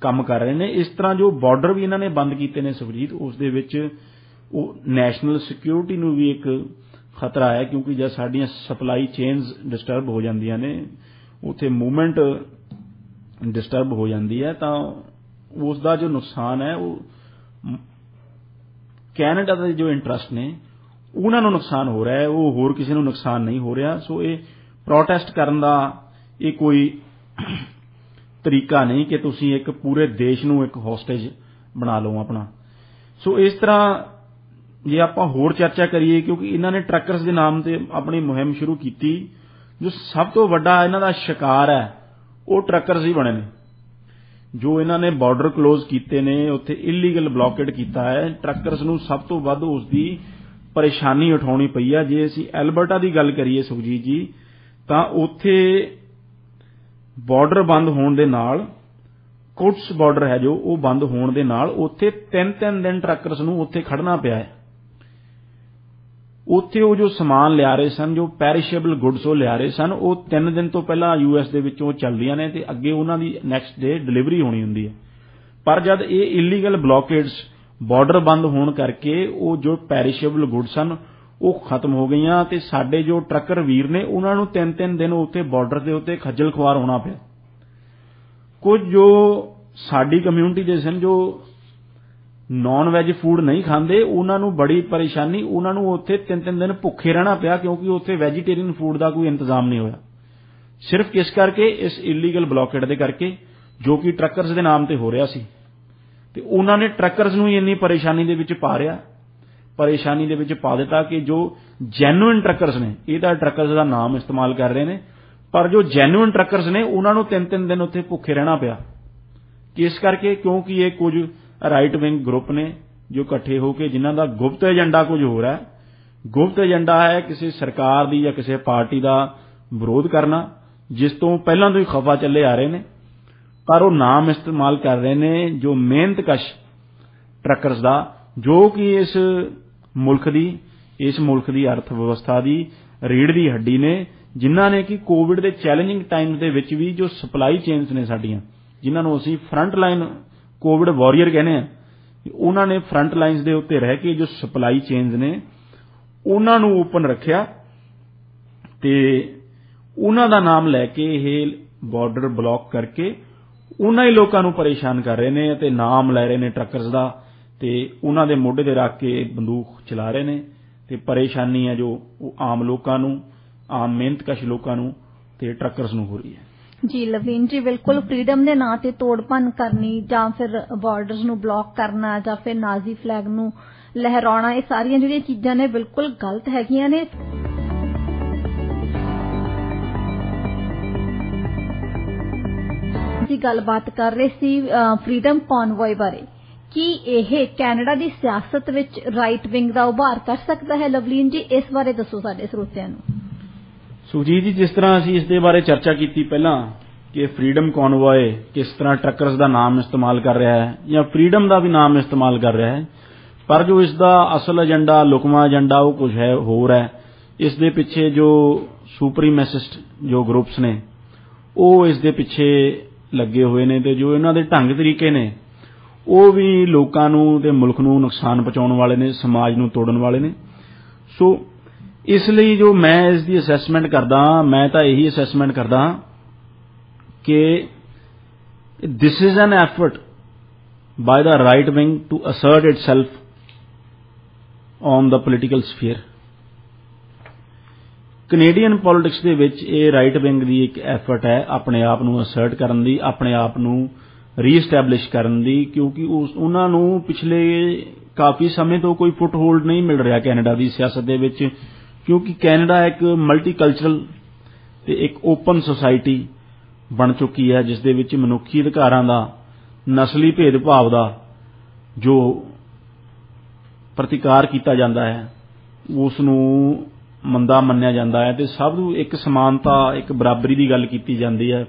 ਕੰਮ ਕਰ ਰਹੇ ਨੇ। ਇਸ ਤਰ੍ਹਾਂ ਜੋ ਬਾਰਡਰ ਵੀ ਇਹਨਾਂ ਨੇ ਬੰਦ ਕੀਤੇ ਨੇ ਸੁਖਜੀਤ, ਉਸ ਦੇ ਵਿੱਚ ਉਹ ਨੈਸ਼ਨਲ ਸਿਕਿਉਰਿਟੀ ਨੂੰ ਵੀ ਇੱਕ ਖਤਰਾ ਹੈ, ਕਿਉਂਕਿ ਜਦ ਸਾਡੀਆਂ ਸਪਲਾਈ ਚੇਨਸ ਡਿਸਟਰਬ ਹੋ ਜਾਂਦੀਆਂ ਨੇ, ਉੱਥੇ ਮੂਵਮੈਂਟ ਡਿਸਟਰਬ ਹੋ ਜਾਂਦੀ ਹੈ, ਤਾਂ ਉਸ ਦਾ ਜੋ ਨੁਕਸਾਨ ਹੈ ਉਹ ਕੈਨੇਡਾ ਦੇ ਜੋ ਇੰਟਰਸਟ ਨੇ ਉਹਨਾਂ ਨੂੰ ਨੁਕਸਾਨ ਹੋ ਰਿਹਾ ਹੈ, ਉਹ ਹੋਰ ਕਿਸੇ ਨੂੰ ਨੁਕਸਾਨ ਨਹੀਂ ਹੋ ਰਿਹਾ। ਸੋ ਇਹ ਪ੍ਰੋਟੈਸਟ ਕਰਨ ਦਾ ਇਹ ਕੋਈ ਤਰੀਕਾ ਨਹੀਂ ਕਿ ਤੁਸੀਂ ਇੱਕ ਪੂਰੇ ਦੇਸ਼ ਨੂੰ ਇੱਕ ਹੋਸਟੇਜ ਬਣਾ ਲਓ ਆਪਣਾ। ਸੋ ਇਸ ਤਰ੍ਹਾਂ ਜੇ ਆਪਾਂ ਹੋਰ ਚਰਚਾ ਕਰੀਏ, ਕਿਉਂਕਿ ਇਹਨਾਂ ਨੇ ਟਰੱਕਰਸ ਦੇ ਨਾਮ ਤੇ ਆਪਣੀ ਮੁਹਿੰਮ ਸ਼ੁਰੂ ਕੀਤੀ, ਜੋ ਸਭ ਤੋਂ ਵੱਡਾ ਇਹਨਾਂ ਦਾ ਸ਼ਿਕਾਰ ਹੈ ਉਹ ਟਰੱਕਰਸ ਹੀ ਬਣੇ ਨੇ। ਜੋ ਇਹਨਾਂ ਨੇ ਬਾਰਡਰ ਕਲੋਜ਼ ਕੀਤੇ ਨੇ, ਉੱਥੇ ਇਲੀਗਲ ਬਲੌਕੇਡ ਕੀਤਾ ਹੈ, ਟਰੱਕਰਸ ਨੂੰ ਸਭ ਤੋਂ ਵੱਧ ਉਸ ਦੀ ਪਰੇਸ਼ਾਨੀ ਉਠਾਉਣੀ ਪਈ ਹੈ। ਜੇ ਅਸੀਂ ਐਲਬਰਟਾ ਦੀ ਗੱਲ ਕਰੀਏ ਸੁਖਜੀਤ ਜੀ, ਤਾਂ ਉੱਥੇ ਬਾਰਡਰ ਬੰਦ ਹੋਣ ਦੇ ਨਾਲ, ਕੋਟਸ ਬਾਰਡਰ ਹੈ ਜੋ ਉਹ ਬੰਦ ਹੋਣ ਦੇ ਨਾਲ, ਉੱਥੇ 3-3 ਦਿਨ ਟਰੱਕਰਸ ਨੂੰ ਉੱਥੇ ਖੜਨਾ ਪਿਆ ਹੈ। ਉੱਥੇ ਉਹ ਜੋ ਸਮਾਨ ਲਿਆ ਰਹੇ ਸਨ, ਜੋ ਪੈਰਿਸ਼ੇਬਲ ਗੁੱਡਸ ਉਹ ਲਿਆ ਰਹੇ ਸਨ, ਉਹ 3 ਦਿਨ ਤੋਂ ਪਹਿਲਾਂ US ਦੇ ਵਿੱਚੋਂ ਚੱਲਦੀਆਂ ਨੇ ਤੇ ਅੱਗੇ ਉਹਨਾਂ ਦੀ ਨੈਕਸਟ ਡੇ ਡਿਲੀਵਰੀ ਹੋਣੀ ਹੁੰਦੀ ਹੈ। ਪਰ ਜਦ ਇਹ ਇਲੀਗਲ ਬਲੌਕੇਡਸ ਬਾਰਡਰ ਬੰਦ ਹੋਣ ਕਰਕੇ ਉਹ ਜੋ ਪੈਰਿਸ਼ੇਬਲ ਗੁੱਡਸ ਸਨ ਉਹ ਖਤਮ ਹੋ ਗਈਆਂ ਤੇ ਸਾਡੇ ਜੋ ਟਰੱਕਰ ਵੀਰ ਨੇ ਉਹਨਾਂ ਨੂੰ 3-3 ਦਿਨ ਉੱਤੇ ਬਾਰਡਰ ਦੇ ਉੱਤੇ ਖੱਜਲ ਖੁਆਰ ਹੋਣਾ ਪਿਆ। ਕੁਝ ਜੋ ਸਾਡੀ ਕਮਿਊਨਿਟੀ ਦੇ ਸਨ ਜੋ ਨੌਨ ਵੈਜ ਫੂਡ ਨਹੀਂ ਖਾਂਦੇ, ਉਹਨਾਂ ਨੂੰ ਬੜੀ ਪਰੇਸ਼ਾਨੀ, ਉਹਨਾਂ ਨੂੰ ਉੱਥੇ 3-3 ਦਿਨ ਭੁੱਖੇ ਰਹਿਣਾ ਪਿਆ, ਕਿਉਂਕਿ ਉੱਥੇ ਵੈਜੀਟੇਰੀਅਨ ਫੂਡ ਦਾ ਕੋਈ ਇੰਤਜ਼ਾਮ ਨਹੀਂ ਹੋਇਆ। ਸਿਰਫ ਕਿਸ ਕਰਕੇ? ਇਸ ਇਲੀਗਲ ਬਲੌਕੇਡ ਦੇ ਕਰਕੇ, ਜੋ ਕਿ ਟਰੱਕਰਸ ਦੇ ਨਾਮ ਤੇ ਹੋ ਰਿਹਾ ਸੀ। ਤੇ ਉਹਨਾਂ ਨੇ ਟਰੱਕਰਸ ਨੂੰ ਹੀ ਇੰਨੀ ਪਰੇਸ਼ਾਨੀ ਦੇ ਵਿੱਚ ਪਾ ਦਿੱਤਾ ਕਿ ਜੋ ਜੈਨੂਇਨ ਟਰੱਕਰਸ ਨੇ, ਇਹ ਤਾਂ ਟਰੱਕਰਸ ਦਾ ਨਾਮ ਇਸਤੇਮਾਲ ਕਰ ਰਹੇ ਨੇ, ਪਰ ਜੋ ਜੈਨੂਇਨ ਟਰੱਕਰਸ ਨੇ ਉਹਨਾਂ ਨੂੰ 3-3 ਦਿਨ ਉੱਥੇ ਭੁੱਖੇ ਰਹਿਣਾ ਪਿਆ। ਕਿਸ ਕਰਕੇ? ਕਿਉਂਕਿ ਇਹ ਕੁਝ ਰਾਈਟ ਵਿੰਗ ਗਰੁੱਪ ਨੇ ਜੋ ਇਕੱਠੇ ਹੋ ਕੇ, ਜਿਨ੍ਹਾਂ ਦਾ ਗੁਪਤ ਏਜੰਡਾ ਕੁਝ ਹੋਰ ਹੈ। ਗੁਪਤ ਏਜੰਡਾ ਹੈ ਕਿਸੇ ਸਰਕਾਰ ਦੀ ਜਾਂ ਕਿਸੇ ਪਾਰਟੀ ਦਾ ਵਿਰੋਧ ਕਰਨਾ, ਜਿਸ ਤੋਂ ਪਹਿਲਾਂ ਤੋਂ ਹੀ ਖਫਾ ਚੱਲੇ ਆ ਰਹੇ ਨੇ, ਪਰ ਉਹ ਨਾਮ ਇਸਤੇਮਾਲ ਕਰ ਰਹੇ ਨੇ ਜੋ ਮਿਹਨਤਕਸ਼ ਟਰੱਕਰਸ ਦਾ, ਜੋ ਕਿ ਇਸ ਮੁਲਕ ਦੀ ਅਰਥ ਵਿਵਸਥਾ ਦੀ ਰੀੜ੍ਹ ਦੀ ਹੱਡੀ ਨੇ, ਜਿਨ੍ਹਾਂ ਨੇ ਕਿ ਕੋਵਿਡ ਦੇ ਚੈਲੰਜਿੰਗ ਟਾਈਮਸ ਦੇ ਵਿੱਚ ਵੀ ਜੋ ਸਪਲਾਈ ਚੇਨਸ ਨੇ ਸਾਡੀਆਂ, ਜਿਨ੍ਹਾਂ ਨੂੰ ਅਸੀਂ ਫਰੰਟ ਲਾਈਨ ਕੋਵਿਡ ਵਾਰੀਅਰ ਕਹਿੰਦੇ ਆ, ਉਹਨਾਂ ਨੇ ਫਰੰਟ ਲਾਈਨਸ ਦੇ ਉੱਤੇ ਰਹਿ ਕੇ ਜੋ ਸਪਲਾਈ ਚੇਨਸ ਨੇ ਉਹਨਾਂ ਨੂੰ ਓਪਨ ਰੱਖਿਆ ਤੇ ਉਹਨਾਂ ਦਾ ਨਾਮ ਲੈ ਕੇ ਇਹ ਬਾਰਡਰ ਬਲੌਕ ਕਰਕੇ ਉਹਨਾਂ ਹੀ ਲੋਕਾਂ ਨੂੰ ਪਰੇਸ਼ਾਨ ਕਰ ਰਹੇ ਨੇ ਅਤੇ ਨਾਮ ਲੈ ਰਹੇ ਨੇ ਟਰੱਕਰਸ ਦਾ ਤੇ ਉਹਨਾਂ ਦੇ ਮੋਢੇ ਤੇ ਰੱਖ ਕੇ ਬੰਦੂਕ ਚਲਾ ਰਹੇ ਨੇ ਤੇ ਪਰੇਸ਼ਾਨੀ ਹੈ ਜੋ ਉਹ ਆਮ ਲੋਕਾਂ ਨੂੰ, ਆਮ ਮਿਹਨਤਕਸ਼ ਲੋਕਾਂ ਨੂੰ ਤੇ ਟਰੱਕਰਸ ਨੂੰ ਹੋ ਰਹੀ ਹੈ। ਜੀ ਲਵਲੀਨ ਜੀ, ਬਿਲਕੁਲ ਫਰੀडम ਦੇ ਨਾਂ ਤੇ ਤੋੜ ਭੰਨ ਕਰਨੀ ਜਾਂ ਫਿਰ ਬਾਰਡਰਸ ਨੂੰ ਬਲੌਕ ਕਰਨਾ ਜਾਂ ਫਿਰ ਨਾਜ਼ੀ ਫਲੈਗ ਨੂੰ ਲਹਿਰਾਉਣਾ, ਇਹ ਸਾਰੀਆਂ ਜਿਹੜੀਆਂ ਚੀਜ਼ਾਂ ਨੇ ਬਿਲਕੁਲ ਗਲਤ ਹੈਗੀਆਂ ਨੇ। ਅਸੀਂ ਗੱਲਬਾਤ ਕਰ ਰਹੇ ਸੀ ਫਰੀडम ਕਨਵੋਏ ਬਾਰੇ। ਕੀ ਇਹ ਕੈਨੇਡਾ ਦੀ ਸਿਆਸਤ ਵਿੱਚ ਰਾਈਟ ਵਿੰਗ ਦਾ ਉਭਾਰ ਕਰ ਸਕਦਾ ਹੈ? ਲਵਲੀਨ ਜੀ, ਇਸ ਬਾਰੇ ਦੱਸੋ ਸਾਡੇ ਸਰੋਤਿਆਂ ਨੂੰ। ਸੁਖਜੀਤ ਜੀ, ਜਿਸ ਤਰ੍ਹਾਂ ਅਸੀਂ ਇਸ ਦੇ ਬਾਰੇ ਚਰਚਾ ਕੀਤੀ ਪਹਿਲਾਂ ਕਿ ਫਰੀडम ਕਨਵੋਏ ਕਿਸ ਤਰ੍ਹਾਂ ਟਰੱਕਰਸ ਦਾ ਨਾਮ ਇਸਤੇਮਾਲ ਕਰ ਰਿਹਾ ਹੈ ਜਾਂ ਫਰੀडम ਦਾ ਵੀ ਨਾਮ ਇਸਤੇਮਾਲ ਕਰ ਰਿਹਾ ਹੈ, ਪਰ ਜੋ ਇਸ ਦਾ ਅਸਲ ਏਜੰਡਾ, ਲੁਕਵਾਂ ਏਜੰਡਾ ਉਹ ਕੁਝ ਹੈ ਹੋਰ ਹੈ। ਇਸ ਦੇ ਪਿੱਛੇ ਜੋ ਸੁਪਰੀਮੈਸਿਸਟ ਜੋ ਗਰੁੱਪਸ ਨੇ ਉਹ ਇਸ ਦੇ ਪਿੱਛੇ ਲੱਗੇ ਹੋਏ ਨੇ ਤੇ ਜੋ ਇਹਨਾਂ ਦੇ ਢੰਗ ਤਰੀਕੇ ਨੇ ਉਹ ਵੀ ਲੋਕਾਂ ਨੂੰ ਤੇ ਮੁਲਕ ਨੂੰ ਨੁਕਸਾਨ ਪਹੁੰਚਾਉਣ ਵਾਲੇ ਨੇ, ਸਮਾਜ ਨੂੰ ਤੋੜਨ ਵਾਲੇ ਨੇ। ਸੋ ਇਸ ਲਈ ਜੋ ਮੈਂ ਇਸ ਦੀ ਅਸੈਸਮੈਂਟ ਕਰਦਾ, ਮੈਂ ਤਾਂ ਇਹੀ ਅਸੈਸਮੈਂਟ ਕਰਦਾ ਕਿ this is an effort by the right wing to assert itself on the political sphere. Canadian politics ਦੇ ਵਿੱਚ ਇਹ ਰਾਈਟ ਵਿੰਗ ਦੀ ਇੱਕ ਐਫਰਟ ਹੈ ਆਪਣੇ ਆਪ ਨੂੰ ਅਸਰਟ ਕਰਨ ਦੀ, ਆਪਣੇ ਆਪ ਨੂੰ ਰੀਐਸਟੈਬਲਿਸ਼ ਕਰਨ ਦੀ, ਕਿਉਂਕਿ ਉਹਨਾਂ ਨੂੰ ਪਿਛਲੇ ਕਾਫੀ ਸਮੇਂ ਤੋਂ ਕੋਈ ਫੁੱਟ ਹੋਲਡ ਨਹੀਂ ਮਿਲ ਰਿਹਾ ਕੈਨੇਡਾ ਦੀ ਸਿਆਸਤ ਦੇ ਵਿੱਚ, ਕਿਉਂਕਿ ਕੈਨੇਡਾ ਇੱਕ ਮਲਟੀਕਲਚਰਲ ਤੇ ਇੱਕ ਓਪਨ ਸੁਸਾਇਟੀ ਬਣ ਚੁੱਕੀ ਹੈ, ਜਿਸ ਦੇ ਵਿੱਚ ਮਨੁੱਖੀ ਅਧਿਕਾਰਾਂ ਦਾ, ਨਸਲੀ ਭੇਦਭਾਵ ਦਾ ਜੋ ਪ੍ਰਤੀਕਾਰ ਕੀਤਾ ਜਾਂਦਾ ਹੈ ਉਸ ਨੂੰ ਮੰਦਾ ਮੰਨਿਆ ਜਾਂਦਾ ਹੈ ਤੇ ਸਭ ਨੂੰ ਇੱਕ ਸਮਾਨਤਾ, ਇੱਕ ਬਰਾਬਰੀ ਦੀ ਗੱਲ ਕੀਤੀ ਜਾਂਦੀ ਹੈ।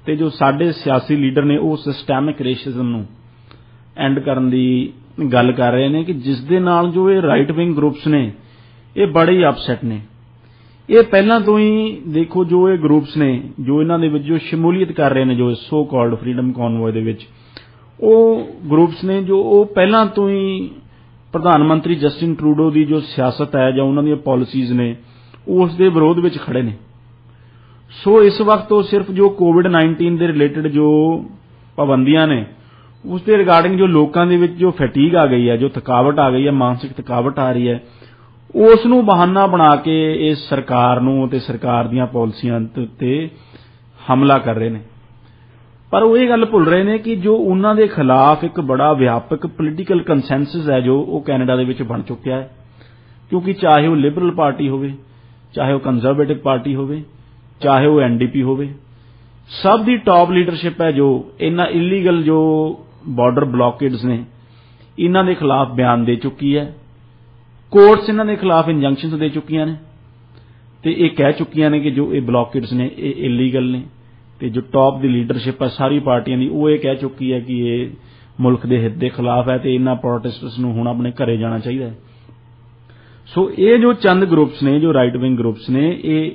ਤੇ ਜੋ ਸਾਡੇ ਸਿਆਸੀ ਲੀਡਰ ਨੇ ਉਹ ਸਿਸਟੈਮਿਕ ਰੇਸਿਜ਼ਮ ਨੂੰ ਐਂਡ ਕਰਨ ਦੀ ਗੱਲ ਕਰ ਰਹੇ ਨੇ ਕਿ ਜਿਸ ਦੇ ਨਾਲ ਜੋ ਇਹ ਰਾਈਟ ਵਿੰਗ ਗਰੁੱਪਸ ਨੇ ਇਹ ਬੜੇ ਹੀ ਅਪਸੈਟ ਨੇ। ਇਹ ਪਹਿਲਾਂ ਤੋਂ ਹੀ ਦੇਖੋ ਜੋ ਇਹ ਗਰੁੱਪਸ ਨੇ ਜੋ ਇਹਨਾਂ ਦੇ ਵਿੱਚ ਜੋ ਸ਼ਮੂਲੀਅਤ ਕਰ ਰਹੇ ਨੇ ਜੋ ਸੋ ਕਾਲਡ ਫਰੀडम ਕਨਵੋਏ ਦੇ ਵਿੱਚ, ਉਹ ਗਰੁੱਪਸ ਨੇ ਜੋ ਉਹ ਪਹਿਲਾਂ ਤੋਂ ਹੀ ਪ੍ਰਧਾਨ ਮੰਤਰੀ ਜਸਟਿਨ ਟਰੂਡੋ ਦੀ ਜੋ ਸਿਆਸਤ ਹੈ ਜਾਂ ਉਹਨਾਂ ਦੀਆਂ ਪਾਲਿਸੀਜ਼ ਨੇ ਉਸ ਦੇ ਵਿਰੋਧ ਵਿੱਚ ਖੜੇ ਨੇ। ਸੋ ਇਸ ਵਕਤ ਉਹ ਸਿਰਫ ਜੋ ਕੋਵਿਡ-19 ਦੇ ਰਿਲੇਟਡ ਜੋ ਪਾਬੰਦੀਆਂ ਨੇ ਉਸ ਦੇ ਰਿਗਾਰਡਿੰਗ ਜੋ ਲੋਕਾਂ ਦੇ ਵਿੱਚ ਜੋ ਫੈਟੀਗ ਆ ਗਈ ਹੈ, ਜੋ ਥਕਾਵਟ ਆ ਗਈ ਹੈ, ਮਾਨਸਿਕ ਥਕਾਵਟ ਆ ਰਹੀ ਹੈ, ਉਸ ਨੂੰ ਬਹਾਨਾ ਬਣਾ ਕੇ ਇਸ ਸਰਕਾਰ ਨੂੰ ਤੇ ਸਰਕਾਰ ਦੀਆਂ ਪਾਲਿਸੀਆਂ ਤੇ ਹਮਲਾ ਕਰ ਰਹੇ ਨੇ। ਪਰ ਉਹ ਇਹ ਗੱਲ ਭੁੱਲ ਰਹੇ ਨੇ ਕਿ ਜੋ ਉਹਨਾਂ ਦੇ ਖਿਲਾਫ ਇੱਕ ਬੜਾ ਵਿਆਪਕ ਪੋਲੀਟੀਕਲ ਕੰਸੈਂਸਸ ਹੈ ਜੋ ਉਹ ਕੈਨੇਡਾ ਦੇ ਵਿੱਚ ਬਣ ਚੁੱਕਿਆ ਹੈ, ਕਿਉਂਕਿ ਚਾਹੇ ਉਹ ਲਿਬਰਲ ਪਾਰਟੀ ਹੋਵੇ, ਚਾਹੇ ਉਹ ਕੰਜ਼ਰਵੇਟਿਵ ਪਾਰਟੀ ਹੋਵੇ, ਚਾਹੇ ਉਹ NDP ਹੋਵੇ, ਸਭ ਦੀ ਟਾਪ ਲੀਡਰਸ਼ਿਪ ਹੈ ਜੋ ਇਹਨਾਂ ਇਲੀਗਲ ਜੋ ਬਾਰਡਰ ਬਲੌਕੇਡਸ ਨੇ ਇਹਨਾਂ ਦੇ ਖਿਲਾਫ ਬਿਆਨ ਦੇ ਚੁੱਕੀ ਹੈ। ਕੋਰਟਸ ਇਹਨਾਂ ਦੇ ਖਿਲਾਫ ਇੰਜੰਕਸ਼ਨਸ ਦੇ ਚੁੱਕੀਆਂ ਨੇ ਤੇ ਇਹ ਕਹਿ ਚੁੱਕੀਆਂ ਨੇ ਕਿ ਜੋ ਇਹ ਬਲੌਕੇਡਸ ਨੇ ਇਹ ਇਲੀਗਲ ਨੇ, ਤੇ ਜੋ ਟਾਪ ਦੀ ਲੀਡਰਸ਼ਿਪ ਹੈ ਸਾਰੀ ਪਾਰਟੀਆਂ ਦੀ ਉਹ ਇਹ ਕਹਿ ਚੁੱਕੀ ਹੈ ਕਿ ਇਹ ਮੁਲਕ ਦੇ ਹਿੱਤ ਦੇ ਖਿਲਾਫ ਹੈ ਤੇ ਇਹਨਾਂ ਪ੍ਰੋਟੈਸਟਰਸ ਨੂੰ ਹੁਣ ਆਪਣੇ ਘਰੇ ਜਾਣਾ ਚਾਹੀਦਾ ਹੈ। ਸੋ ਇਹ ਜੋ ਚੰਦ ਗਰੁੱਪਸ ਨੇ ਜੋ ਰਾਈਟ ਵਿੰਗ ਗਰੁੱਪਸ ਨੇ ਇਹ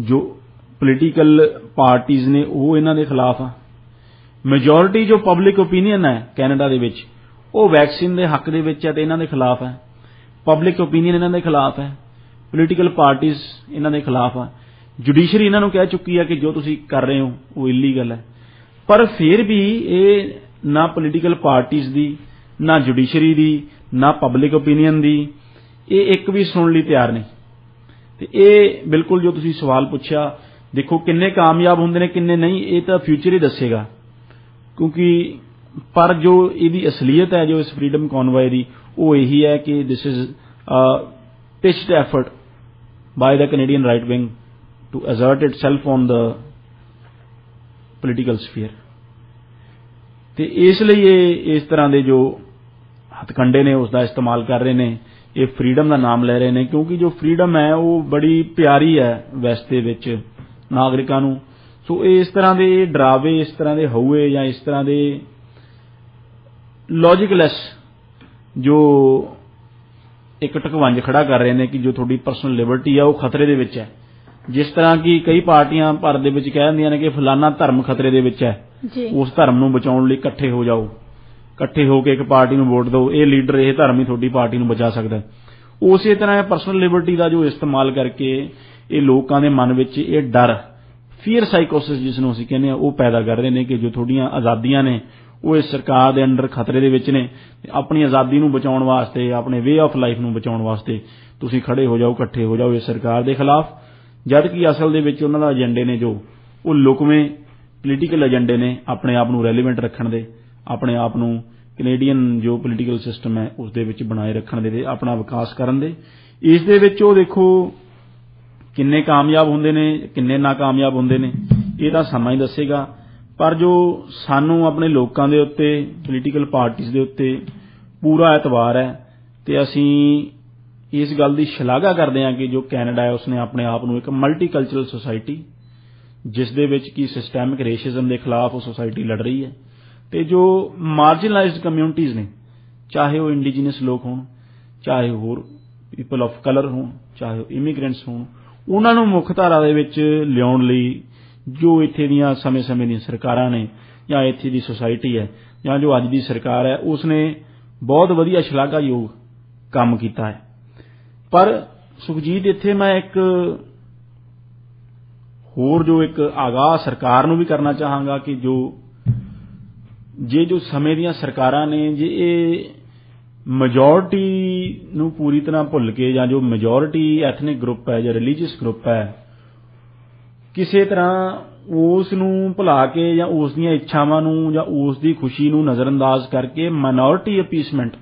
ਜੋ ਪੋਲੀਟੀਕਲ ਪਾਰਟੀਜ਼ ਨੇ ਉਹ ਇਹਨਾਂ ਦੇ ਖਿਲਾਫ ਆ। ਮੈਜੋਰਿਟੀ ਜੋ ਪਬਲਿਕ ਓਪੀਨੀਅਨ ਹੈ ਕੈਨੇਡਾ ਦੇ ਵਿੱਚ ਉਹ ਵੈਕਸੀਨ ਦੇ ਹੱਕ ਦੇ ਵਿੱਚ ਹੈ ਤੇ ਇਹਨਾਂ ਦੇ ਖਿਲਾਫ ਹੈ। ਪਬਲਿਕ ਓਪੀਨੀਅਨ ਇਹਨਾਂ ਦੇ ਖਿਲਾਫ ਹੈ, ਪੋਲੀਟੀਕਲ ਪਾਰਟੀਜ਼ ਇਹਨਾਂ ਦੇ ਖਿਲਾਫ ਆ, ਜੁਡੀਸ਼ਰੀ ਇਹਨਾਂ ਨੂੰ ਕਹਿ ਚੁੱਕੀ ਹੈ ਕਿ ਜੋ ਤੁਸੀਂ ਕਰ ਰਹੇ ਹੋ ਉਹ ਇਲੀਗਲ ਹੈ। ਪਰ ਫਿਰ ਵੀ ਇਹ ਨਾ ਪੋਲੀਟੀਕਲ ਪਾਰਟੀਜ਼ ਦੀ, ਨਾ ਜੁਡੀਸ਼ਰੀ ਦੀ, ਨਾ ਪਬਲਿਕ ਓਪੀਨੀਅਨ ਦੀ ਇਹ ਇੱਕ ਵੀ ਸੁਣਨ ਲਈ ਤਿਆਰ ਨਹੀਂ। ਤੇ ਇਹ ਬਿਲਕੁਲ ਜੋ ਤੁਸੀਂ ਸਵਾਲ ਪੁੱਛਿਆ, ਦੇਖੋ ਕਿੰਨੇ ਕਾਮਯਾਬ ਹੁੰਦੇ ਨੇ ਕਿੰਨੇ ਨਹੀਂ ਇਹ ਤਾਂ ਫਿਊਚਰ ਹੀ ਦੱਸੇਗਾ, ਕਿਉਂਕਿ ਪਰ ਜੋ ਇਹਦੀ ਅਸਲੀਅਤ ਹੈ ਜੋ ਇਸ ਫਰੀडम ਕਨਵੋਏ ਦੀ ਉਹ ਇਹੀ ਹੈ ਕਿ this is pitched effort by the Canadian right wing to assert itself on the political sphere। ਤੇ ਇਸ ਲਈ ਇਹ ਇਸ ਤਰ੍ਹਾਂ ਦੇ ਜੋ ਹਥਕੰਡੇ ਨੇ ਉਸ ਦਾ ਇਸਤੇਮਾਲ ਕਰ ਰਹੇ ਨੇ, ਇਹ ਫਰੀडम ਦਾ ਨਾਮ ਲੈ ਰਹੇ ਨੇ, ਕਿਉਂਕਿ ਜੋ ਫਰੀडम ਹੈ ਉਹ ਬੜੀ ਪਿਆਰੀ ਹੈ ਵੈਸਟ ਦੇ ਵਿੱਚ ਨਾਗਰਿਕਾਂ ਨੂੰ। ਸੋ ਇਹ ਇਸ ਤਰ੍ਹਾਂ ਦੇ ਡਰਾਵੇ, ਇਸ ਤਰ੍ਹਾਂ ਦੇ ਹਊਏ ਜਾਂ ਇਸ ਤਰ੍ਹਾਂ ਦੇ ਲੌਜਿਕਲੈਸ ਜੋ ਇੱਕ ਟਕਵੰਜ ਖੜਾ ਕਰ ਰਹੇ ਨੇ ਕਿ ਜੋ ਤੁਹਾਡੀ ਪਰਸਨਲ ਲਿਬਰਟੀ ਹੈ ਉਹ ਖਤਰੇ ਦੇ ਵਿੱਚ ਹੈ। ਜਿਸ ਤਰ੍ਹਾਂ ਕਿ ਕਈ ਪਾਰਟੀਆਂ ਭਾਰਤ ਦੇ ਵਿੱਚ ਕਹਿ ਦਿੰਦੀਆਂ ਨੇ ਕਿ ਫਲਾਨਾ ਧਰਮ ਖਤਰੇ ਦੇ ਵਿੱਚ ਹੈ, ਉਸ ਧਰਮ ਨੂੰ ਬਚਾਉਣ ਲਈ ਇਕੱਠੇ ਹੋ ਜਾਓ, ਇਕੱਠੇ ਹੋ ਕੇ ਇੱਕ ਪਾਰਟੀ ਨੂੰ ਵੋਟ ਦਿਓ, ਇਹ ਲੀਡਰ ਇਹ ਧਰਮ ਹੀ ਤੁਹਾਡੀ ਪਾਰਟੀ ਨੂੰ ਬਚਾ ਸਕਦਾ। ਉਸੇ ਤਰ੍ਹਾਂ ਪਰਸਨਲ ਲਿਬਰਟੀ ਦਾ ਜੋ ਇਸਤੇਮਾਲ ਕਰਕੇ ਇਹ ਲੋਕਾਂ ਦੇ ਮਨ ਵਿੱਚ ਇਹ ਡਰ, ਫੀਅਰ ਸਾਈਕੋਸਿਸ ਜਿਸ ਨੂੰ ਅਸੀਂ ਕਹਿੰਦੇ ਆ ਉਹ ਪੈਦਾ ਕਰ ਰਹੇ ਨੇ ਕਿ ਜੋ ਤੁਹਾਡੀਆਂ ਆਜ਼ਾਦੀਆਂ ਨੇ ਉਹ ਇਸ ਸਰਕਾਰ ਦੇ ਅੰਡਰ ਖਤਰੇ ਦੇ ਵਿੱਚ ਨੇ। ਆਪਣੀ ਆਜ਼ਾਦੀ ਨੂੰ ਬਚਾਉਣ ਵਾਸਤੇ, ਆਪਣੇ ਵੇ ਆਫ ਲਾਈਫ ਨੂੰ ਬਚਾਉਣ ਵਾਸਤੇ ਤੁਸੀਂ ਖੜੇ ਹੋ ਜਾਓ, ਇਕੱਠੇ ਹੋ ਜਾਓ ਇਸ ਸਰਕਾਰ ਦੇ ਖਿਲਾਫ, ਜਦ ਕਿ ਅਸਲ ਦੇ ਵਿੱਚ ਉਹਨਾਂ ਦਾ ਏਜੰਡੇ ਨੇ ਜੋ ਉਹ ਲੁਕਵੇਂ ਪੋਲੀਟੀਕਲ ਏਜੰਡੇ ਨੇ ਆਪਣੇ ਆਪ ਨੂੰ ਰੈਲੀਵੈਂਟ ਰੱਖਣ ਦੇ, ਆਪਣੇ ਆਪ ਨੂੰ ਕੈਨੇਡੀਅਨ ਜੋ ਪੋਲੀਟੀਕਲ ਸਿਸਟਮ ਹੈ ਉਸ ਦੇ ਵਿੱਚ ਬਣਾਏ ਰੱਖਣ ਦੇ ਤੇ ਆਪਣਾ ਵਿਕਾਸ ਕਰਨ ਦੇ। ਇਸ ਦੇ ਵਿੱਚ ਉਹ ਦੇਖੋ ਕਿੰਨੇ ਕਾਮਯਾਬ ਹੁੰਦੇ ਨੇ ਕਿੰਨੇ ਨਾਕਾਮਯਾਬ ਹੁੰਦੇ ਨੇ ਇਹ ਤਾਂ ਸਮਾਂ ਹੀ ਦੱਸੇਗਾ। ਪਰ ਜੋ ਸਾਨੂੰ ਆਪਣੇ ਲੋਕਾਂ ਦੇ ਉੱਤੇ, ਪੋਲੀਟੀਕਲ ਪਾਰਟੀਜ਼ ਦੇ ਉੱਤੇ ਪੂਰਾ ਇਤਬਾਰ ਹੈ ਤੇ ਅਸੀਂ ਇਸ ਗੱਲ ਦੀ ਸ਼ਲਾਘਾ ਕਰਦੇ ਹਾਂ ਕਿ ਜੋ ਕੈਨੇਡਾ ਹੈ ਉਸਨੇ ਆਪਣੇ ਆਪ ਨੂੰ ਇੱਕ ਮਲਟੀਕਲਚਰਲ ਸੁਸਾਇਟੀ, ਜਿਸ ਦੇ ਵਿੱਚ ਕਿ ਸਿਸਟੈਮਿਕ ਰੇਸਿਜ਼ਮ ਦੇ ਖਿਲਾਫ ਉਹ ਸੁਸਾਇਟੀ ਲੜ ਰਹੀ ਹੈ ਤੇ ਜੋ ਮਾਰਜਨਲਾਈਜ਼ਡ ਕਮਿਊਨਿਟੀਜ਼ ਨੇ, ਚਾਹੇ ਉਹ ਇੰਡੀਜੀਨਸ ਲੋਕ ਹੋਣ, ਚਾਹੇ ਹੋਰ ਪੀਪਲ ਆਫ ਕਲਰ ਹੋਣ, ਚਾਹੇ ਉਹ ਇਮੀਗ੍ਰੈਂਟਸ ਹੋਣ, ਉਹਨਾਂ ਨੂੰ ਮੁੱਖ ਧਾਰਾ ਦੇ ਵਿੱਚ ਲਿਆਉਣ ਲਈ ਜੋ ਇੱਥੇ ਦੀਆਂ ਸਮੇਂ-ਸਮੇਂ ਦੀਆਂ ਸਰਕਾਰਾਂ ਨੇ ਜਾਂ ਇੱਥੇ ਦੀ ਸੁਸਾਇਟੀ ਹੈ ਜਾਂ ਜੋ ਅੱਜ ਦੀ ਸਰਕਾਰ ਹੈ ਉਸਨੇ ਬਹੁਤ ਵਧੀਆ ਸ਼ਲਾਘਾਯੋਗ ਕੰਮ ਕੀਤਾ ਹੈ। ਪਰ ਸੁਖਜੀਤ ਇੱਥੇ ਮੈਂ ਇੱਕ ਹੋਰ ਜੋ ਇੱਕ ਆਗਾਹ ਸਰਕਾਰ ਨੂੰ ਵੀ ਕਰਨਾ ਚਾਹਾਂਗਾ ਕਿ ਜੋ ਸਮੇਂ ਦੀਆਂ ਸਰਕਾਰਾਂ ਨੇ ਜੇ ਇਹ ਮੈਜੋਰਿਟੀ ਨੂੰ ਪੂਰੀ ਤਰ੍ਹਾਂ ਭੁੱਲ ਕੇ ਜਾਂ ਜੋ ਮੈਜੋਰਿਟੀ ਐਥਨਿਕ ਗਰੁੱਪ ਹੈ ਜਾਂ ਰਿਲੀਜੀਅਸ ਗਰੁੱਪ ਹੈ ਕਿਸੇ ਤਰ੍ਹਾਂ ਉਸ ਨੂੰ ਭੁਲਾ ਕੇ ਜਾਂ ਉਸ ਦੀਆਂ ਇੱਛਾਵਾਂ ਨੂੰ ਜਾਂ ਉਸ ਦੀ ਖੁਸ਼ੀ ਨੂੰ ਨਜ਼ਰਅੰਦਾਜ਼ ਕਰਕੇ ਮਾਈਨੋਰਿਟੀ ਅਪੀਸਮੈਂਟ,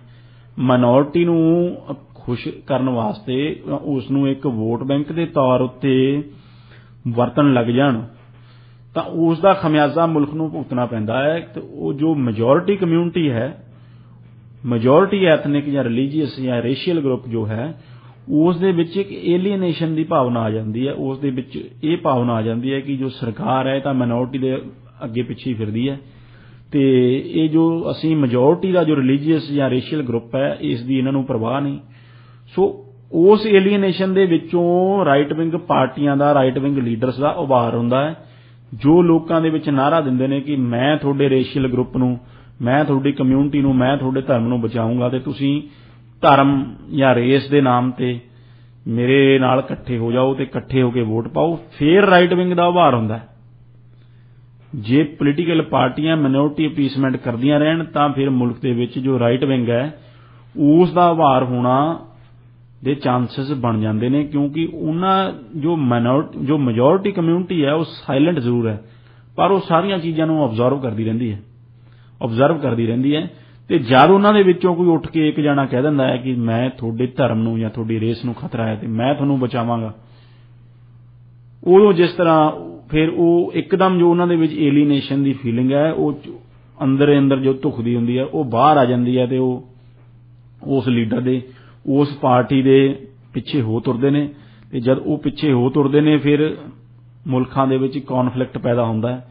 ਮਾਈਨੋਰਿਟੀ ਨੂੰ ਖੁਸ਼ ਕਰਨ ਵਾਸਤੇ ਉਸ ਨੂੰ ਇੱਕ ਵੋਟ ਬੈਂਕ ਦੇ ਤੌਰ ਉੱਤੇ ਵਰਤਣ ਲੱਗ ਜਾਣ ਤਾਂ ਉਸ ਦਾ ਖਮਿਆਜ਼ਾ ਮੁਲਕ ਨੂੰ ਭੁਗਤਣਾ ਪੈਂਦਾ ਹੈ। ਤੇ ਉਹ ਜੋ ਮੈਜੋਰਿਟੀ ਕਮਿਊਨਿਟੀ ਹੈ, ਮੈਜੋਰਿਟੀ ਐਥਨਿਕ ਜਾਂ ਰਿਲੀਜੀਅਸ ਜਾਂ ਰੇਸ਼ੀਅਲ ਗਰੁੱਪ ਜੋ ਹੈ ਉਸ ਦੇ ਵਿੱਚ ਇੱਕ ਏਲੀਏਨੇਸ਼ਨ ਦੀ ਭਾਵਨਾ ਆ ਜਾਂਦੀ ਹੈ। ਉਸ ਦੇ ਵਿੱਚ ਇਹ ਭਾਵਨਾ ਆ ਜਾਂਦੀ ਹੈ ਕਿ ਜੋ ਸਰਕਾਰ ਹੈ ਤਾਂ ਮਾਈਨੋਰਿਟੀ ਦੇ ਅੱਗੇ ਪਿੱਛੇ ਫਿਰਦੀ ਹੈ ਤੇ ਇਹ ਜੋ ਅਸੀਂ ਮੈਜੋਰਟੀ ਦਾ ਜੋ ਰਿਲੀਜੀਅਸ ਜਾਂ ਰੇਸ਼ੀਅਲ ਗਰੁੱਪ ਹੈ ਇਸ ਦੀ ਇਹਨਾਂ ਨੂੰ ਪਰਵਾਹ ਨਹੀਂ। ਸੋ ਉਸ ਏਲੀਏਨੇਸ਼ਨ ਦੇ ਵਿੱਚੋਂ ਰਾਈਟ ਵਿੰਗ ਪਾਰਟੀਆਂ ਦਾ, ਰਾਈਟ ਵਿੰਗ ਲੀਡਰਸ ਦਾ ਉਭਾਰ ਹੁੰਦਾ ਹੈ, ਜੋ ਲੋਕਾਂ ਦੇ ਵਿੱਚ ਨਾਅਰਾ ਦਿੰਦੇ ਨੇ ਕਿ ਮੈਂ ਤੁਹਾਡੇ ਰੇਸ਼ੀਅਲ ਗਰੁੱਪ ਨੂੰ, ਮੈਂ ਤੁਹਾਡੀ ਕਮਿਊਨਿਟੀ ਨੂੰ, ਮੈਂ ਤੁਹਾਡੇ ਧਰਮ ਨੂੰ ਬਚਾਊਂਗਾ ਤੇ ਤੁਸੀਂ ਧਰਮ ਜਾਂ ਰੇਸ ਦੇ ਨਾਮ ਤੇ ਮੇਰੇ ਨਾਲ ਇਕੱਠੇ ਹੋ ਜਾਓ ਤੇ ਇਕੱਠੇ ਹੋ ਕੇ ਵੋਟ ਪਾਓ। ਫਿਰ ਰਾਈਟ ਵਿੰਗ ਦਾ ਉਭਾਰ ਹੁੰਦਾ ਹੈ। ਜੇ ਪੋਲੀਟੀਕਲ ਪਾਰਟੀਆਂ ਮਿਨੋਰਟੀ ਅਪੀਸਮੈਂਟ ਕਰਦੀਆਂ ਰਹਿਣ ਤਾਂ ਫਿਰ ਮੁਲਕ ਦੇ ਵਿੱਚ ਜੋ ਰਾਈਟ ਵਿੰਗ ਹੈ ਉਸ ਦਾ ਉਭਾਰ ਹੋਣਾ ਦੇ ਚਾਂਸਸ ਬਣ ਜਾਂਦੇ ਨੇ, ਕਿਉਂਕਿ ਉਹਨਾਂ ਜੋ ਮੈਜੋਰਟੀ ਕਮਿਊਨਿਟੀ ਹੈ ਉਹ ਸਾਇਲੈਂਟ ਜ਼ਰੂਰ ਹੈ ਪਰ ਉਹ ਸਾਰੀਆਂ ਚੀਜ਼ਾਂ ਨੂੰ ਆਬਜ਼ਰਵ ਕਰਦੀ ਰਹਿੰਦੀ ਹੈ ਤੇ ਜਦ ਉਹਨਾਂ ਦੇ ਵਿੱਚੋਂ ਕੋਈ ਉੱਠ ਕੇ ਇੱਕ ਜਣਾ ਕਹਿ ਦਿੰਦਾ ਹੈ ਕਿ ਮੈਂ ਤੁਹਾਡੇ ਧਰਮ ਨੂੰ ਜਾਂ ਤੁਹਾਡੀ ਰੇਸ ਨੂੰ ਖਤਰਾ ਹੈ ਤੇ ਮੈਂ ਤੁਹਾਨੂੰ ਬਚਾਵਾਂਗਾ, ਉਦੋਂ ਜਿਸ ਤਰ੍ਹਾਂ ਫਿਰ ਉਹ ਇੱਕਦਮ ਜੋ ਉਹਨਾਂ ਦੇ ਵਿੱਚ ਏਲੀਨੇਸ਼ਨ ਦੀ ਫੀਲਿੰਗ ਹੈ ਉਹ ਅੰਦਰ ਜੋ ਧੁਖਦੀ ਹੁੰਦੀ ਹੈ ਉਹ ਬਾਹਰ ਆ ਜਾਂਦੀ ਹੈ ਤੇ ਉਹ ਉਸ ਲੀਡਰ ਦੇ, ਉਸ ਪਾਰਟੀ ਦੇ ਪਿੱਛੇ ਹੋ ਤੁਰਦੇ ਨੇ ਤੇ ਜਦ ਉਹ ਪਿੱਛੇ ਹੋ ਤੁਰਦੇ ਨੇ ਫਿਰ ਮੁਲਕਾਂ ਦੇ ਵਿੱਚ ਕੌਨਫਲਿਕਟ ਪੈਦਾ ਹੁੰਦਾ ਹੈ।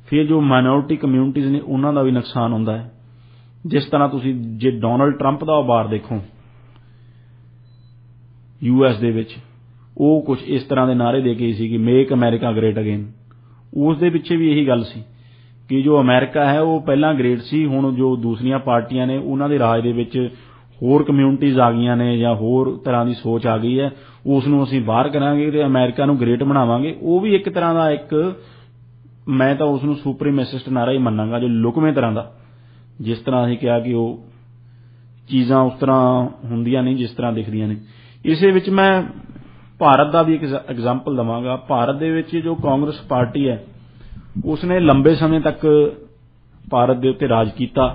ਫਿਰ ਜੋ ਮਾਈਨੋਰਿਟੀ ਕਮਿਊਨਿਟੀਜ਼ ਨੇ ਉਹਨਾਂ ਦਾ ਵੀ ਨੁਕਸਾਨ ਹੁੰਦਾ ਹੈ। ਜਿਸ ਤਰ੍ਹਾਂ ਤੁਸੀਂ ਜੇ ਡੋਨਲਡ ਟਰੰਪ ਦਾ ਉਭਾਰ ਦੇਖੋ US ਦੇ ਵਿੱਚ, ਉਹ ਕੁਝ ਇਸ ਤਰ੍ਹਾਂ ਦੇ ਨਾਅਰੇ ਦੇ ਕੇ ਸੀ ਕਿ ਮੇਕ ਅਮਰੀਕਾ ਗ੍ਰੇਟ ਅਗੇਨ। ਉਸ ਦੇ ਪਿੱਛੇ ਵੀ ਇਹੀ ਗੱਲ ਸੀ ਕਿ ਜੋ ਅਮਰੀਕਾ ਹੈ ਉਹ ਪਹਿਲਾਂ ਗ੍ਰੇਟ ਸੀ, ਹੁਣ ਜੋ ਦੂਸਰੀਆਂ ਪਾਰਟੀਆਂ ਨੇ ਉਹਨਾਂ ਦੇ ਰਾਜ ਦੇ ਵਿੱਚ ਹੋਰ ਕਮਿਊਨਿਟੀਜ਼ ਆ ਗਈਆਂ ਨੇ ਜਾਂ ਹੋਰ ਤਰ੍ਹਾਂ ਦੀ ਸੋਚ ਆ ਗਈ ਹੈ, ਉਸ ਨੂੰ ਅਸੀਂ ਬਾਹਰ ਕਰਾਂਗੇ ਤੇ ਅਮਰੀਕਾ ਨੂੰ ਗ੍ਰੇਟ ਬਣਾਵਾਂਗੇ। ਉਹ ਵੀ ਇੱਕ ਤਰ੍ਹਾਂ ਦਾ ਮੈਂ ਤਾਂ ਉਸ ਨੂੰ ਸੁਪਰੀਮੈਸਿਸਟ ਨਾਅਰਾ ਹੀ ਮੰਨਾਂਗਾ, ਜੋ ਲੁਕਵੇਂ ਤਰ੍ਹਾਂ ਦਾ, ਜਿਸ ਤਰ੍ਹਾਂ ਅਸੀਂ ਕਿਹਾ ਕਿ ਉਹ ਚੀਜ਼ਾਂ ਉਸ ਤਰ੍ਹਾਂ ਹੁੰਦੀਆਂ ਨਹੀਂ ਜਿਸ ਤਰ੍ਹਾਂ ਦਿਖਦੀਆਂ ਨੇ। ਇਸੇ ਵਿੱਚ ਮੈਂ ਭਾਰਤ ਦਾ ਵੀ ਇੱਕ ਐਗਜ਼ਾਮਪਲ ਦਵਾਂਗਾ। ਭਾਰਤ ਦੇ ਵਿੱਚ ਜੋ ਕਾਂਗਰਸ ਪਾਰਟੀ ਹੈ ਉਸਨੇ ਲੰਬੇ ਸਮੇਂ ਤੱਕ ਭਾਰਤ ਦੇ ਉੱਤੇ ਰਾਜ ਕੀਤਾ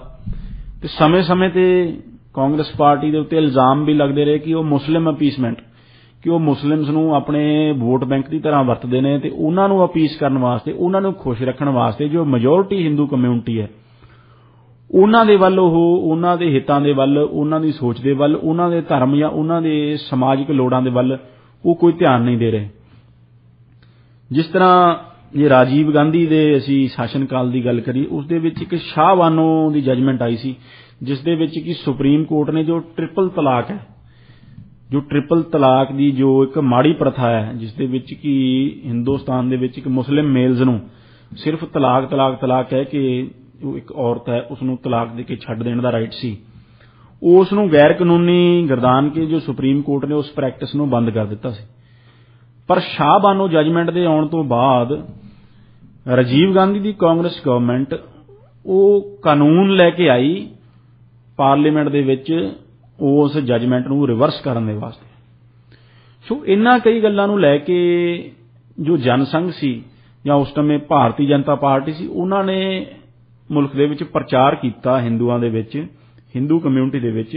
ਤੇ ਸਮੇਂ-ਸਮੇਂ ਤੇ ਕਾਂਗਰਸ ਪਾਰਟੀ ਦੇ ਉੱਤੇ ਇਲਜ਼ਾਮ ਵੀ ਲੱਗਦੇ ਰਹੇ ਕਿ ਉਹ ਮੁਸਲਿਮ ਅਪੀਸਮੈਂਟ, ਕਿ ਉਹ ਮੁਸਲਿਮਸ ਨੂੰ ਆਪਣੇ ਵੋਟ ਬੈਂਕ ਦੀ ਤਰ੍ਹਾਂ ਵਰਤਦੇ ਨੇ ਤੇ ਉਹਨਾਂ ਨੂੰ ਅਪੀਸ ਕਰਨ ਵਾਸਤੇ, ਉਹਨਾਂ ਨੂੰ ਖੁਸ਼ ਰੱਖਣ ਵਾਸਤੇ ਜੋ ਮੈਜੋਰਟੀ ਹਿੰਦੂ ਕਮਿਊਨਿਟੀ ਹੈ ਉਹਨਾਂ ਦੇ ਵੱਲ, ਉਹ ਉਹਨਾਂ ਦੇ ਹਿੱਤਾਂ ਦੇ ਵੱਲ, ਉਹਨਾਂ ਦੀ ਸੋਚ ਦੇ ਵੱਲ, ਉਹਨਾਂ ਦੇ ਧਰਮ ਜਾਂ ਉਹਨਾਂ ਦੇ ਸਮਾਜਿਕ ਲੋੜਾਂ ਦੇ ਵੱਲ ਉਹ ਕੋਈ ਧਿਆਨ ਨਹੀਂ ਦੇ ਰਹੇ। ਜਿਸ ਤਰ੍ਹਾਂ ਜੇ ਰਾਜੀਵ ਗਾਂਧੀ ਦੇ ਅਸੀਂ ਸ਼ਾਸਨ ਕਾਲ ਦੀ ਗੱਲ ਕਰੀਏ, ਉਸ ਦੇ ਵਿੱਚ ਇੱਕ ਸ਼ਾਹਬਾਨੋ ਦੀ ਜਜਮੈਂਟ ਆਈ ਸੀ ਜਿਸ ਦੇ ਵਿੱਚ ਕਿ ਸੁਪਰੀਮ ਕੋਰਟ ਨੇ ਜੋ ਟ੍ਰਿਪਲ ਤਲਾਕ ਹੈ, ਜੋ ਟ੍ਰਿਪਲ ਤਲਾਕ ਦੀ ਜੋ ਇੱਕ ਮਾੜੀ ਪ੍ਰਥਾ ਹੈ ਜਿਸ ਦੇ ਵਿੱਚ ਕਿ ਹਿੰਦੁਸਤਾਨ ਦੇ ਵਿੱਚ ਇੱਕ ਮੁਸਲਿਮ ਮੇਲਜ਼ ਨੂੰ ਸਿਰਫ ਤਲਾਕ ਕਹਿ ਕੇ ਜੋ ਇੱਕ ਔਰਤ ਹੈ ਉਸ ਨੂੰ ਤਲਾਕ ਦੇ ਕੇ ਛੱਡ ਦੇਣ ਦਾ ਰਾਈਟ ਸੀ, ਉਸ ਨੂੰ ਗੈਰ ਕਾਨੂੰਨੀ ਗਰਦਾਨ ਕੇ ਜੋ ਸੁਪਰੀਮ ਕੋਰਟ ਨੇ ਉਸ ਪ੍ਰੈਕਟਿਸ ਨੂੰ ਬੰਦ ਕਰ ਦਿੱਤਾ ਸੀ। ਪਰ ਸ਼ਾਹਬਾਨੋ ਜਜਮੈਂਟ ਦੇ ਆਉਣ ਤੋਂ ਬਾਅਦ ਰਾਜੀਵ ਗਾਂਧੀ ਦੀ ਕਾਂਗਰਸ ਗਵਰਨਮੈਂਟ ਉਹ ਕਾਨੂੰਨ ਲੈ ਕੇ ਆਈ ਪਾਰਲੀਮੈਂਟ ਦੇ ਵਿੱਚ ਉਸ ਜਜਮੈਂਟ ਨੂੰ ਰਿਵਰਸ ਕਰਨ ਦੇ ਵਾਸਤੇ। ਸੋ ਇਹਨਾਂ ਕਈ ਗੱਲਾਂ ਨੂੰ ਲੈ ਕੇ ਜੋ ਜਨਸੰਘ ਸੀ ਜਾਂ ਉਸ ਸਮੇਂ ਭਾਰਤੀ ਜਨਤਾ ਪਾਰਟੀ ਸੀ, ਉਹਨਾਂ ਨੇ ਮੁਲਕ ਦੇ ਵਿੱਚ ਪ੍ਰਚਾਰ ਕੀਤਾ ਹਿੰਦੂਆਂ ਦੇ ਵਿੱਚ, ਹਿੰਦੂ ਕਮਿਊਨਿਟੀ ਦੇ ਵਿੱਚ,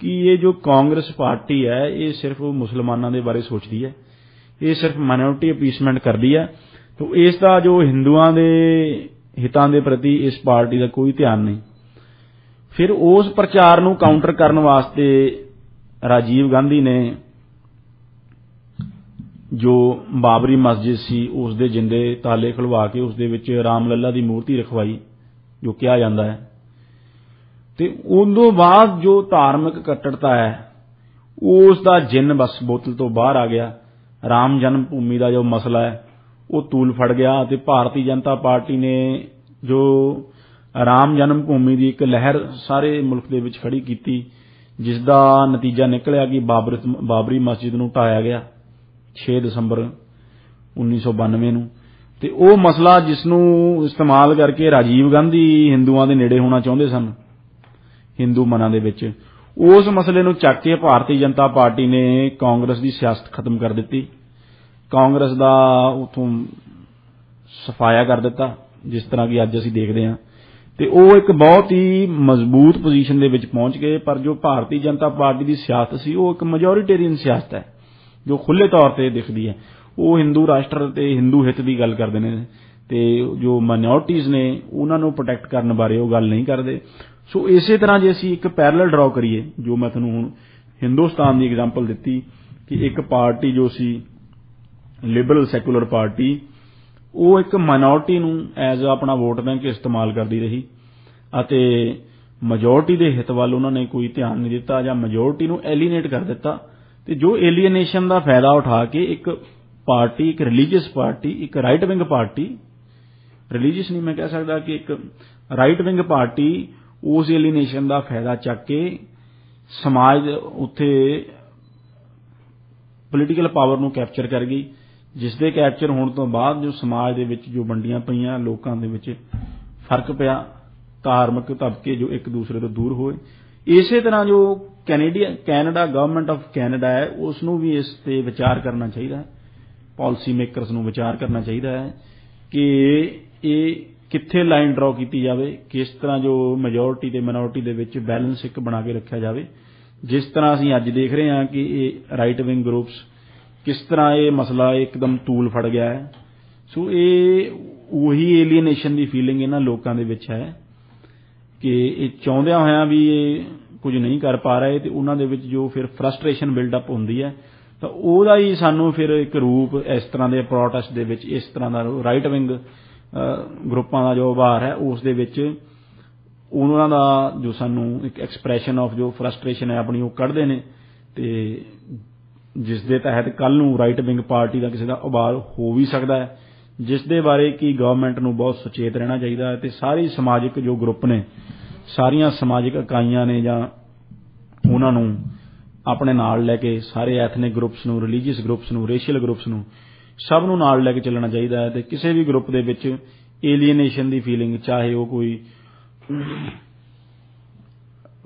ਕਿ ਇਹ ਜੋ ਕਾਂਗਰਸ ਪਾਰਟੀ ਹੈ ਇਹ ਸਿਰਫ ਮੁਸਲਮਾਨਾਂ ਦੇ ਬਾਰੇ ਸੋਚਦੀ ਹੈ, ਇਹ ਸਿਰਫ ਮਾਈਨੋਰਿਟੀ ਅਪੀਸਮੈਂਟ ਕਰਦੀ ਹੈ ਤੇ ਇਸ ਦਾ ਜੋ ਹਿੰਦੂਆਂ ਦੇ ਹਿੱਤਾਂ ਦੇ ਪ੍ਰਤੀ ਇਸ ਪਾਰਟੀ ਦਾ ਕੋਈ ਧਿਆਨ ਨਹੀਂ। ਫਿਰ ਉਸ ਪ੍ਰਚਾਰ ਨੂੰ ਕਾਊਂਟਰ ਕਰਨ ਵਾਸਤੇ ਰਾਜੀਵ ਗਾਂਧੀ ਨੇ ਜੋ ਬਾਬਰੀ ਮਸਜਿਦ ਸੀ ਉਸ ਦੇ ਜਿੰਦੇ ਤਾਲੇ ਖੁਲਵਾ ਕੇ ਉਸ ਦੇ ਵਿੱਚ ਰਾਮ ਲੱਲਾ ਦੀ ਮੂਰਤੀ ਰਖਵਾਈ ਜੋ ਕਿਹਾ ਜਾਂਦਾ ਹੈ, ਤੇ ਉਦੋਂ ਬਾਅਦ ਜੋ ਧਾਰਮਿਕ ਕੱਟੜਤਾ ਹੈ ਉਸ ਦਾ ਜਿੰਨ ਬਸ ਬੋਤਲ ਤੋਂ ਬਾਹਰ ਆ ਗਿਆ। ਰਾਮ ਜਨਮ ਭੂਮੀ ਦਾ ਜੋ ਮਸਲਾ ਹੈ ਉਹ ਤੂਲ ਫੜ ਗਿਆ ਤੇ ਭਾਰਤੀ ਜਨਤਾ ਪਾਰਟੀ ਨੇ ਜੋ ਰਾਮ ਜਨਮ ਭੂਮੀ ਦੀ ਇੱਕ ਲਹਿਰ ਸਾਰੇ ਮੁਲਕ ਦੇ ਵਿੱਚ ਖੜੀ ਕੀਤੀ, ਜਿਸ ਦਾ ਨਤੀਜਾ ਨਿਕਲਿਆ ਕਿ ਬਾਬਰੀ ਮਸਜਿਦ ਨੂੰ ਢਾਇਆ ਗਿਆ 6 ਦਸੰਬਰ 1992 ਨੂੰ। ਤੇ ਉਹ ਮਸਲਾ ਜਿਸ ਨੂੰ ਇਸਤੇਮਾਲ ਕਰਕੇ ਰਾਜੀਵ ਗਾਂਧੀ ਹਿੰਦੂਆਂ ਦੇ ਨੇੜੇ ਹੋਣਾ ਚਾਹੁੰਦੇ ਸਨ ਹਿੰਦੂ ਮਨਾਂ ਦੇ ਵਿੱਚ, ਉਸ ਮਸਲੇ ਨੂੰ ਚੱਕ ਕੇ ਭਾਰਤੀ ਜਨਤਾ ਪਾਰਟੀ ਨੇ ਕਾਂਗਰਸ ਦੀ ਸਿਆਸਤ ਖਤਮ ਕਰ ਦਿੱਤੀ, ਕਾਂਗਰਸ ਦਾ ਉਥੋਂ ਸਫਾਇਆ ਕਰ ਦਿੱਤਾ ਜਿਸ ਤਰ੍ਹਾਂ ਕਿ ਅੱਜ ਅਸੀਂ ਦੇਖਦੇ ਹਾਂ। ਤੇ ਉਹ ਇੱਕ ਬਹੁਤ ਹੀ ਮਜ਼ਬੂਤ ਪੋਜੀਸ਼ਨ ਦੇ ਵਿੱਚ ਪਹੁੰਚ ਗਏ। ਪਰ ਜੋ ਭਾਰਤੀ ਜਨਤਾ ਪਾਰਟੀ ਦੀ ਸਿਆਸਤ ਸੀ ਉਹ ਇੱਕ ਮੈਜੋਰੀਟੇਰੀਅਨ ਸਿਆਸਤ ਹੈ ਜੋ ਖੁੱਲ੍ਹੇ ਤੌਰ ਤੇ ਦਿਖਦੀ ਹੈ। ਉਹ ਹਿੰਦੂ ਰਾਸ਼ਟਰ ਤੇ ਹਿੰਦੂ ਹਿੱਤ ਦੀ ਗੱਲ ਕਰਦੇ ਨੇ ਤੇ ਜੋ ਮਾਈਨੋਰਟੀਜ਼ ਨੇ ਉਹਨਾਂ ਨੂੰ ਪ੍ਰੋਟੈਕਟ ਕਰਨ ਬਾਰੇ ਉਹ ਗੱਲ ਨਹੀਂ ਕਰਦੇ। ਸੋ ਇਸੇ ਤਰ੍ਹਾਂ ਜੇ ਅਸੀਂ ਇੱਕ ਪੈਰਲਲ ਡਰਾਅ ਕਰੀਏ, ਜੋ ਮੈਂ ਤੁਹਾਨੂੰ ਹੁਣ ਹਿੰਦੁਸਤਾਨ ਦੀ ਐਗਜ਼ਾਮਪਲ ਦਿੱਤੀ ਕਿ ਇੱਕ ਪਾਰਟੀ ਜੋ ਸੀ ਲਿਬਰਲ ਸੈਕੂਲਰ ਪਾਰਟੀ, ਉਹ ਇੱਕ ਮਾਈਨੋਰਟੀ ਨੂੰ ਐਜ਼ ਆਪਣਾ ਵੋਟ ਬੈਂਕ ਇਸਤੇਮਾਲ ਕਰਦੀ ਰਹੀ ਅਤੇ ਮੈਜੋਰਟੀ ਦੇ ਹਿੱਤ ਵੱਲ ਉਹਨਾਂ ਨੇ ਕੋਈ ਧਿਆਨ ਨਹੀਂ ਦਿੱਤਾ ਜਾਂ ਮੈਜੋਰਟੀ ਨੂੰ ਐਲੀਨੇਟ ਕਰ ਦਿੱਤਾ। ਤੇ ਜੋ ਏਲੀਏਨੇਸ਼ਨ ਦਾ ਫਾਇਦਾ ਉਠਾ ਕੇ ਇੱਕ ਪਾਰਟੀ, ਇੱਕ ਰਿਲੀਜੀਅਸ ਪਾਰਟੀ, ਇੱਕ ਰਾਈਟ ਵਿੰਗ ਪਾਰਟੀ, ਰਿਲੀਜੀਅਸ ਨਹੀਂ ਮੈਂ ਕਹਿ ਸਕਦਾ, ਕਿ ਇੱਕ ਰਾਈਟ ਵਿੰਗ ਪਾਰਟੀ ਉਸ ਏਲੀਏਨੇਸ਼ਨ ਦਾ ਫਾਇਦਾ ਚੱਕ ਕੇ ਸਮਾਜ ਉੱਥੇ ਪੋਲੀਟੀਕਲ ਪਾਵਰ ਨੂੰ ਕੈਪਚਰ ਕਰ ਗਈ, ਜਿਸ ਦੇ ਕੈਪਚਰ ਹੋਣ ਤੋਂ ਬਾਅਦ ਜੋ ਸਮਾਜ ਦੇ ਵਿੱਚ ਜੋ ਵੰਡੀਆਂ ਪਈਆਂ, ਲੋਕਾਂ ਦੇ ਵਿੱਚ ਫਰਕ ਪਿਆ, ਧਾਰਮਿਕ ਤਬਕੇ ਜੋ ਇੱਕ ਦੂਸਰੇ ਤੋਂ ਦੂਰ ਹੋਏ। ਇਸੇ ਤਰ੍ਹਾਂ ਜੋ ਕੈਨੇਡਾ ਗਵਰਨਮੈਂਟ ਆਫ ਕੈਨੇਡਾ ਹੈ, ਉਸ ਨੂੰ ਵੀ ਇਸ ਤੇ ਵਿਚਾਰ ਕਰਨਾ ਚਾਹੀਦਾ ਹੈ, ਪਾਲਿਸੀ ਮੇਕਰਸ ਨੂੰ ਵਿਚਾਰ ਕਰਨਾ ਚਾਹੀਦਾ ਹੈ ਕਿ ਇਹ ਕਿੱਥੇ ਲਾਈਨ ਡਰਾ ਕੀਤੀ ਜਾਵੇ, ਕਿਸ ਤਰ੍ਹਾਂ ਜੋ ਮੈਜੋਰਟੀ ਤੇ ਮਾਈਨੋਰਟੀ ਦੇ ਵਿੱਚ ਬੈਲੈਂਸ ਇੱਕ ਬਣਾ ਕੇ ਰੱਖਿਆ ਜਾਵੇ। ਜਿਸ ਤਰ੍ਹਾਂ ਅਸੀਂ ਅੱਜ ਦੇਖ ਰਹੇ ਹਾਂ ਕਿ ਇਹ ਰਾਈਟ ਵਿੰਗ ਗਰੁੱਪਸ ਕਿਸ ਤਰ੍ਹਾਂ ਇਹ ਮਸਲਾ ਇੱਕਦਮ ਤੂਲ ਫੜ ਗਿਆ ਹੈ। ਸੋ ਇਹ ਉਹੀ ਏਲੀਏਨੇਸ਼ਨ ਦੀ ਫੀਲਿੰਗ ਇਹਨਾਂ ਲੋਕਾਂ ਦੇ ਵਿੱਚ ਹੈ ਕਿ ਇਹ ਚਾਹੁੰਦਿਆਂ ਹੋਇਆਂ ਵੀ ਇਹ ਕੁਝ ਨਹੀਂ ਕਰ ਪਾ ਰਹੇ, ਤੇ ਉਹਨਾਂ ਦੇ ਵਿੱਚ ਜੋ ਫਿਰ ਫਰਸਟ੍ਰੇਸ਼ਨ ਬਿਲਡਅਪ ਹੁੰਦੀ ਹੈ, ਤਾਂ ਉਹਦਾ ਹੀ ਸਾਨੂੰ ਫਿਰ ਇੱਕ ਰੂਪ ਇਸ ਤਰ੍ਹਾਂ ਦੇ ਪ੍ਰੋਟੈਸਟ ਦੇ ਵਿੱਚ, ਇਸ ਤਰ੍ਹਾਂ ਦਾ ਰਾਈਟ ਵਿੰਗ ਗਰੁੱਪਾਂ ਦਾ ਜੋ ਉਭਾਰ ਹੈ, ਉਸ ਦੇ ਵਿੱਚ ਉਹਨਾਂ ਦਾ ਜੋ ਸਾਨੂੰ ਇੱਕ ਐਕਸਪ੍ਰੈਸ਼ਨ ਆਫ ਜੋ ਫਰਸਟ੍ਰੇਸ਼ਨ ਹੈ ਆਪਣੀ ਉਹ ਕੱਢਦੇ ਨੇ, ਤੇ ਜਿਸ ਦੇ ਤਹਿਤ ਕੱਲ੍ਹ ਨੂੰ ਰਾਈਟ ਵਿੰਗ ਪਾਰਟੀ ਦਾ ਕਿਸੇ ਦਾ ਉਭਾਰ ਹੋ ਵੀ ਸਕਦਾ ਹੈ, ਜਿਸ ਦੇ ਬਾਰੇ ਕਿ ਗਵਰਨਮੈਂਟ ਨੂੰ ਬਹੁਤ ਸੁਚੇਤ ਰਹਿਣਾ ਚਾਹੀਦਾ ਹੈ। ਤੇ ਸਾਰੀ ਸਮਾਜਿਕ ਜੋ ਗਰੁੱਪ ਨੇ, ਸਾਰੀਆਂ ਸਮਾਜਿਕ ਇਕਾਈਆਂ ਨੇ, ਜਾਂ ਉਹਨਾਂ ਨੂੰ ਆਪਣੇ ਨਾਲ ਲੈ ਕੇ ਸਾਰੇ ਐਥਨਿਕ ਗਰੁੱਪਸ ਨੂੰ, ਰਿਲੀਜੀਅਸ ਗਰੁੱਪਸ ਨੂੰ, ਰੇਸ਼ੀਅਲ ਗਰੁੱਪਸ ਨੂੰ, ਸਭ ਨੂੰ ਨਾਲ ਲੈ ਕੇ ਚੱਲਣਾ ਚਾਹੀਦਾ ਹੈ। ਤੇ ਕਿਸੇ ਵੀ ਗਰੁੱਪ ਦੇ ਵਿੱਚ ਏਲੀਏਨੇਸ਼ਨ ਦੀ ਫੀਲਿੰਗ, ਚਾਹੇ ਉਹ ਕੋਈ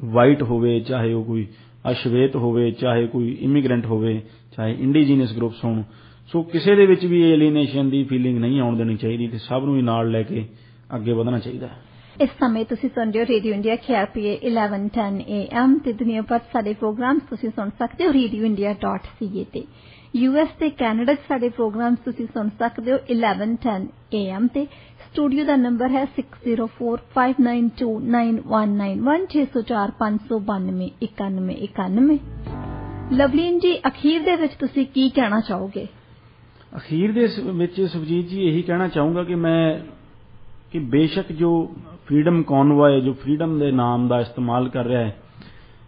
ਵਾਈਟ ਹੋਵੇ, ਚਾਹੇ ਉਹ ਕੋਈ ਅਸ਼ਵੇਤ ਹੋਵੇ, ਚਾਹੇ ਕੋਈ ਇਮੀਗ੍ਰੈਂਟ ਹੋਵੇ, ਚਾਹੇ ਇੰਡੀਜੀਨਸ ਗਰੁੱਪਸ ਹੋਣ, ਸੋ ਕਿਸੇ ਦੇ ਵਿੱਚ ਵੀ ਏਲੀਏਨੇਸ਼ਨ ਦੀ ਫੀਲਿੰਗ ਨਹੀਂ ਆਉਣ ਦੇਣੀ ਚਾਹੀਦੀ, ਤੇ ਸਭ ਨੂੰ ਹੀ ਨਾਲ ਲੈ ਕੇ ਅੱਗੇ ਵਧਣਾ ਚਾਹੀਦਾ ਹੈ। ਇਸ ਸਮੇਂ ਤੁਸੀਂ ਸੁਣ ਰਹੇ ਹੋ ਰੇਡੀਓ ਇੰਡੀਆ KRPA 1110 AM ਤੇ ਦੁਨੀਆ ਭਰ ਸਾਡੇ ਪ੍ਰੋਗਰਾਮਸ ਤੁਸੀਂ ਸੁਣ ਸਕਦੇ ਹੋ radioindia.ca ਤੇ। US ਤੇ ਕੈਨੇਡਾ 'ਚ ਸਾਡੇ ਪ੍ਰੋਗਰਾਮਸ ਤੁਸੀਂ ਸੁਣ ਸਕਦੇ ਹੋ 1110 AM ਤੇ। ਸਟੂਡੀਓ ਦਾ ਨੰਬਰ ਹੈ 6045929191 6045929191। ਲਵਲੀਨ ਜੀ, ਅਖੀਰ ਦੇ ਵਿੱਚ ਤੁਸੀਂ ਕੀ ਕਹਿਣਾ ਚਾਹੋਗੇ? ਅਖੀਰ ਦੇ ਵਿੱਚ ਸੁਖਜੀਤ ਜੀ ਇਹੀ ਕਹਿਣਾ ਚਾਹੂੰਗਾ ਕਿ ਬੇਸ਼ੱਕ ਜੋ ਫਰੀडम ਕਨਵੋਏ ਜੋ ਫਰੀडम ਦੇ ਨਾਮ ਦਾ ਇਸਤੇਮਾਲ ਕਰ ਰਿਹਾ ਹੈ,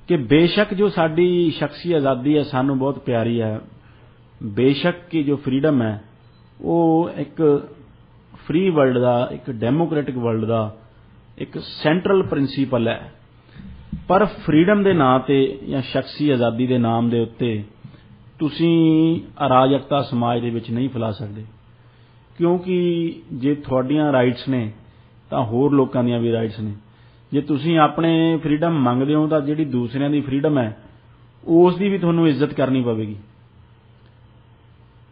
ਕਿ ਬੇਸ਼ੱਕ ਜੋ ਸਾਡੀ ਸ਼ਖਸੀ ਆਜ਼ਾਦੀ ਹੈ ਸਾਨੂੰ ਬਹੁਤ ਪਿਆਰੀ ਹੈ, ਬੇਸ਼ੱਕ ਕਿ ਜੋ ਫਰੀडम ਹੈ ਉਹ ਇੱਕ ਫਰੀ ਵਰਲਡ ਦਾ, ਇੱਕ ਡੈਮੋਕ੍ਰੈਟਿਕ ਵਰਲਡ ਦਾ ਇੱਕ ਸੈਂਟਰਲ ਪ੍ਰਿੰਸੀਪਲ ਹੈ, ਪਰ ਫਰੀडम ਦੇ ਨਾਂ ਤੇ ਜਾਂ ਸ਼ਖਸੀ ਆਜ਼ਾਦੀ ਦੇ ਨਾਮ ਦੇ ਉੱਤੇ ਤੁਸੀਂ ਅਰਾਜਕਤਾ ਸਮਾਜ ਦੇ ਵਿੱਚ ਨਹੀਂ ਫੈਲਾ ਸਕਦੇ, ਕਿਉਂਕਿ ਜੇ ਤੁਹਾਡੀਆਂ ਰਾਈਟਸ ਨੇ ਤਾਂ ਹੋਰ ਲੋਕਾਂ ਦੀਆਂ ਵੀ ਰਾਈਟਸ ਨੇ। ਜੇ ਤੁਸੀਂ ਆਪਣੇ ਫਰੀडम ਮੰਗਦੇ ਹੋ ਤਾਂ ਜਿਹੜੀ ਦੂਸਰਿਆਂ ਦੀ ਫਰੀडम ਹੈ ਉਸ ਦੀ ਵੀ ਤੁਹਾਨੂੰ ਇੱਜ਼ਤ ਕਰਨੀ ਪਵੇਗੀ,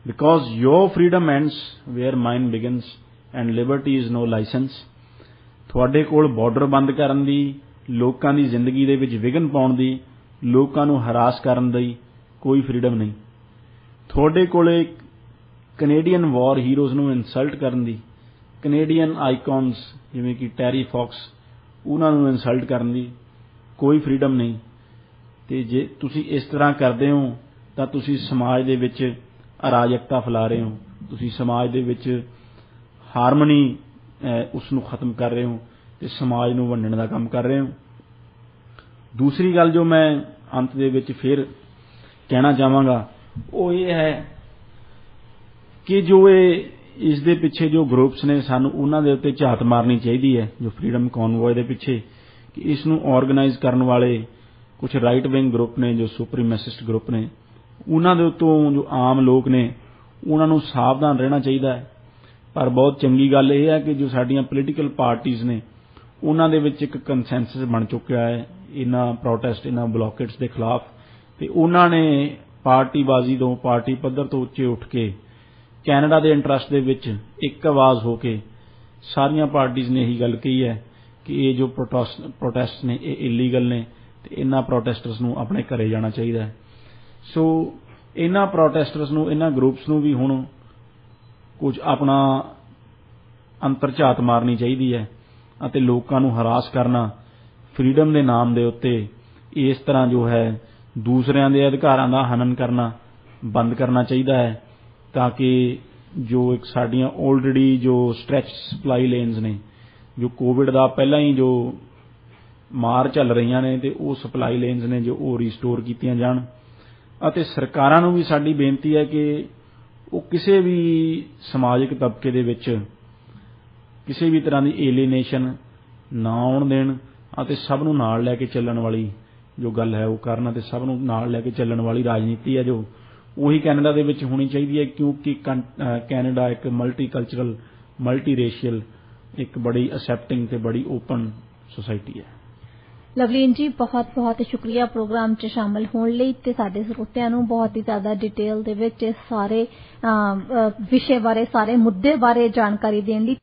because your freedom ends where mine begins and liberty is no licence. ਤੁਹਾਡੇ ਕੋਲ ਬਾਰਡਰ ਬੰਦ ਕਰਨ ਦੀ, ਲੋਕਾਂ ਦੀ ਜ਼ਿੰਦਗੀ ਦੇ ਵਿੱਚ ਵਿਘਨ ਪਾਉਣ ਦੀ, ਲੋਕਾਂ ਨੂੰ ਹਰਾਸ ਕਰਨ ਦੀ ਕੋਈ ਫਰੀडम ਨਹੀਂ। ਤੁਹਾਡੇ ਕੋਲੇ ਕੈਨੇਡੀਅਨ ਵਾਰ ਹੀਰੋਜ਼ ਨੂੰ ਇਨਸਲਟ ਕਰਨ ਦੀ, ਕੈਨੇਡੀਅਨ ਆਈਕਨਸ ਜਿਵੇਂ ਕਿ ਟੈਰੀ ਫੌਕਸ, ਉਹਨਾਂ ਨੂੰ ਇਨਸਲਟ ਕਰਨ ਦੀ ਕੋਈ ਫਰੀडम ਨਹੀਂ। ਤੇ ਜੇ ਤੁਸੀਂ ਇਸ ਤਰ੍ਹਾਂ ਕਰਦੇ ਹੋ ਤਾਂ ਤੁਸੀਂ ਸਮਾਜ ਦੇ ਵਿੱਚ ਅਰਾਜਕਤਾ ਫੈਲਾ ਰਹੇ ਹੋ, ਤੁਸੀਂ ਸਮਾਜ ਦੇ ਵਿੱਚ ਹਾਰਮਨੀ ਉਸ ਨੂੰ ਖਤਮ ਕਰ ਰਹੇ ਹੋ ਤੇ ਸਮਾਜ ਨੂੰ ਵੰਡਣ ਦਾ ਕੰਮ ਕਰ ਰਹੇ ਹੋ। ਦੂਸਰੀ ਗੱਲ ਜੋ ਮੈਂ ਅੰਤ ਦੇ ਵਿੱਚ ਫਿਰ ਕਹਿਣਾ ਚਾਹਾਂਗਾ ਉਹ ਇਹ ਹੈ ਕਿ ਜੋ ਇਸ ਦੇ ਪਿੱਛੇ ਜੋ ਗਰੁੱਪਸ ਨੇ, ਸਾਨੂੰ ਉਹਨਾਂ ਦੇ ਉੱਤੇ ਝਾਤ ਮਾਰਨੀ ਚਾਹੀਦੀ ਹੈ, ਜੋ ਫਰੀडम ਕਨਵੋਏ ਦੇ ਪਿੱਛੇ, ਕਿ ਇਸ ਨੂੰ ਆਰਗੇਨਾਈਜ਼ ਕਰਨ ਵਾਲੇ ਕੁਝ ਰਾਈਟ ਵਿੰਗ ਗਰੁੱਪ ਨੇ, ਜੋ ਸੁਪਰੀਮੈਸਿਸਟ ਗਰੁੱਪ ਨੇ, ਉਹਨਾਂ ਦੇ ਉੱਤੋਂ ਜੋ ਆਮ ਲੋਕ ਨੇ ਉਹਨਾਂ ਨੂੰ ਸਾਵਧਾਨ ਰਹਿਣਾ ਚਾਹੀਦਾ ਹੈ। ਪਰ ਬਹੁਤ ਚੰਗੀ ਗੱਲ ਇਹ ਹੈ ਕਿ ਜੋ ਸਾਡੀਆਂ ਪੋਲੀਟੀਕਲ ਪਾਰਟੀਆਂ ਨੇ ਉਹਨਾਂ ਦੇ ਵਿੱਚ ਇੱਕ ਕੰਸੈਂਸਸ ਬਣ ਚੁੱਕਿਆ ਹੈ ਇਹਨਾਂ ਪ੍ਰੋਟੈਸਟ, ਇਹਨਾਂ ਬਲੌਕੇਟਸ ਦੇ ਖਿਲਾਫ, ਤੇ ਉਹਨਾਂ ਨੇ ਪਾਰਟੀਬਾਜ਼ੀ ਤੋਂ, ਪਾਰਟੀ ਪੱਧਰ ਤੋਂ ਉੱਚੇ ਉੱਠ ਕੇ ਕੈਨੇਡਾ ਦੇ ਇੰਟਰਸਟ ਦੇ ਵਿੱਚ ਇੱਕ ਆਵਾਜ਼ ਹੋ ਕੇ ਸਾਰੀਆਂ ਪਾਰਟੀਆਂ ਨੇ ਇਹੀ ਗੱਲ ਕਹੀ ਹੈ ਕਿ ਇਹ ਜੋ ਪ੍ਰੋਟੈਸਟ ਨੇ ਇਹ ਇਲੀਗਲ ਨੇ ਤੇ ਇਹਨਾਂ ਪ੍ਰੋਟੈਸਟਰਸ ਨੂੰ ਆਪਣੇ ਘਰੇ ਜਾਣਾ ਚਾਹੀਦਾ ਹੈ। ਸੋ ਇਹਨਾਂ ਪ੍ਰੋਟੈਸਟਰਸ ਨੂੰ, ਇਹਨਾਂ ਗਰੁੱਪਸ ਨੂੰ ਵੀ ਹੁਣ ਕੁਝ ਆਪਣਾ ਅੰਤਰਝਾਤ ਮਾਰਨੀ ਚਾਹੀਦੀ ਹੈ ਅਤੇ ਲੋਕਾਂ ਨੂੰ ਹਰਾਸ ਕਰਨਾ, ਫਰੀडम ਦੇ ਨਾਮ ਦੇ ਉੱਤੇ ਇਸ ਤਰ੍ਹਾਂ ਜੋ ਹੈ ਦੂਸਰਿਆਂ ਦੇ ਅਧਿਕਾਰਾਂ ਦਾ ਹਨਨ ਕਰਨਾ ਬੰਦ ਕਰਨਾ ਚਾਹੀਦਾ ਹੈ, ਤਾਂ ਕਿ ਜੋ ਇੱਕ ਸਾਡੀਆਂ ਆਲਰੇਡੀ ਜੋ ਸਟ੍ਰੈਚ ਸਪਲਾਈ ਲੇਨਸ ਨੇ, ਜੋ ਕੋਵਿਡ ਦਾ ਪਹਿਲਾਂ ਹੀ ਜੋ ਮਾਰ ਚੱਲ ਰਹੀਆਂ ਨੇ ਤੇ ਉਹ ਸਪਲਾਈ ਲੇਨਸ ਨੇ ਜੋ ਉਹ ਰੀਸਟੋਰ ਕੀਤੀਆਂ ਜਾਣ ਅਤੇ ਸਰਕਾਰਾਂ ਨੂੰ ਵੀ ਸਾਡੀ ਬੇਨਤੀ ਹੈ ਕਿ ਉਹ ਕਿਸੇ ਵੀ ਸਮਾਜਿਕ ਤਬਕੇ ਦੇ ਵਿੱਚ ਕਿਸੇ ਵੀ ਤਰ੍ਹਾਂ ਦੀ ਏਲੀਨੇਸ਼ਨ ਨਾ ਆਉਣ ਦੇਣ ਅਤੇ ਸਭ ਨੂੰ ਨਾਲ ਲੈ ਕੇ ਚੱਲਣ ਵਾਲੀ ਜੋ ਗੱਲ ਹੈ ਉਹ ਕਰਨ ਅਤੇ ਸਭ ਨੂੰ ਨਾਲ ਲੈ ਕੇ ਚੱਲਣ ਵਾਲੀ ਰਾਜਨੀਤੀ ਹੈ ਜੋ ਉਹੀ ਕੈਨੇਡਾ ਦੇ ਵਿੱਚ ਹੋਣੀ ਚਾਹੀਦੀ ਹੈ ਕਿਉਂਕਿ ਕੈਨੇਡਾ ਇੱਕ ਮਲਟੀਕਲਚਰਲ ਮਲਟੀਰੇਸ਼ੀਅਲ ਇੱਕ ਬੜੀ ਅਸੈਪਟਿੰਗ ਤੇ ਬੜੀ ਓਪਨ ਸੁਸਾਇਟੀ ਹੈ। ਲਵਲੀਨ ਜੀ ਬਹੁਤ ਬਹੁਤ ਸ਼ੁਕਰੀਆ ਪ੍ਰੋਗਰਾਮ 'ਚ ਸ਼ਾਮਲ ਹੋਣ ਲਈ ਤੇ ਸਾਡੇ ਸਰੋਤਿਆਂ ਨੂੰ ਬਹੁਤ ਹੀ ਜ਼ਿਆਦਾ ਡਿਟੇਲ ਦੇ ਵਿੱਚ ਸਾਰੇ ਵਿਸ਼ੇ ਬਾਰੇ ਸਾਰੇ ਮੁੱਦੇ ਬਾਰੇ ਜਾਣਕਾਰੀ ਦੇਣ ਲਈ।